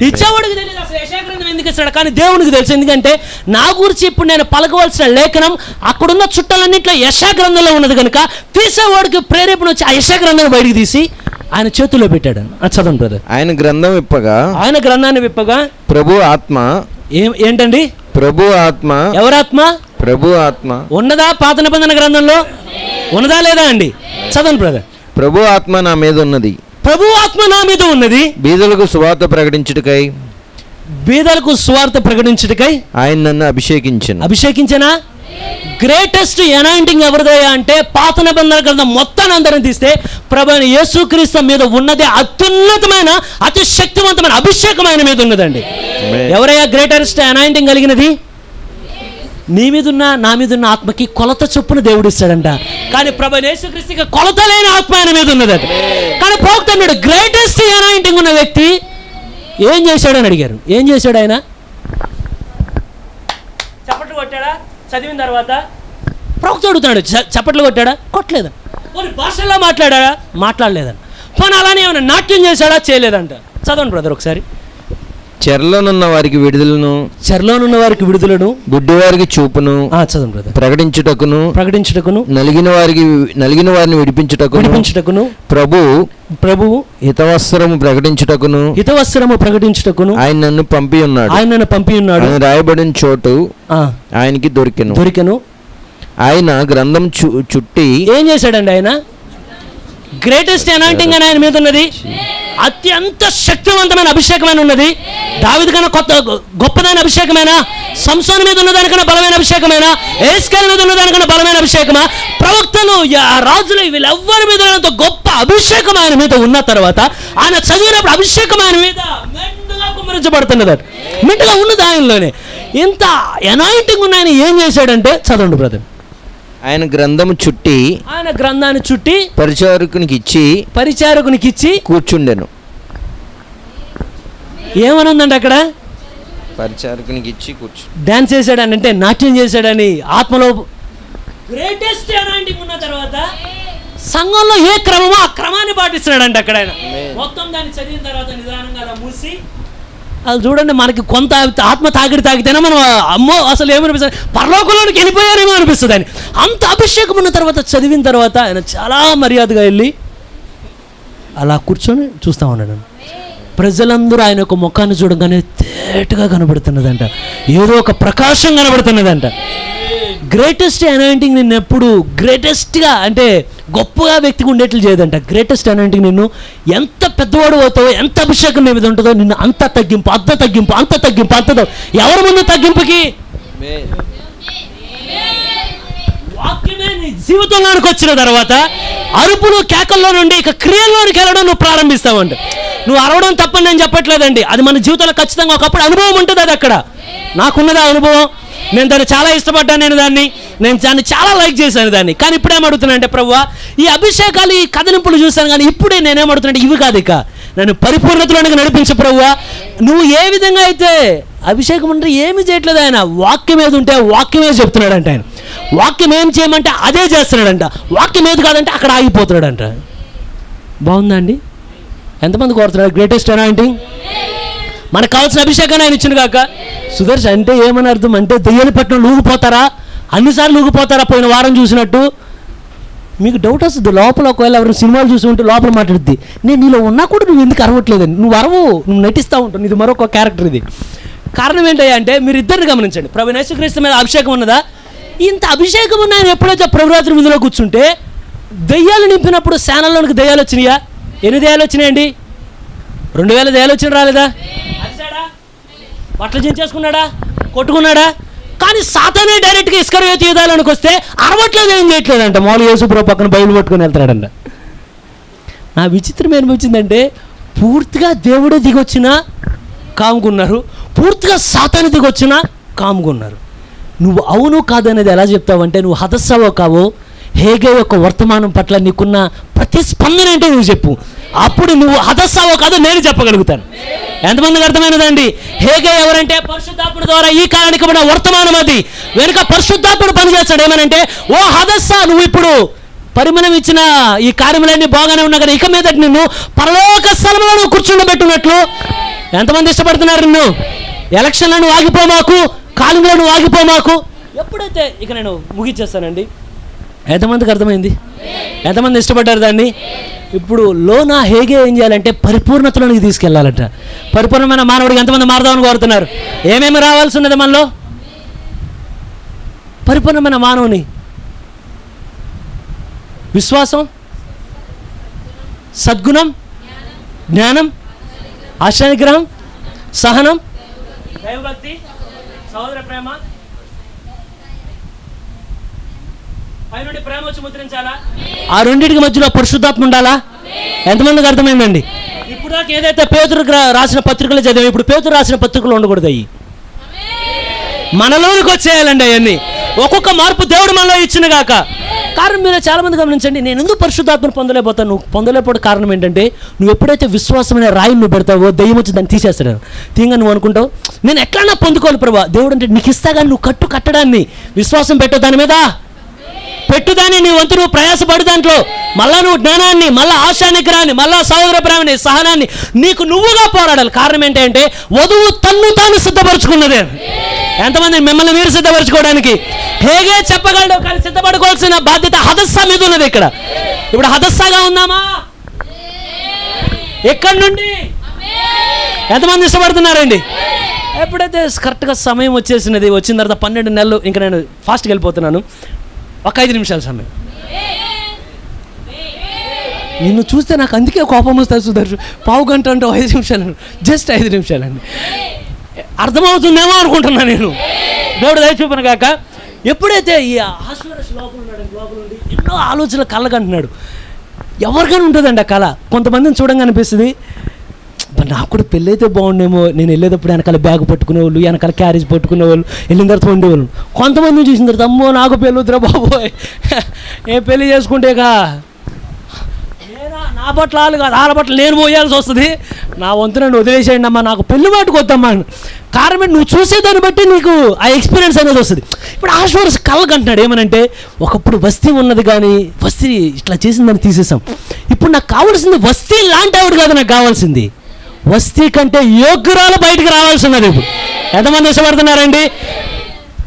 ఇచ్చేవాడికి తెలియదు అసలు యెషయా గ్రంథం ఎందుకు ఇస్తాడు, కానీ దేవునికి తెలుసు. ఎందుకంటే నా గురించి ఇప్పుడు నేను పలకవలసిన లేఖనం అక్కడున్న చుట్టాలన్నింటిలో యెషయా గ్రంథంలో ఉన్నది కనుక తీసేవాడికి ప్రేరేపణ వచ్చి ఆ యెషయా గ్రంథాన్ని బయటికి తీసి ఆయన చేతుల్లో పెట్టాడు. చదవండి బ్రదర్. ఆయన గ్రంథాన్ని విప్పగా ప్రభు ఆత్మ ఏంటండి? ప్రభు ఆత్మ. ఎవరాత్మ? ప్రభు ఆత్మ. ఉన్నదా పాత నిబంధన గ్రంథంలో? ఉన్నదా లేదా అండి? చదవండి బ్రదర్. ప్రభు ఆత్మ నా మీద ఉన్నది. ప్రభు ఆత్మ నా మీద ఉన్నది. బీదలకు సువార్త ప్రకటించుటకై ఆయన నన్ను అభిషేకించనా? గ్రేటెస్ట్ అనాయింటింగ్ ఎవరిదయ్యా అంటే పాత నిబంధన గ్రంథం మొత్తాన్ని అందరం తీస్తే ప్రభువైన యేసుక్రీస్తు మీద ఉన్నదే అత్యున్నతమైన అతి శక్తివంతమైన అభిషేకం ఆయన మీద ఉన్నదండి. ఎవరయ్యా గ్రేటెస్ట్ అనాయింటింగ్ కలిగినది? నీ మీదున్న నా మీదున్న ఆత్మకి కొలత చొప్పున దేవుడు ఇస్తాడంట. కానీ ప్రభువైన యేసుక్రీస్తుకి కొలత లేని ఆత్మ ఆయన మీద ఉన్నదట. కానీ ప్రవక్త అన్నాడు గ్రేటెస్ట్ అనాయింటింగ్ ఉన్న వ్యక్తి ఏం చేశాడని అడిగారు. ఏం చేశాడు ఆయన? చప్పట్లు కొట్టాడా? చదివిన తర్వాత ప్రవక్త అడుగుతున్నాడు, చప్పట్లు కొట్టాడా? కొట్టలేదా. కొన్ని భాషల్లో మాట్లాడా? మాట్లాడలేదంట. పోనీ అలానే ఏమైనా నాట్యం చేశాడా? చేయలేదంట. చదవండి బ్రదర్ ఒకసారి. చెరలోనున్న వారికి విడుదలను, చెరలోనున్న వారికి విడుదలను, గుడ్డి వారికి చూపును చదవండి బ్రదర్, ప్రకటించుటకును నలిగిన వారిని విడిపించుటకును ప్రభువు హితవస్త్రము ప్రకటించుటకును ఆయన నన్ను పంపి ఉన్నాడు. ఆయన రాయబడిన చోటు ఆయనకి దొరికెను. ఆయన గ్రంథం చుట్టి ఏం చేశాడండి? ఆయన గ్రేటెస్ట్ అనాయింటింగ్ అని ఆయన మీద ఉన్నది, అత్యంత శక్తివంతమైన అభిషేకమైన ఉన్నది. దావీదు కన్నా గొప్పదైన అభిషేకమైన, సంసోను మీద ఉన్నదానికన్నా బలమైన అభిషేకమైన, ఏస్కేల్ మీద ఉన్నదానికన్నా బలమైన అభిషేకమా, ప్రవక్తలు, రాజులు, వీళ్ళెవ్వరి మీద గొప్ప అభిషేకం ఆయన మీద ఉన్న తర్వాత ఆయన చదివినప్పుడు అభిషేకం ఆయన మీద మెండుగా కుమ్మరించబడుతున్నది, మెండుగా ఉన్నది ఆయనలోనే. ఇంత అనాయింటింగ్ ఉన్న ఆయన ఏం చేశాడంటే, చదవండి బ్రదర్, ఆయన గ్రంథము చుట్టి, ఆయన గ్రంథాన్ని చుట్టి పరిచారకునికి ఇచ్చి కూర్చుండెను. ఏమనుందండి అక్కడ? పరిచారకునికి ఇచ్చి డాన్స్ చేశాడని, అంటే నాట్యం చేశాడని, ఆత్మలో గ్రేటెస్ట్ అనాయింటింగ్ ఉన్న తర్వాత సంఘంలో ఏ క్రమమో ఆ క్రమాన్ని పాటిస్తున్నాడంటే అక్కడ ఆయన మొత్తం దాన్ని చదివిన తర్వాత నిదానంగా అలా మూసి, అది చూడండి, మనకి కొంత ఆత్మ తాగితేనే మనం అమ్మో అసలు ఏమనిపిస్తుంది, పరలోకంలోనికి వెళ్ళిపోయారేమో అనిపిస్తుంది అని. అంత అభిషేకం ఉన్న తర్వాత చదివిన తర్వాత ఆయన చాలా మర్యాదగా వెళ్ళి అలా కూర్చొని చూస్తూ ఉన్నాడు. ప్రజలందరూ ఆయన యొక్క ముఖాన్ని చూడగానే తేటగా కనబడుతున్నదంట, ఏదో ఒక ప్రకాశం కనబడుతున్నదంట. గ్రేటెస్ట్ అనాయింటింగ్ నిన్ను ఎప్పుడు గ్రేటెస్ట్గా, అంటే గొప్పగా వ్యక్తికి ఉండేట్లు చేయదంట. గ్రేటెస్ట్ అనాయింటింగ్ నిన్ను ఎంత పెద్దవాడు అవుతావో, ఎంత అభిషేకం నీ మీద ఉంటుందో, నిన్ను అంత తగ్గింపు, ఎవరి ముందు తగ్గింపుకి? వాక్యమే నీ జీవితంలోనికి వచ్చిన తర్వాత అరుపులు కేకల్లో నుండి ఇక క్రియల్లోనికి వెళ్ళడం నువ్వు ప్రారంభిస్తావంట. నువ్వు అరవడం తప్పని నేను చెప్పట్లేదండి, అది మన జీవితంలో ఖచ్చితంగా ఒకప్పుడు అనుభవం ఉంటుంది. అది అక్కడ నాకున్నది అనుభవం, నేను దాన్ని చాలా ఇష్టపడ్డాను, నేను దాన్ని చాలా లైక్ చేశాను దాన్ని. కానీ ఇప్పుడేమడుగుతున్నా అంటే, ప్రభువా ఈ అభిషేకాలు, ఈ కథనింపులు చూశాను, కానీ ఇప్పుడే నేనేమడుగుతున్నా అంటే, ఇవి కాదు, ఇక నన్ను పరిపూర్ణతలోనికి నడిపించు ప్రభువా. నువ్వు ఏ విధంగా అయితే అభిషేకం అంటే ఏమి చేయట్లేదు ఆయన, వాక్యం ఏది ఉంటే వాక్యమే చెప్తున్నాడంట. ఆయన వాక్యం ఏం చేయమంటే అదే చేస్తున్నాడంట, వాక్యం ఏది కాదంటే అక్కడ ఆగిపోతున్నాడంట. బాగుందా అండి? ఎంతమంది కోరుతున్నాడు గ్రేటెస్ట్ అనాయింటింగ్? మనకు కావాల్సిన అభిషేకాన్ని ఆయన ఇచ్చిన కాక. సుదర్శ అంటే ఏమని అర్థం అంటే, దెయ్యాలు పట్టిన లూగిపోతారా, అన్నిసార్లు లూగిపోతారా పోయిన వారం చూసినట్టు? మీకు డౌట్ వస్తుంది లోపల, ఒకవేళ ఎవరైనా సినిమాలు చూసి ఉంటే లోపల మాట్లాడుద్ది, నేను నీలో ఉన్నా కూడా నువ్వు ఎందుకు అరవట్లేదని. నువ్వు నువ్వు నటిస్తూ ఉంటావు, ఇది మరొక క్యారెక్టర్. ఇది కారణం ఏంటయ్యా అంటే, మీరు ఇద్దరిని గమనించండి. ప్రభు యేసుక్రీస్తు మీద అభిషేకం ఉన్నదా? ఇంత అభిషేకం ఉన్న ఆయన ఎప్పుడైతే ప్రభురాత్రి విందులో కూర్చుంటే దెయ్యాలు నింపినప్పుడు శానల్లోనికి దెయ్యాలు వచ్చినాయా? ఎన్ని దెయ్యాలు వచ్చినాయండి? 2000 దెయ్యాలు వచ్చిన రాలేదా? బట్టలు చించేసుకున్నాడా? కొట్టుకున్నాడా? కానీ సాతానే డైరెక్ట్గా ఇస్కరియోతు యూదాలోనికి వస్తే అరవట్లేదు, ఏం చేయట్లేదంట. మామూలు యేసుప్రభు పక్కన బయలు పట్టుకొని వెళ్తాడంట. నా విచిత్రం ఏమొచ్చిందంటే, పూర్తిగా దేవుడే దిగొచ్చినా కాముకున్నారు, పూర్తిగా సాతాను దిగొచ్చినా కాముకున్నారు. నువ్వు అవును కాదు అనేది ఎలా చెప్తావంటే, నువ్వు హతస్సావో కావో, హేగే యొక్క వర్తమానం పట్ల నీకున్న ప్రతిస్పందన అంటే నువ్వు చెప్పు. అప్పుడు నువ్వు హతస్సావో కాదో నేను చెప్పగలుగుతాను. ఎంతమందికి అర్థమైనదండి? హేగే ఎవరంటే పరిశుద్ధాత్ముడి ద్వారా ఈ కాలానికి ఉన్న వర్తమానం, అది వెనుక పరిశుద్ధాత్ముడు పనిచేస్తాడు. ఏమనంటే, ఓ హదస్సా, నువ్వు ఇప్పుడు పరిమళం ఇచ్చిన ఈ కార్యములన్నీ బాగానే ఉన్నా కదా, ఇక మీద నిన్ను పరలోక స్థలంలో నువ్వు కూర్చుండబెట్టున్నట్లు. ఎంతమంది ఇష్టపడుతున్నారు నిన్ను? ఎలక్షన్లో నువ్వు ఆగిపోమాకు, కాలంలో నువ్వు ఆగిపోమాకు. ఎప్పుడైతే ఇక నేను ముగిచ్చేస్తానండి. ఎంతమందికి అర్థమైంది? ఎంతమంది ఇష్టపడ్డారు దాన్ని? ఇప్పుడు లోనా హేగే ఏం చేయాలంటే పరిపూర్ణతలోనికి తీసుకెళ్లాలంట. పరిపూర్ణమైన మానవుడికి ఎంతమంది మారదామని కోరుతున్నారు? ఏమేమి రావాల్సి ఉన్నది మనలో? పరిపూర్ణమైన మానవుని విశ్వాసం, సద్గుణం, జ్ఞానం, ఆశానిగ్రహం, సహనం, దైవభక్తి, సహోదర ప్రేమ, పైనుండి ప్రేమ వచ్చి ముద్రించాలా. ఆ రెండింటికి మధ్యలో పరిశుద్ధాత్మ ఉండాలా. ఎంతమందికి అర్థమైందండి? ఇప్పుడు దాకా ఏదైతే పేతురు రాసిన పత్రికలు చదివాం, ఇప్పుడు పేతురు రాసిన పత్రికలు ఉండకూడదు. అయ్యి మనలోనికి వచ్చేయాలండి. అవన్నీ ఒక్కొక్క మార్పు దేవుడు మనలో ఇచ్చిన గాక. కారణం మీరు చాలా మంది గమనించండి, నేను ఎందుకు పరిశుద్ధాత్మను పొందలేకపోతాను? నువ్వు పొందలేకపోతే కారణం ఏంటంటే, నువ్వు ఎప్పుడైతే విశ్వాసమైన రాయిని నువ్వు పెడతావో దెయ్యం వచ్చి దాన్ని తీసేస్తాడు. తీంగా నువ్వు అనుకుంటావు, నేను ఎట్లా పొందుకోవాలి ప్రభా, దేవుడు అంటే నీకు ఇస్తా కానీ నువ్వు కట్టడాన్ని విశ్వాసం పెట్టవు దాని మీద. పెట్టుదాన్ని నీ వంతు నువ్వు ప్రయాసపడు దాంట్లో. మళ్ళా నువ్వు జ్ఞానాన్ని, మళ్ళా ఆశా నిగ్రహాన్ని, మళ్ళా సహోదర ప్రేమని, సహనాన్ని నీకు నువ్వుగా పోరాడాలి. కారణం ఏంటంటే వధువు తన్ను తాను సిద్ధపరచుకున్నదే. ఎంతమంది మిమ్మల్ని మీరు సిద్ధపరచుకోవడానికి? హేగే చెప్పగలడు, కానీ సిద్ధపడుకోవాల్సిన బాధ్యత హదస్సా మీద ఉన్నది. ఇక్కడ ఇప్పుడు హదస్సాగా ఉందామా? ఎక్కడి నుండి ఎంతమంది ఇష్టపడుతున్నారండి? ఎప్పుడైతే కరెక్ట్గా సమయం వచ్చేసినది, వచ్చిన తర్వాత 12 నెలలు, ఇంకా నేను ఫాస్ట్గా వెళ్ళిపోతున్నాను, ఒక 5 నిమిషాల సమయం. నిన్ను చూస్తే నాకు అందుకే కోపం వస్తుంది సుదర్శు. పావు గంట అంటే 5 నిమిషాలు, జస్ట్ 5 నిమిషాలండి. అర్థమవుతుందేమో అనుకుంటున్నా నేను. దేవుడు దయ చూపను కాక. ఎప్పుడైతే ఈ ఆశ్వర్య లోపల ఉన్నాడు, లోపల నుండి ఎన్నో ఆలోచనలు కళ్ళకంటున్నాడు. ఎవరికైనా ఉంటుందండి ఆ కళ. కొంతమందిని చూడంగా అనిపిస్తుంది, నాకు కూడా పెళ్ళి అయితే బాగుండేమో, నేను వెళ్ళేటప్పుడు వెనకాల బ్యాగ్ పట్టుకునేవాళ్ళు, వెనకాల క్యారేజ్ పట్టుకునేవాళ్ళు, వెళ్ళిన తర్వాత ఉండేవాళ్ళు. కొంతమందిని చూసిన తర్వాత అమ్మో నాకు పెళ్ళి వద్దురా బాబోయ్, ఏ పెళ్ళి చేసుకుంటేగా నా బట్టలు వాళ్ళు కాదు, వాళ్ళ బట్టలు నేను మోయాల్సి వస్తుంది, నా వంతు నన్ను వదిలేసేయండి అమ్మా, నాకు పెళ్ళి మాటకు వద్దమ్మా. కారణం నువ్వు చూసేదాన్ని బట్టి నీకు ఆ ఎక్స్పీరియన్స్ అనేది వస్తుంది. ఇప్పుడు ఆశ్వర్స్ కళ్ళకంటున్నాడు ఏమనంటే, ఒకప్పుడు వస్తీ ఉన్నది కానీ వస్తీ ఇట్లా చేసిందని తీసేసాం, ఇప్పుడు నాకు కావాల్సింది వస్తీ లాంటి ఆవిడ కాదు, నాకు కావాల్సింది వస్తీ కంటే యోగ్యురాలు బయటికి రావాల్సి ఉన్నది. ఇప్పుడు ఎంతమంది ఇష్టపడుతున్నారండి?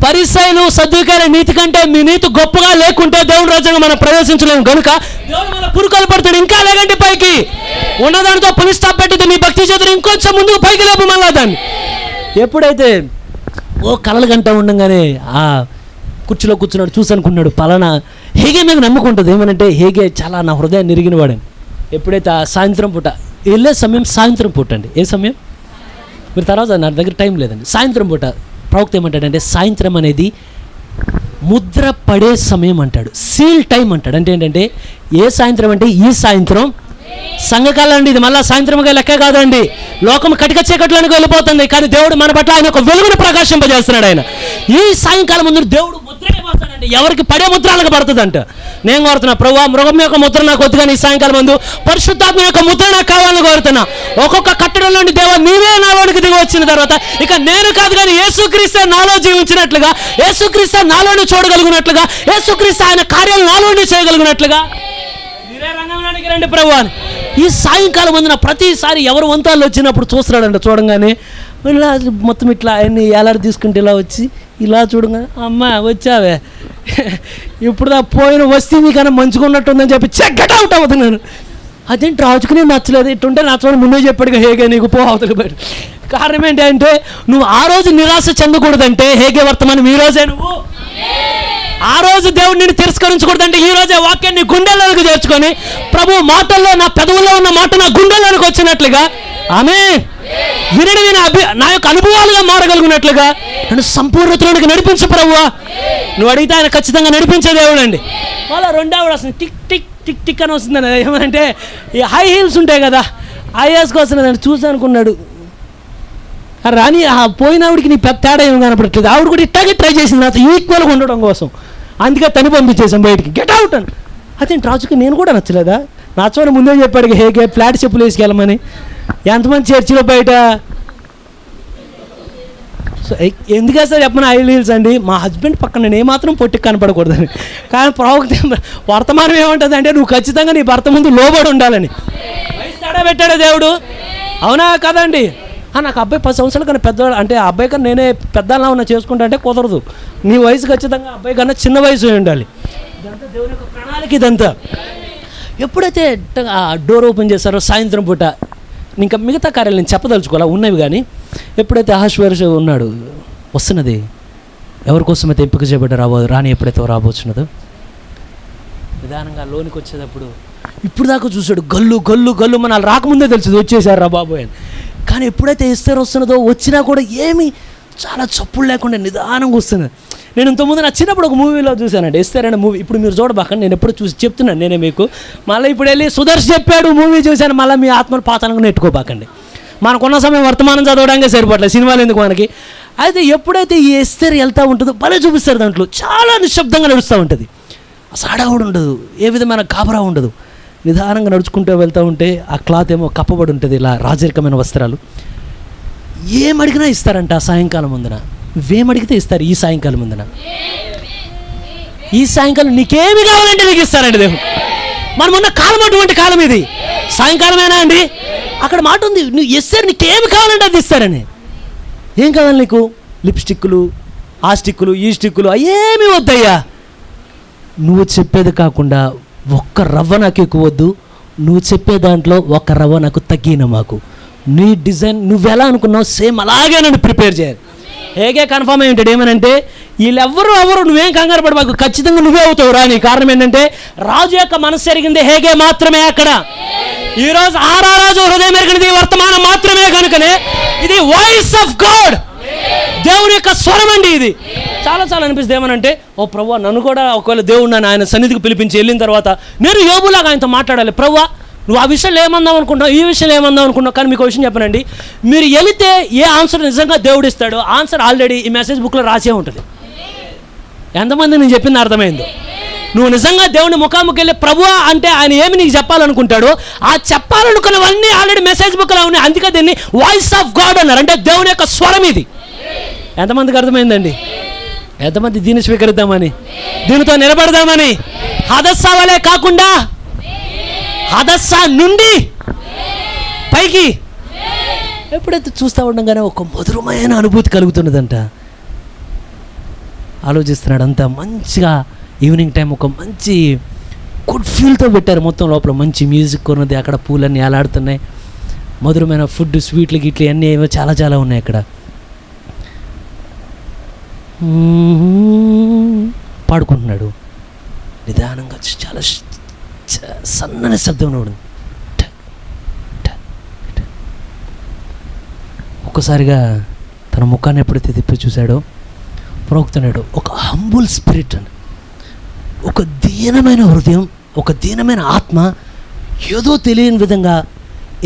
పరిసయ్యులు సద్దుకాయల నీతి కంటే మీ నీతి గొప్పగా లేకుంటే దేవుడు రాజ్యంగా మనం ప్రవేశించలేము. కనుక దేవుడు మన పురుకలు పడతాడు, ఇంకా లేకంటే పైకి ఉన్నదానితో పులి స్టాప్ పెట్టితే మీ భక్తి చేతులు ఇంకొంచెం ముందుకు పైకి లేపు మళ్ళా దాన్ని. ఎప్పుడైతే కలలు గంట ఉండగానే ఆ కుర్చీలో కూర్చున్నాడు, చూసి అనుకున్నాడు పలానా హేగే మీద నమ్ముకుంటుంది. ఏమనంటే హేగే చాలా నా హృదయాన్ని నిరిగిన వాడని. ఎప్పుడైతే ఆ సాయంత్రం పూట వెళ్ళే సమయం, సాయంత్రం పూట అండి. ఏ సమయం? మీరు తర్వాత నా దగ్గర టైం లేదండి. సాయంత్రం పూట ప్రవక్త ఏమంటాడంటే, సాయంత్రం అనేది ముద్ర పడే సమయం అంటాడు, సీల్ టైం అంటాడు. అంటే ఏంటంటే ఏ సాయంత్రం అంటే ఈ సాయంత్రం సంఘకాలం అండి. ఇది మళ్ళీ సాయంత్రంగా లెక్క కాదండి. లోకం కటిక చీకట్లోనికి వెళ్ళిపోతుంది, కానీ దేవుడు మన పట్ల ఆయన ఒక వెలుగును ప్రకాశింపజేస్తున్నాడు. ఆయన ఈ సాయంకాలం ముందు దేవుడు ముద్ర వేస్తాడండి. ఎవరికి పడే ముద్రలకు పడుతుందంట. నేను కోరుతున్నా, ప్రభువా మృగం యొక్క ముద్ర నాకు వద్దు, కానీ ఈ సాయంకాలం ముందు పరిశుద్ధాత్మ యొక్క ముద్ర నాకు కావాలని కోరుతున్నా. ఒక్కొక్క కట్టడంలోని దేవా నీవే నాలోనికి దిగి వచ్చిన తర్వాత ఇక నేను కాదు కానీ యేసుక్రీస్తు నాలో జీవించినట్లుగా, యేసుక్రీస్తు నాలోని చూడగలిగినట్లుగా, యేసుక్రీస్తు ఆయన కార్యాలు నాలోని చేయగలిగినట్లుగా మీరే రంగంలోనికి రండి ప్రభువా. ఈ సాయంకాలం ముందున ప్రతిసారి ఎవరు వంతాలు వచ్చినప్పుడు చూస్తున్నాడంట. చూడంగానే ఇలా మొత్తం ఇట్లా ఆయన్ని ఎలాంటి తీసుకుంటే ఇలా వచ్చి ఇలా చూడగా, అమ్మ వచ్చావే, ఇప్పుడు దా పోయిన వస్తే నీకన్నా మంచిగా ఉన్నట్టుందని చెప్పి చెక్కట అవుట్ అవుతున్నాను. అదేంటి రాజుకునే నచ్చలేదు, ఇటుంటే నచ్చని ముందే చెప్పాడుగా హేగే నీకు పో అవతలి బయట. కారణం ఏంటంటే నువ్వు ఆ రోజు నిరాశ చెందకూడదంటే హేగే వర్తమానం ఈ రోజే, నువ్వు ఆ రోజు దేవుడు నిన్ను తిరస్కరించకూడదంటే ఈ రోజే వాక్యాన్ని గుండెల్లోకి చేర్చుకొని, ప్రభు మాటల్లో నా పెదవుల్లో ఉన్న మాట నా గుండెల్లోనికి వచ్చినట్లుగా, ఆమె వినడి నా యొక్క అనుభవాలుగా మారగలిగినట్లుగా నన్ను సంపూర్ణతలోనికి నడిపించు ప్రభువా. నువ్వు అడిగితే ఆయన ఖచ్చితంగా నడిపించే దేవుడు అండి. వాళ్ళ రెండావిడ వస్తుంది, టిక్ టిక్ టిక్ టిక్ అని వస్తుందని. ఏమంటే ఈ హై హీల్స్ ఉంటాయి కదా, ఐఏఎస్కి వస్తున్నదని చూసి అనుకున్నాడు. రాని ఆ పోయినావిడికి నీ పెద్ద తేడా ఏమి కనపడట్లేదు. ఆవిడ కూడా ఇట్టాగే ట్రై చేసింది నాతో ఈక్వల్గా ఉండడం కోసం. అందుకే తని పంపించేసాం బయటికి, గెట్ అవుట్ అని. అదేంటి రాజుకి నేను కూడా నచ్చలేదా? నచ్చని ముందే చెప్పాడు హేగే ఫ్లాట్ చెప్పులు వేసుకెళ్ళమని. ఎంతమంది చర్చిలో బయట ఎందుకు వేస్తారు చెప్పమని హై హీల్స్ అండి. మా హస్బెండ్ పక్కన నేను ఏమాత్రం పొట్టికి కనపడకూడదని. కానీ ప్రవక్త వర్తమానం ఏమంటుంది అంటే నువ్వు ఖచ్చితంగా నీ భర్త ముందు లోబడి ఉండాలని. వయసు తేడా పెట్టాడు దేవుడు, అవునా కదండి? నాకు అబ్బాయి 10 సంవత్సరాల కన్నా పెద్దవాడు అంటే ఆ అబ్బాయి కన్నా నేనే పెద్దలా ఉన్నా చేసుకుంటా అంటే కుదరదు. నీ వయసు ఖచ్చితంగా అబ్బాయి కన్నా చిన్న వయసు ఉండాలి. ఇదంతా దేవుని యొక్క ప్రణాళిక. ఇదంతా ఎప్పుడైతే ఆ డోర్ ఓపెన్ చేశారో సాయంత్రం పూట, ఇంకా మిగతా కార్యాలు నేను చెప్పదలుచుకోవాలా ఉన్నవి, కానీ ఎప్పుడైతే ఆశ్వర్య ఉన్నాడు వస్తున్నది, ఎవరికోసమైతే ఎంపిక చేయబడ్డ రాని ఎప్పుడైతే రాబోతున్నదో నిదానంగా లోనికి వచ్చేటప్పుడు ఇప్పుడు దాకా చూశాడు గల్లు గల్లు గల్లు, మన రాకముందే తెలిసింది వచ్చేసారు రా బాబోయ్ అని. కానీ ఎప్పుడైతే ఎస్తేర్ వస్తున్నదో వచ్చినా కూడా ఏమీ చాలా చప్పులు లేకుండా నిదానంగా వస్తున్నది. నేను ఇంతకుముందు నా చిన్నప్పుడు ఒక మూవీలో చూశానండి, ఎస్తేర్ అనే మూవీ. ఇప్పుడు మీరు చూడబాకండి, నేను ఎప్పుడు చూసి చెప్తున్నాను నేనే మీకు. మళ్ళీ ఇప్పుడు వెళ్ళి సుదర్శ్ చెప్పాడు మూవీ చూశాను, మళ్ళీ మీ ఆత్మను పాతాళంగా నెట్టుకోబాకండి. మనకున్న సమయం వర్తమానం చదవడానికి సరిపడలేదు, సినిమాలు ఎందుకు మనకి. అయితే ఎప్పుడైతే ఈ ఎస్తేర్ వెళ్తూ ఉంటుందో భలే చూపిస్తారు, దాంట్లో చాలా నిశ్శబ్దంగా నడుస్తూ ఉంటుంది, అసలు హడావుడు ఉండదు, ఏ విధమైన గాబరా ఉండదు. నిదానంగా నడుచుకుంటూ వెళ్తూ ఉంటే ఆ క్లాత్ ఏమో కప్పబడి ఉంటుంది, ఇలా రాజరికమైన వస్త్రాలు. ఏమడిగినా ఇస్తారంట ఆ సాయంకాలం ముందున. ఇవేమడిగితే ఇస్తారు ఈ సాయంకాలం ముందున. ఈ సాయంకాలం నీకేమి కావాలంటే నీకు ఇస్తారండి దేవుడు. మనం ఉన్న కాలం అటువంటి కాలం ఇది. సాయంకాలమేనా అండి? అక్కడ మాట ఉంది, నువ్వు ఇస్తారు, నీకేమి కావాలంటే అది ఇస్తారని. ఏం కావాలి నీకు? లిప్స్టిక్లు, ఆ స్టిక్కులు, ఈ స్టిక్కులు అయ్యేమీ వద్దయ్యా. నువ్వు చెప్పేది కాకుండా ఒక్క రవ్వ నాకు ఎక్కువ వద్దు, నువ్వు చెప్పే దాంట్లో ఒక్క రవ్వ నాకు తగ్గిన మాకు. నీ డిజైన్ నువ్వెలా అనుకున్నావు సేమ్ అలాగే నన్ను ప్రిపేర్ చేయాలి. హేగే కన్ఫర్మ్ అయి ఉంటాడు ఏమనంటే, వీళ్ళెవ్వరు నువ్వేం కంగారు పడ మాకు, ఖచ్చితంగా నువ్వే అవుతావు రా. నీ కారణం ఏంటంటే రాజు యొక్క మనసు ఎరిగింది హేగే మాత్రమే. అక్కడ ఈరోజు రాజు హృదయం ఎరిగినది వర్తమానం మాత్రమే. కనుకనే ఇది వాయిస్ ఆఫ్ గాడ్, దేవుని యొక్క స్వరం అండి. ఇది చాలా అనిపిస్తుంది ఏమనంటే, ఓ ప్రభువా నన్ను కూడా ఒకవేళ దేవుడు నన్ను ఆయన సన్నిధికి పిలిపించి వెళ్ళిన తర్వాత నేను యోబులాగా ఆయనతో మాట్లాడాలి. ప్రభువా నువ్వు ఆ విషయంలో ఏమందాం అనుకుంటున్నావు, ఈ విషయంలో ఏమందాం అనుకుంటున్నావు. కానీ మీకు విషయం చెప్పనండి, మీరు వెళితే ఏ ఆన్సర్ నిజంగా దేవుడు ఇస్తాడో ఆన్సర్ ఆల్రెడీ ఈ మెసేజ్ బుక్లో రాసే ఉంటుంది. ఎంతమంది నేను చెప్పింది అర్థమైందో? నువ్వు నిజంగా దేవుని ముఖాముఖి వెళ్ళి ప్రభువా అంటే ఆయన ఏమి నీకు చెప్పాలనుకుంటాడో ఆ చెప్పాలనుకున్నవన్నీ ఆల్రెడీ మెసేజ్ బుక్లో ఉన్నాయి. అందుకే దీన్ని వాయిస్ ఆఫ్ గాడ్ అన్నారు, అంటే దేవుని యొక్క స్వరం ఇది. ఎంతమందికి అర్థమైందండి? ఎంతమంది దీన్ని స్వీకరిద్దామని, దీనితో నిలబడదామని, హదస్సా వలే కాకుండా హదస్సా నుండి పైకి ఎప్పుడైతే చూస్తూ ఉండగానే ఒక మధురమైన అనుభూతి కలుగుతున్నదంట. ఆలోచిస్తున్నాడు అంతా మంచిగా. ఈవినింగ్ టైం ఒక మంచి గుడ్ ఫీల్తో పెట్టారు. మొత్తం లోపల మంచి మ్యూజిక్ ఉన్నది, అక్కడ పూలన్నీ ఏలాడుతున్నాయి, మధురమైన ఫుడ్, స్వీట్లు గిట్లు అన్నీ ఏమో చాలా ఉన్నాయి అక్కడ. పాడుకుంటున్నాడు నిదానంగా, చాలా సన్నని శబ్దం ఉంటుంది. ఒక్కసారిగా తన ముఖాన్ని ఎప్పుడైతే తిప్పి చూశాడో ప్రవక్తున్నాడు, ఒక హంబుల్ స్పిరిట్ అని, ఒక దీనమైన హృదయం, ఒక దీనమైన ఆత్మ ఏదో తెలియని విధంగా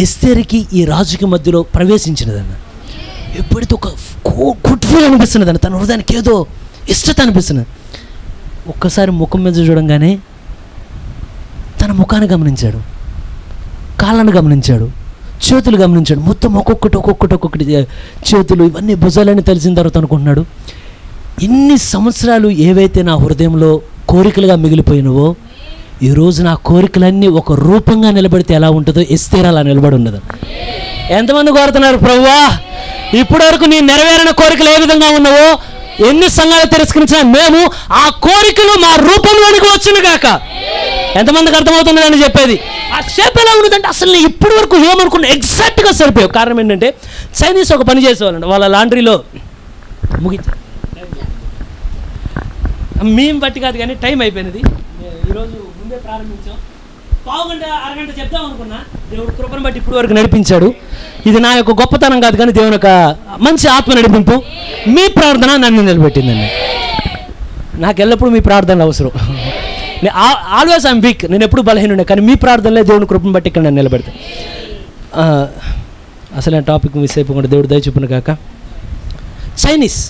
ఎస్తేరుకి ఈ రాజుకి మధ్యలో ప్రవేశించినదన్న. ఎప్పుడైతే ఒక గుడ్ ఫీల్ అనిపిస్తున్నదన్న, తన హృదయానికి ఏదో ఇష్టత అనిపిస్తున్నది. ఒక్కసారి ముఖం మీద చూడంగానే తన ముఖాన్ని గమనించాడు, కాళ్ళను గమనించాడు, చేతులు గమనించాడు. మొత్తం ఒక్కొక్కటి చేతులు, ఇవన్నీ భుజాలని తెలిసిన తర్వాత అనుకుంటున్నాడు, ఇన్ని సంవత్సరాలు ఏవైతే నా హృదయంలో కోరికలుగా మిగిలిపోయినవో ఈరోజు నా కోరికలన్నీ ఒక రూపంగా నిలబడితే ఎలా ఉంటుందో ఎస్తేరు అలా నిలబడి ఉన్నది. ఎంతమంది కోరుతున్నారు ప్రభువా ఇప్పటి వరకు నీ నెరవేరిన కోరికలు ఏ విధంగా ఉన్నావో, ఎన్ని సంఘాలు తిరస్కరించినా మేము ఆ కోరికలు మా రూపంలోనికి వచ్చును గాక. ఎంతమందికి అర్థమవుతున్నదని చెప్పేది. ఆ షేప్ ఎలా ఉన్నదంటే అసలు నేను ఇప్పటి వరకు ఏమనుకున్నా ఎగ్జాక్ట్గా సరిపోయావు. కారణం ఏంటంటే చైనీస్ ఒక పని చేసేవాళ్ళండి, వాళ్ళ లాండ్రీలో ముగించారు. మేము బట్టి కాదు కానీ టైం అయిపోయినది. ఈరోజు ముందే ప్రారంభించాం, పావుగంట అరగంట చెప్తాం అనుకున్నా. దేవుడు కృపను బట్టి ఇప్పుడు వరకు నడిపించాడు. ఇది నా యొక్క గొప్పతనం కాదు కానీ దేవుని యొక్క మంచి ఆత్మ నడిపింపు. మీ ప్రార్థన నన్ను నిలబెట్టిందండి. నాకు ఎల్లప్పుడూ మీ ప్రార్థనలు అవసరం. ఆల్వేస్ ఐఎమ్ వీక్, నేను ఎప్పుడు బలహీనుండే, కానీ మీ ప్రార్థనలే దేవుని కృపను బట్టి ఇక్కడ నన్ను నిలబెడతాను. అసలు ఆ టాపిక్ మిస్ అయిపోకుండా దేవుడు దయ చూపును కాక. చైనీస్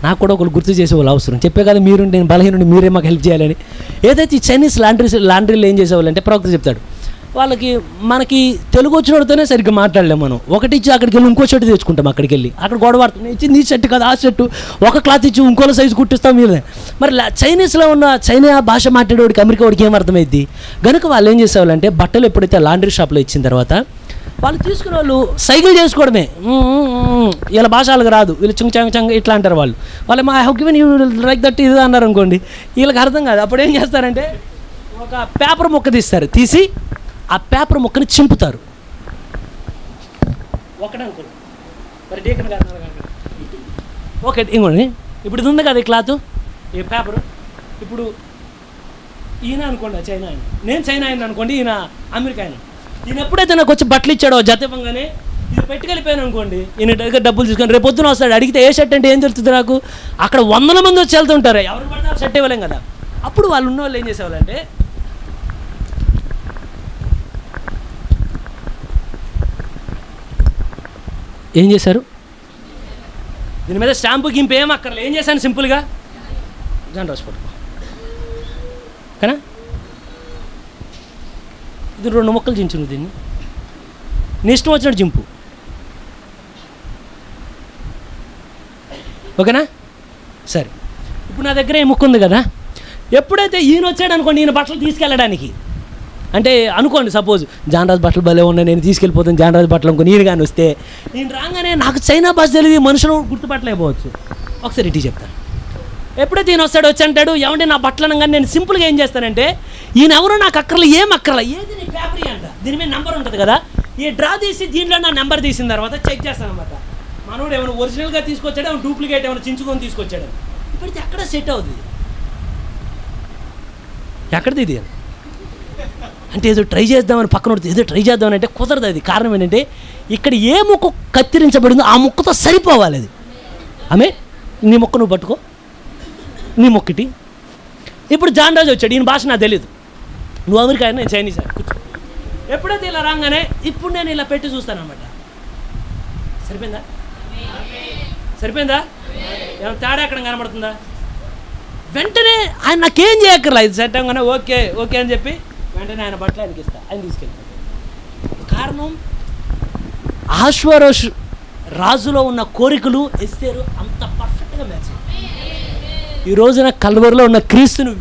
నాకు కూడా ఒకరు గుర్తు చేసే వాళ్ళు అవసరం. చెప్పే కదా మీరు నేను బలహీనుండి మీరే మాకు హెల్ప్ చేయాలని. ఏదైతే ఈ చైనీస్ లాండ్రీలో ఏం చేసేవాళ్ళు అంటే ప్రవక్త చెప్తాడు, వాళ్ళకి మనకి తెలుగు వచ్చినోడితోనే సరిగ్గా మాట్లాడలేము. మనం ఒకటి ఇచ్చి అక్కడికి వెళ్ళి ఇంకో షర్ట్ తెచ్చుకుంటాం. అక్కడికి వెళ్ళి అక్కడ గొడవ పడుతుంది, ఇచ్చింది ఈ షర్ట్ కదా ఆ షర్టు, ఒక క్లాత్ ఇచ్చి ఇంకోలో సైజు కుట్టిస్తాం మీరే. మరి చైనీస్లో ఉన్న చైనా భాష మాట్లాడేవాడికి అమెరికా వాడికి ఏం అర్థమైద్ది. కనుక వాళ్ళు ఏం చేసేవాళ్ళంటే బట్టలు ఎప్పుడైతే లాండ్రీ షాప్లో ఇచ్చిన తర్వాత వాళ్ళు తీసుకునే వాళ్ళు సైకిల్ చేసుకోవడమే. ఇలా భాష వాళ్ళకి రాదు, వీళ్ళు చంగ ఇట్లా అంటారు. వాళ్ళు మా how given you like that ఇది అన్నారు అనుకోండి, వీళ్ళకి అర్థం కాదు. అప్పుడు ఏం చేస్తారంటే ఒక పేపర్ ముక్క తీస్తారు, తీసి ఆ పేపర్ ముక్కని చింపుతారు. ఒకటనుకోండి మరి డేకన్ గారు ఓకే ఇంకోండి, ఇప్పుడు ఇది ఉంది కదా ఈ క్లాత్ ఈ పేపరు. ఇప్పుడు ఈయన అనుకోండి చైనా ఆయన, నేను చైనా ఆయన అనుకోండి, ఈయన అమెరికా ఆయన. ఈయన ఎప్పుడైతే నాకు వచ్చి బట్టలు ఇచ్చాడో జత ఇవ్వగానే ఇది పెట్టుకెళ్ళిపోయాను అనుకోండి, ఈయన దగ్గర డబ్బులు తీసుకొని రేపు పొద్దున వస్తాడు. అడిగితే ఏ షర్ట్ అంటే ఏం తెలుస్తుంది నాకు, అక్కడ 100 మంది వచ్చి వెళ్తుంటారు, ఎవరు పడితే ఆ షర్ట్ ఇవ్వలేం కదా. అప్పుడు వాళ్ళు ఉన్న వాళ్ళు ఏం చేసేవాళ్ళంటే ఏం చేశారు, దీని మీద స్టాంపు గింపు ఏం అక్కర్లే, ఏం చేశాను సింపుల్గా జాన్ రాసి పట్టుకో కానీ ఇది 2 ముక్కలు చించు, నువ్వు దీన్ని నీ ఇష్టం వచ్చినట్టు చింపు, ఓకేనా. సరే ఇప్పుడు నా దగ్గర ఏ ముక్కు ఉంది కదా, ఎప్పుడైతే ఈయన వచ్చాడు అనుకోండి, ఈయన బట్టలు తీసుకెళ్ళడానికి అంటే అనుకోండి, సపోజ్ జానరాజు బట్టలు భలే ఉన్నాయి, నేను తీసుకెళ్ళిపోతాను జానరాజు బట్టలు అనుకో. నేను కానీ వస్తే నేను రాగానే నాకు చైనా భాష తెలియదు, మనుషులు గుర్తుపట్టలేకపోవచ్చు. ఒకసారి ఇటీ చెప్తాను. ఎప్పుడైతే ఈయన వచ్చి అంటాడు, ఏమంటే నా బట్టలు అనగానే నేను సింపుల్గా ఏం చేస్తానంటే, ఈయన ఎవరో నాకు అక్కర్లే, ఏం అక్కర్లే, ఏది నీ పేపరీ అంట, దీని మీద నెంబర్ ఉంటుంది కదా, ఈ డ్రా తీసి దీంట్లో నా నెంబర్ తీసిన తర్వాత చెక్ చేస్తాను అనమాట. మనోడు ఏమైనా ఒరిజినల్గా తీసుకొచ్చాడు, ఏమైనా డూప్లికేట్ ఏమైనా చించుకొని తీసుకొచ్చాడు. ఇప్పటికీ ఎక్కడ సెట్ అవుతుంది, ఎక్కడిది ఇది అంటే ఏదో ట్రై చేద్దామని పక్కన ఏదో ట్రై చేద్దామని అంటే కుదరదు. అది కారణం ఏంటంటే ఇక్కడ ఏ ముక్క కత్తిరించబడిందో ఆ ముక్కతో సరిపోవాలి అది. ఆమె నీ ముక్క నువ్వు పట్టుకో, నీ మొక్కటి. ఇప్పుడు జానరాజు వచ్చాడు, ఈయన భాష నాకు తెలియదు, నువ్వు అమెరికా అయినా నేను చైనీస్ కూర్చో. ఎప్పుడైతే ఇలా రాగానే ఇప్పుడు నేను ఇలా పెట్టి చూస్తాను అనమాట. సరిపోయిందా? సరిపోయిందా? ఏమైనా తేడా ఎక్కడ కనబడుతుందా? వెంటనే ఆయన నాకేం చేయక్కర్లా, ఇది సెట్ అవగానే ఓకే ఓకే అని చెప్పి వెంటనే ఆయన బట్టలు ఆయనకి ఇస్తా, ఆయన తీసుకెళ్ళి. కారణం అహష్వేరోషు రాజులో ఉన్న కోరికలు ఎస్తేరు అంత పర్ఫెక్ట్గా మ్యాచ్. ఈ రోజున కల్వరిలో ఉన్న క్రీస్తును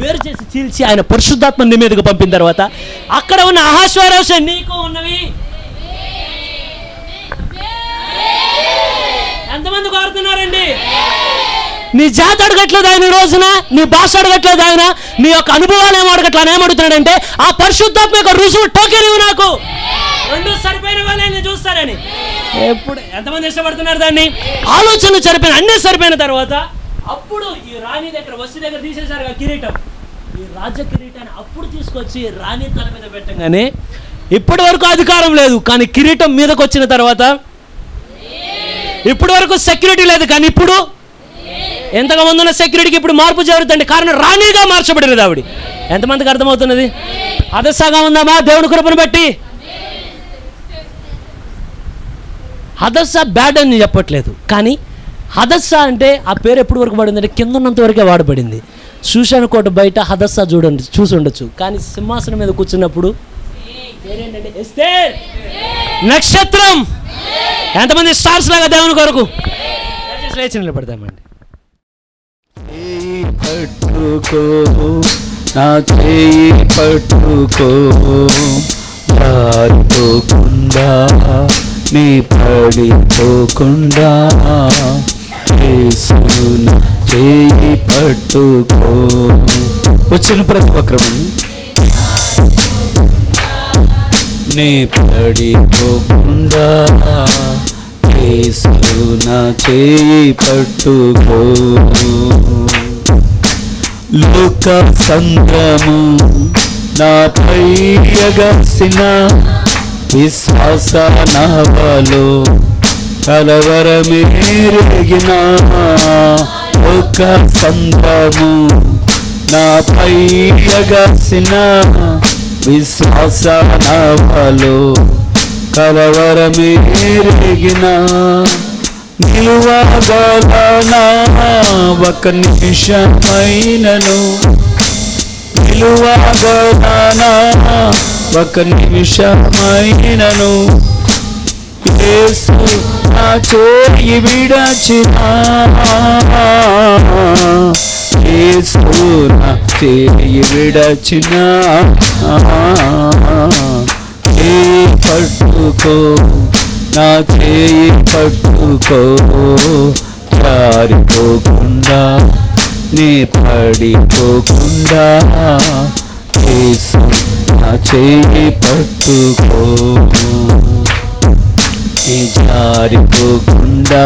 వేరు చేసి చీల్చి ఆయన పరిశుద్ధాత్మ నీ మీదకు పంపిన తర్వాత అక్కడ ఉన్న అహష్వేరోషు నీకు ఉన్నవి ఎంతమంది కోరుతున్నారండి? నీ జాతి అడగట్లేదు ఆయన, ఈ రోజున నీ భాష అడగట్లేదు ఆయన, నీ యొక్క అనుభవాలు ఏమో అడగట్లేదు. ఏమడుగుతున్నాడంటే ఆ పరిశుద్ధాత్మ యొక్క రుజువు టోకెన్ ఇవ్వు నాకు, రెండు సరిపోయిన వాళ్ళని చూస్తారని. ఎప్పుడు ఎంతమంది ఇష్టపడుతున్నారు దాన్ని? ఆలోచనలు సరిపోయిన అన్నీ సరిపోయిన తర్వాత అప్పుడు ఈ రాణి దగ్గర వస్తు దగ్గర తీసేశారు కిరీటం, ఈ రాజ్య కిరీటాన్ని అప్పుడు తీసుకొచ్చి రాణి తల మీద పెట్టగానే ఇప్పటి వరకు అధికారం లేదు, కానీ కిరీటం మీదకి వచ్చిన తర్వాత ఇప్పటి వరకు సెక్యూరిటీ లేదు, కానీ ఇప్పుడు ఎంతగా ముందున్న సెక్యూరిటీకి ఇప్పుడు మార్పు జరుగుతుంది. కారణం రాణిగా మార్చబడినది ఆవిడ. ఎంతమందికి అర్థమవుతున్నది? హదస్సాగా ఉందామా దేవుని కృపను బట్టి? హదస్సా బ్యాడ్ అని చెప్పట్లేదు, కానీ హదస్సా అంటే ఆ పేరు ఎప్పటి వరకు పడింది అంటే కింద ఉన్నంత వరకే వాడబడింది. శూషాను కోట బయట హదస్సా చూసి ఉండొచ్చు, కానీ సింహాసనం మీద కూర్చున్నప్పుడు పేరేంటంటే ఎస్తేర్, నక్షత్రం. ఎంతమంది స్టార్స్ లాగా దేవుని కొరకు లేచి నిలబడతామండి. పట్టుకో నా చేయి పట్టుకో, జారిపోకుండా నీ పడిపోకుండా, యేసును చేయి పట్టుకో. వచ్చిన ప్రతి ఒక్కరు నీ పడిపోకుండా, యేసును చేయి పట్టుకో. లోక సంద్రము నాపై ఎగసిన విశ్వాస నావలో కలవరమేరేగిన, లోక సంద్రము నాపై ఎగసిన విశ్వాస నావలో కలవరమేరేగిన, నిలువగలనా ఒక నిమిషమైనను, నిలువగలనా ఒక నిమిషమైనను, యేసు నా చేయి విడచినా, యేసు నా చేయి విడచినా, పట్టుకో నా చేయి పట్టుకో, జారిపోకుండా నీ పడిపోకుండా, యేసు నా చేయి పట్టుకో. నీ జారిపోకుండా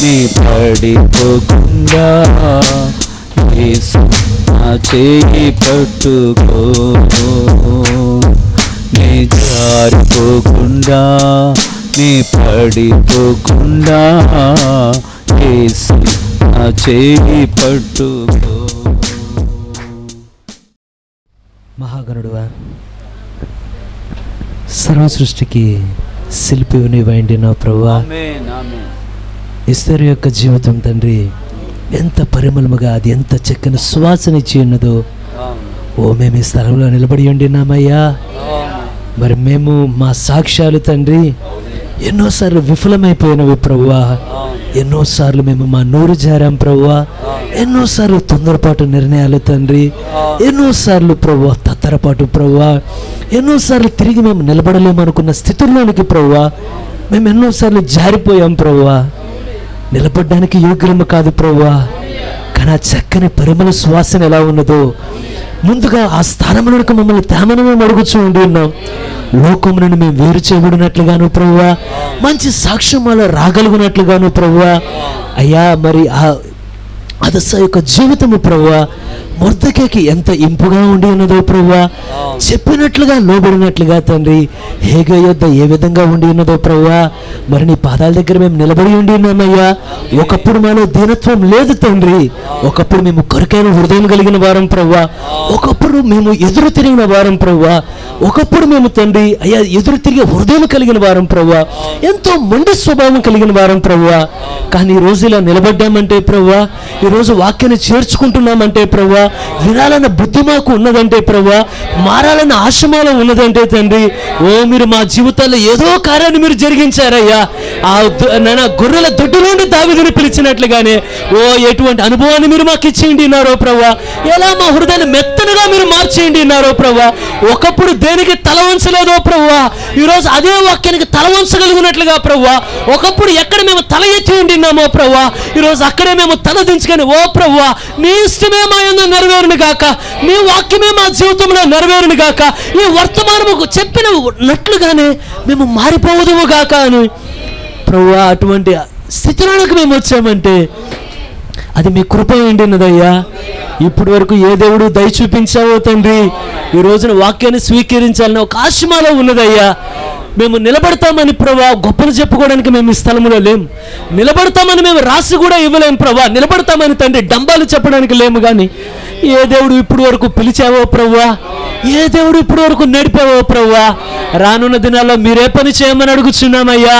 నీ పడిపోకుండా, యేసు నా చేయి పట్టుకో. నీ జారిపోకుండా నీ పడిపోకుండా, యేసు నా చేయి పట్టుకో. మహాగణుడువా, సర్వ సృష్టికి శిల్పివి నీవైండి నా ప్రభువా. ఎస్తేరు యొక్క జీవితం తండ్రి ఎంత పరిమళముగా, అది ఎంత చక్కని సువాసన ఇచ్చి ఉన్నదో. ఓ మేము ఈ స్థలంలో నిలబడి ఉండినామయ్యా, మరి మేము మా సాక్ష్యాలు తండ్రి ఎన్నోసార్లు విఫలమైపోయినవి ప్రభువా, ఎన్నోసార్లు మేము మా నోరు జారాం ప్రభువా, ఎన్నోసార్లు తొందరపాటు నిర్ణయాలు తండ్రి, ఎన్నోసార్లు ప్రభువా తత్తరపాటు ప్రభువా, ఎన్నోసార్లు తిరిగి మేము నిలబడలేమనుకున్న స్థితుల్లోనికి ప్రభువా మేము ఎన్నోసార్లు జారిపోయాం ప్రభువా. నిలబడడానికి యోగ్యము కాదు ప్రభువా, కానీ ఆ చక్కని పరిమళ సువాసన ఎలా ఉన్నదో ముందుగా ఆ స్థానంలోనికి మమ్మల్ని తేమని మేము అడుగుచూ ఉండి ఉన్నాం. లోకం నుండి మేము వేరు చేయబడినట్లుగాను ప్రభువా, మంచి సాక్ష్యం వల్ల రాగలుగునట్లుగాను ప్రభువా. అయ్యా మరి ఆ అదస యొక్క జీవితము ప్రభువా మొర్దెకైకి ఎంత ఇంపుగా ఉండి ఉన్నదో ప్రభువా, చెప్పినట్లుగా లోబడినట్లుగా తండ్రి హేగ యొద్ద ఏ విధంగా ఉండి ఉన్నదో ప్రభువా, మరి నీ పాదాల దగ్గర మేము నిలబడి ఉండి ఉన్నామయ్యా. ఒకప్పుడు మాలో దీనత్వం లేదు తండ్రి, ఒకప్పుడు మేము కొరకైన హృదయం కలిగిన వారం ప్రభువా, ఒకప్పుడు మేము ఎదురు తిరిగిన వారం ప్రభువా, ఒకప్పుడు మేము తండ్రి అయ్యా ఎదురు తిరిగే హృదయం కలిగిన వారం ప్రభువా, ఎంతో మొండి స్వభావం కలిగిన వారం ప్రభువా. కానీ ఈ రోజు ఇలా నిలబడ్డామంటే ప్రభువా, ఈరోజు వాక్యాన్ని చేర్చుకుంటున్నామంటే ప్రభువా, వినాలన్న బుద్ధి మాకు ఉన్నదంటే ప్రభువా, మారాలన్న ఆశమాలో ఉన్నదంటే తండ్రి, ఓ మీరు మా జీవితాల్లో ఏదో కార్యాన్ని మీరు జరిగించారయ్యా. ఆ గొర్రెల దొడ్డు నుండి దావీదుని పిలిచినట్లుగానే ఓ ఎటువంటి అనుభవాన్ని మీరు మాకు ఇచ్చేయండి ఉన్నారో ప్రభువా, ఎలా మా హృదయాన్ని మెత్తనగా మీరు మార్చేయండి ఉన్నారో ప్రభువా. ఒకప్పుడు దేనికి తల వంచలేదో ప్రభువా, ఈరోజు అదే వాక్యానికి తల వంచగలిగినట్లుగా ప్రభువా, ఒకప్పుడు ఎక్కడ మేము తల ఎత్తి ఉండినామో ప్రభువా, ఈరోజు అక్కడే మేము తల దించుకొని ఓ ప్రభువా నీ ఇష్టమే మా యందు నెరవేరును గాక, నీ వాక్యమే మా జీవితంలో నెరవేరును గాక, ఈ వర్తమానముకు చెప్పినట్లుగానే మేము మారిపోవదుము గాక అని ప్రభువా. అటువంటి స్థితిలోకి మేము వచ్చామంటే అది మీ కృప ఉండినదయ్యా. ఇప్పటి వరకు ఏ దేవుడు దయ చూపించావో తండ్రి, ఈ రోజున వాక్యాన్ని స్వీకరించాలని ఒక ఆశమాలో ఉన్నదయ్యా. మేము నిలబడతామని ప్రభా గొప్పలు చెప్పుకోవడానికి మేము ఈ స్థలంలో లేము, నిలబడతామని మేము రాసి కూడా ఇవ్వలేము ప్రభా, నిలబడతామని తండ్రి డంబాలు చెప్పడానికి లేము. కానీ ఏ దేవుడు ఇప్పుడు వరకు పిలిచావో ప్రభువా, ఏ దేవుడు ఇప్పుడు వరకు నడిపావో ప్రభువా, రానున్న దినాల్లో మీరే పని చేయమని అడుగుచున్నామయ్యా,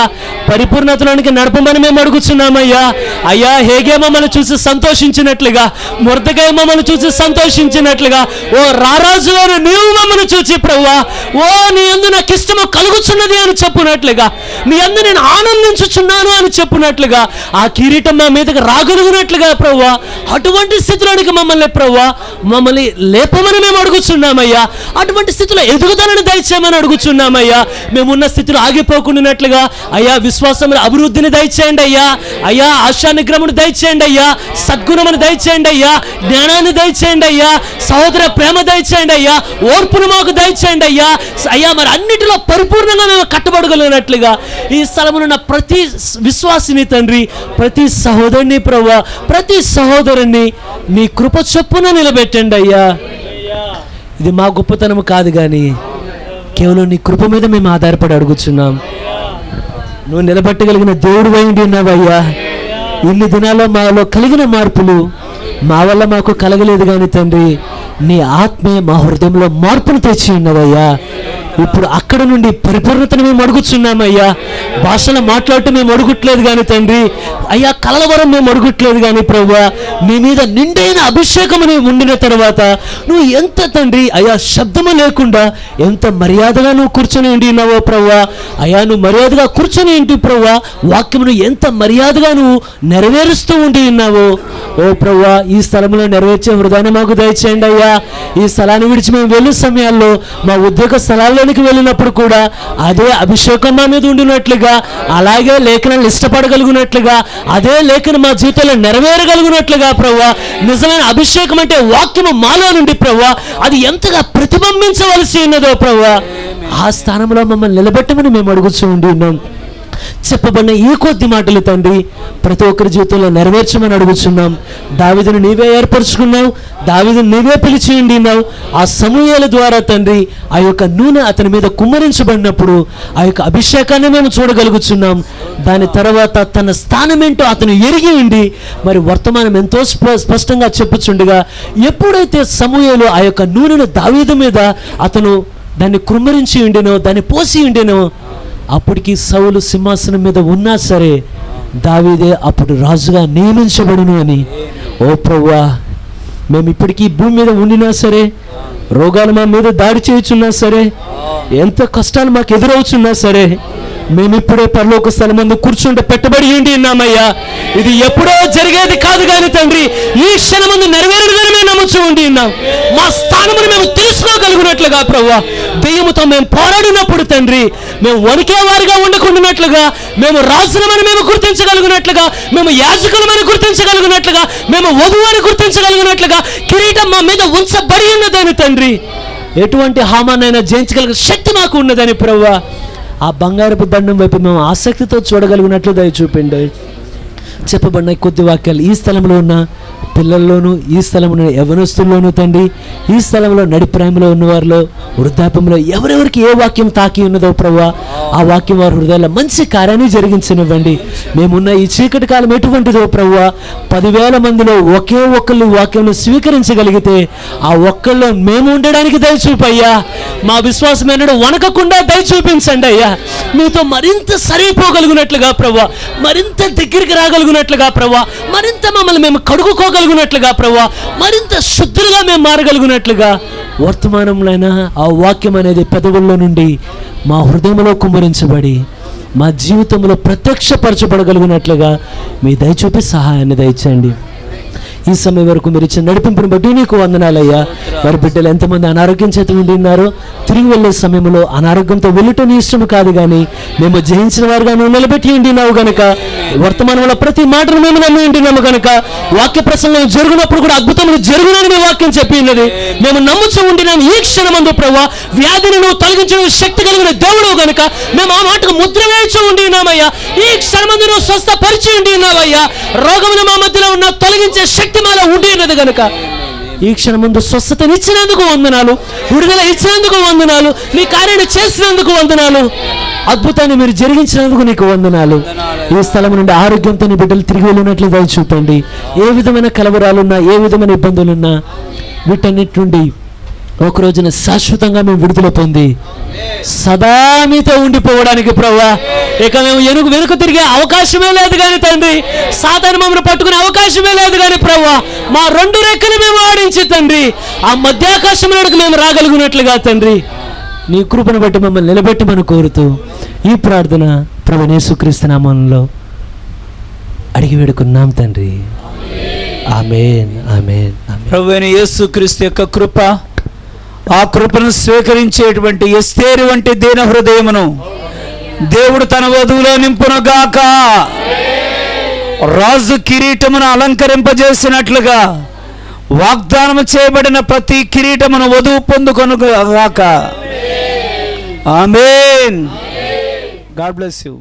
పరిపూర్ణతలోనికి నడపమని మేము అడుగుచున్నామయ్యా. అయ్యా హేగే మమ్మల్ని చూసి సంతోషించినట్లుగా, మొర్దెకై మమ్మల్ని చూసి సంతోషించినట్లుగా, ఓ రారాజు అని నీవు మమ్మల్ని చూచి ప్రభువా, ఓ నీ యందు నాకు ఇష్టము కలుగుచున్నది అని చెప్పునట్లుగా, నీ యందు నేను ఆనందించుచున్నాను అని చెప్పునట్లుగా, ఆ కిరీటం మా మీదకి రాగలుగునట్లుగా ప్రభువా, అటువంటి స్థితిలోనికి మమ్మల్ని ప్రభువా మమ్మల్ని లేపమని మేము అడుగుచున్నామయ్యా. అటువంటి స్థితిలో ఎదుగుదలను దయచేయమని అడుగుచున్నామయ్యా. మేమున్న స్థితిలో ఆగిపోకుండానట్లుగా అయ్యా విశ్వాసంలో అభివృద్ధిని దయచేయండి అయ్యా. అయ్యా ఆశా నిగ్రహమును దయచేయండి అయ్యా, సద్గుణమును దయచేయండి అయ్యా, జ్ఞానాన్ని దయచేయండి అయ్యా, సహోదర ప్రేమ దయచేయండి అయ్యా, ఓర్పును మాకు దయచేయండి అయ్యా. అయ్యా మరి అన్నిటిలో పరిపూర్ణంగా మేము కట్టబడగలిగినట్లుగా ఈ స్థలమునున్న ప్రతి విశ్వాసిని తండ్రి, ప్రతి సహోదరుని ప్రభువా, ప్రతి సహోదరుని నీ కృప చొప్పున నిలబెట్టండి అయ్యా. ఇది మా గొప్పతనము కాదు కానీ కేవలం నీ కృప మీద మేము ఆధారపడి అడుగుచున్నాం. నువ్వు నిలబెట్టగలిగిన దేవుడు అయ్యింది ఉన్నావయ్యా. ఇన్ని దినాల్లో మాలో కలిగిన మార్పులు మా వల్ల మాకు కలగలేదు కానీ తండ్రి నీ ఆత్మే మా హృదయంలో మార్పును తెచ్చి ఉన్నదయ్యా. ఇప్పుడు అక్కడ నుండి పరిపూర్ణతను మేము అడుగుచున్నామయ్యా. భాషలో మాట్లాడటం మేము అడుగుట్లేదు కానీ తండ్రి అయ్యా, కలవరం మేము అడుగుట్లేదు కానీ ప్రభువా, నీ మీద నిండైన అభిషేకము నీవు ఉండిన తర్వాత నువ్వు ఎంత తండ్రి అయ్యా శబ్దము లేకుండా ఎంత మర్యాదగా నువ్వు కూర్చొని ఉండి ఉన్నావో ప్రభువా. అయ్యా నువ్వు మర్యాదగా కూర్చొని ఉండి ప్రభువా, వాక్యమును ఎంత మర్యాదగా నువ్వు నెరవేరుస్తూ ఉండి ఉన్నావో ఓ ప్రభువా, ఈ స్థలంలో నెరవేర్చే హృదయాన్ని మాకు దయచేయండి అయ్యా. ఈ స్థలాన్ని విడిచి మేము వెళ్ళే సమయాల్లో మా ఉద్యోగ స్థలాల్లోనికి వెళ్ళినప్పుడు కూడా అదే అభిషేకం మా మీద ఉండినట్లుగా, అలాగే లేఖనాలు ఇష్టపడగలిగినట్లుగా, అదే లేఖనం మా జీవితంలో నెరవేరగలిగినట్లుగా ప్రభువా, నిజమైన అభిషేకం అంటే వాక్యము మాలో నుండి ప్రభువా అది ఎంతగా ప్రతిబింబించవలసి ఉన్నదో ప్రభువా, ఆ స్థానంలో మమ్మల్ని నిలబెట్టమని మేము అడుగుతూ ఉండి ఉన్నాం. చెప్పబడిన ఈ కొద్ది మాటలు తండ్రి ప్రతి ఒక్కరి జీవితంలో నెరవేర్చమని అడుగుతున్నాం. దావీదును నీవే ఏర్పరచుకున్నావు, దావీదును నీవే పిలిచి ఉండినావు. ఆ సమూయేలు ద్వారా తండ్రి ఆ యొక్క నూనె అతని మీద కుమ్మరించబడినప్పుడు ఆ యొక్క అభిషేకాన్ని మేము చూడగలుగుతున్నాం. దాని తర్వాత తన స్థానం ఏంటో అతను ఎరిగి ఉండి మరి వర్తమానం ఎంతో స్పష్టంగా చెప్పుచుండగా, ఎప్పుడైతే సమూయేలు ఆ యొక్క నూనెను దావీదు మీద అతను దాన్ని కుమ్మరించి ఉండినో, దాన్ని పోసి ఉండినో, అప్పటికి సౌలు సింహాసనం మీద ఉన్నా సరే దావీదే అప్పుడు రాజుగా నియమించబడును అని. ఓ ప్రభువా, మేము ఇప్పటికీ భూమి మీద ఉండినా సరే, రోగాలు మా మీద దాడి చేయుచున్నా సరే, ఎంత కష్టాలు మాకు ఎదురవుచున్నా సరే, మేమిప్పుడే పరలోక స్థలం ముందు కూర్చుంటే పెట్టుబడి ఉండి ఉన్నామయ్యా. ఇది ఎప్పుడో జరిగేది కాదు కానీ తండ్రి, ఈ క్షణం ముందు నెరవేరదని మేము నమ్ముచూ ఉండి ఉన్నాం. మా స్థానమును మేము తెలుసుకోగలిగినట్లుగా ప్రభువా, దెయ్యముతో మేము పోరాడినప్పుడు తండ్రి, మేము వణికేవారిగా ఉండకుండానట్లుగా, మేము రాజులమని మేము గుర్తించగలిగినట్లుగా, మేము యాజకులమని గుర్తించగలిగినట్లుగా, మేము వధువు అని గుర్తించగలిగినట్లుగా కిరీటం మా మీద ఉంచబడి ఉన్నదని తండ్రి, ఎటువంటి హామానైనా జయించగలిగిన శక్తి మాకు ఉన్నదని ప్రభువా, ఆ బంగారపు దండం వైపు మేము ఆసక్తితో చూడగలిగినట్లు దయ చూపిండి. చెప్పబడిన కొద్ది వాక్యాలు ఈ స్థలంలో ఉన్న పిల్లల్లోనూ, ఈ స్థలంలో యవనస్తుల్లోనూ తండ్రి, ఈ స్థలంలో నడిప్రాయంలో ఉన్నవారిలో, వృద్ధాప్యంలో ఎవరెవరికి ఏ వాక్యం తాకి ఉన్నదో ప్రభువా, ఆ వాక్యం వారి హృదయాల్లో మంచి కార్యాన్ని జరిగించనివ్వండి. మేమున్న ఈ చీకటి కాలం ఎటువంటిదో ప్రభువా, 10,000 మందిలో ఒకే ఒక్కళ్ళు వాక్యం స్వీకరించగలిగితే ఆ ఒక్కళ్ళు మేము ఉండడానికి దయచూపయ్యా. మా విశ్వాసం ఎన్నడూ వణకకుండా దయచూపించండి అయ్యా. మీతో మరింత సరిపోగలిగినట్లుగా ప్రభువా, మరింత దగ్గరికి రాగలిగినట్లుగా ప్రభువా, మరింత మమ్మల్ని మేము కడుగుకోగలిగినట్లుగా ప్రభువా, మరింత శుద్ధులుగా మేము మారగలిగినట్లుగా, వర్తమానంలోనైనా ఆ వాక్యం అనేది పెదవుల్లో నుండి మా హృదయంలో కుమ్మరించబడి మా జీవితంలో ప్రత్యక్షపరచబడగలిగినట్లుగా మీ దయచూపి సహాయాన్ని దయచేయండి. ఈ సమయం వరకు మీరు ఇచ్చిన నడిపింపుని బట్టి నీకు వందనాలయ్యా. వారి బిడ్డలు ఎంతమంది అనారోగ్యం చేత ఉండి ఉన్నారో, తిరిగి వెళ్ళే సమయంలో అనారోగ్యంతో వెళ్ళటం నీ ఇష్టం కాదు, కానీ మేము జయించిన వారుగా నువ్వు నిలబెట్టి ఉండినావు గనుక, వర్తమానంలో ప్రతి మాటను మేము నమ్మి ఉంటున్నాము కనుక, వాక్య ప్రసంగం జరిగినప్పుడు కూడా అద్భుతములు జరుగునని మీ వాక్యం చెప్పి ఉన్నది. మేము నమ్ముచూ ఉండినాము. ఈ క్షణమందు ప్రభువా, వ్యాధిని నువ్వు తొలగించడం శక్తి కలిగిన దేవుడు కనుక మేము ఆ మాటకు ముద్ర వేయించు ఉండి ఉన్నామయ్యా. ఈ క్షణమందు నువ్వు స్వస్థపరిచి ఉండి ఉన్నావయ్యా. రోగమును మా మధ్యలో ఉన్న తొలగించే శక్తి మాలో ఉండి ఉన్నది కనుక ఈ క్షణం ముందు స్వస్థతనిచ్చినందుకు వందనాలు, విడుదల ఇచ్చినందుకు వందనాలు, నీ కార్యాన్ని చేసినందుకు వందనాలు, అద్భుతాన్ని మీరు జరిగించినందుకు నీకు వందనాలు. ఈ స్థలం నుండి ఆరోగ్యంతో నీ బిడ్డలు తిరిగి వెళ్ళినట్లు దయ చూపండి. ఏ విధమైన కలవరాలున్నా, ఏ విధమైన ఇబ్బందులున్నా వీటన్నిటి నుండి ఒక రోజున శాశ్వతంగా మేము విడుదల పొంది సదా మీతో ఉండిపోవడానికి ప్రభువా, ఇక మేము వెనుక తిరిగే అవకాశమే లేదు కానీ తండ్రి, సాతాను మమ్మల్ని పట్టుకునే అవకాశమే లేదు కానీ ప్రభువా, మా 2 రెక్కలు మేము ఆడించి తండ్రి, ఆ మధ్యాకాశంలోకి మేము రాగలిగినట్లుగా తండ్రి, నీ కృపను బట్టి మమ్మల్ని నిలబెట్టమని కోరుతూ ఈ ప్రార్థన ప్రభువైన యేసుక్రీస్తు నామములో అడిగి వేడుకున్నాం తండ్రి. ఆమేన్, ఆమేన్, ఆమేన్. ప్రభువైన యేసుక్రీస్తు యొక్క కృప, ఆ కృపను స్వీకరించేటువంటి ఎస్తేరు వంటి దీన హృదయమును దేవుడు తన వధువులో నింపునుగాక. రాజు కిరీటమును అలంకరింపజేసినట్లుగా వాగ్దానము చేయబడిన ప్రతి కిరీటమును వధువు పొందుకొనుగాక. ఆమేన్. God bless you.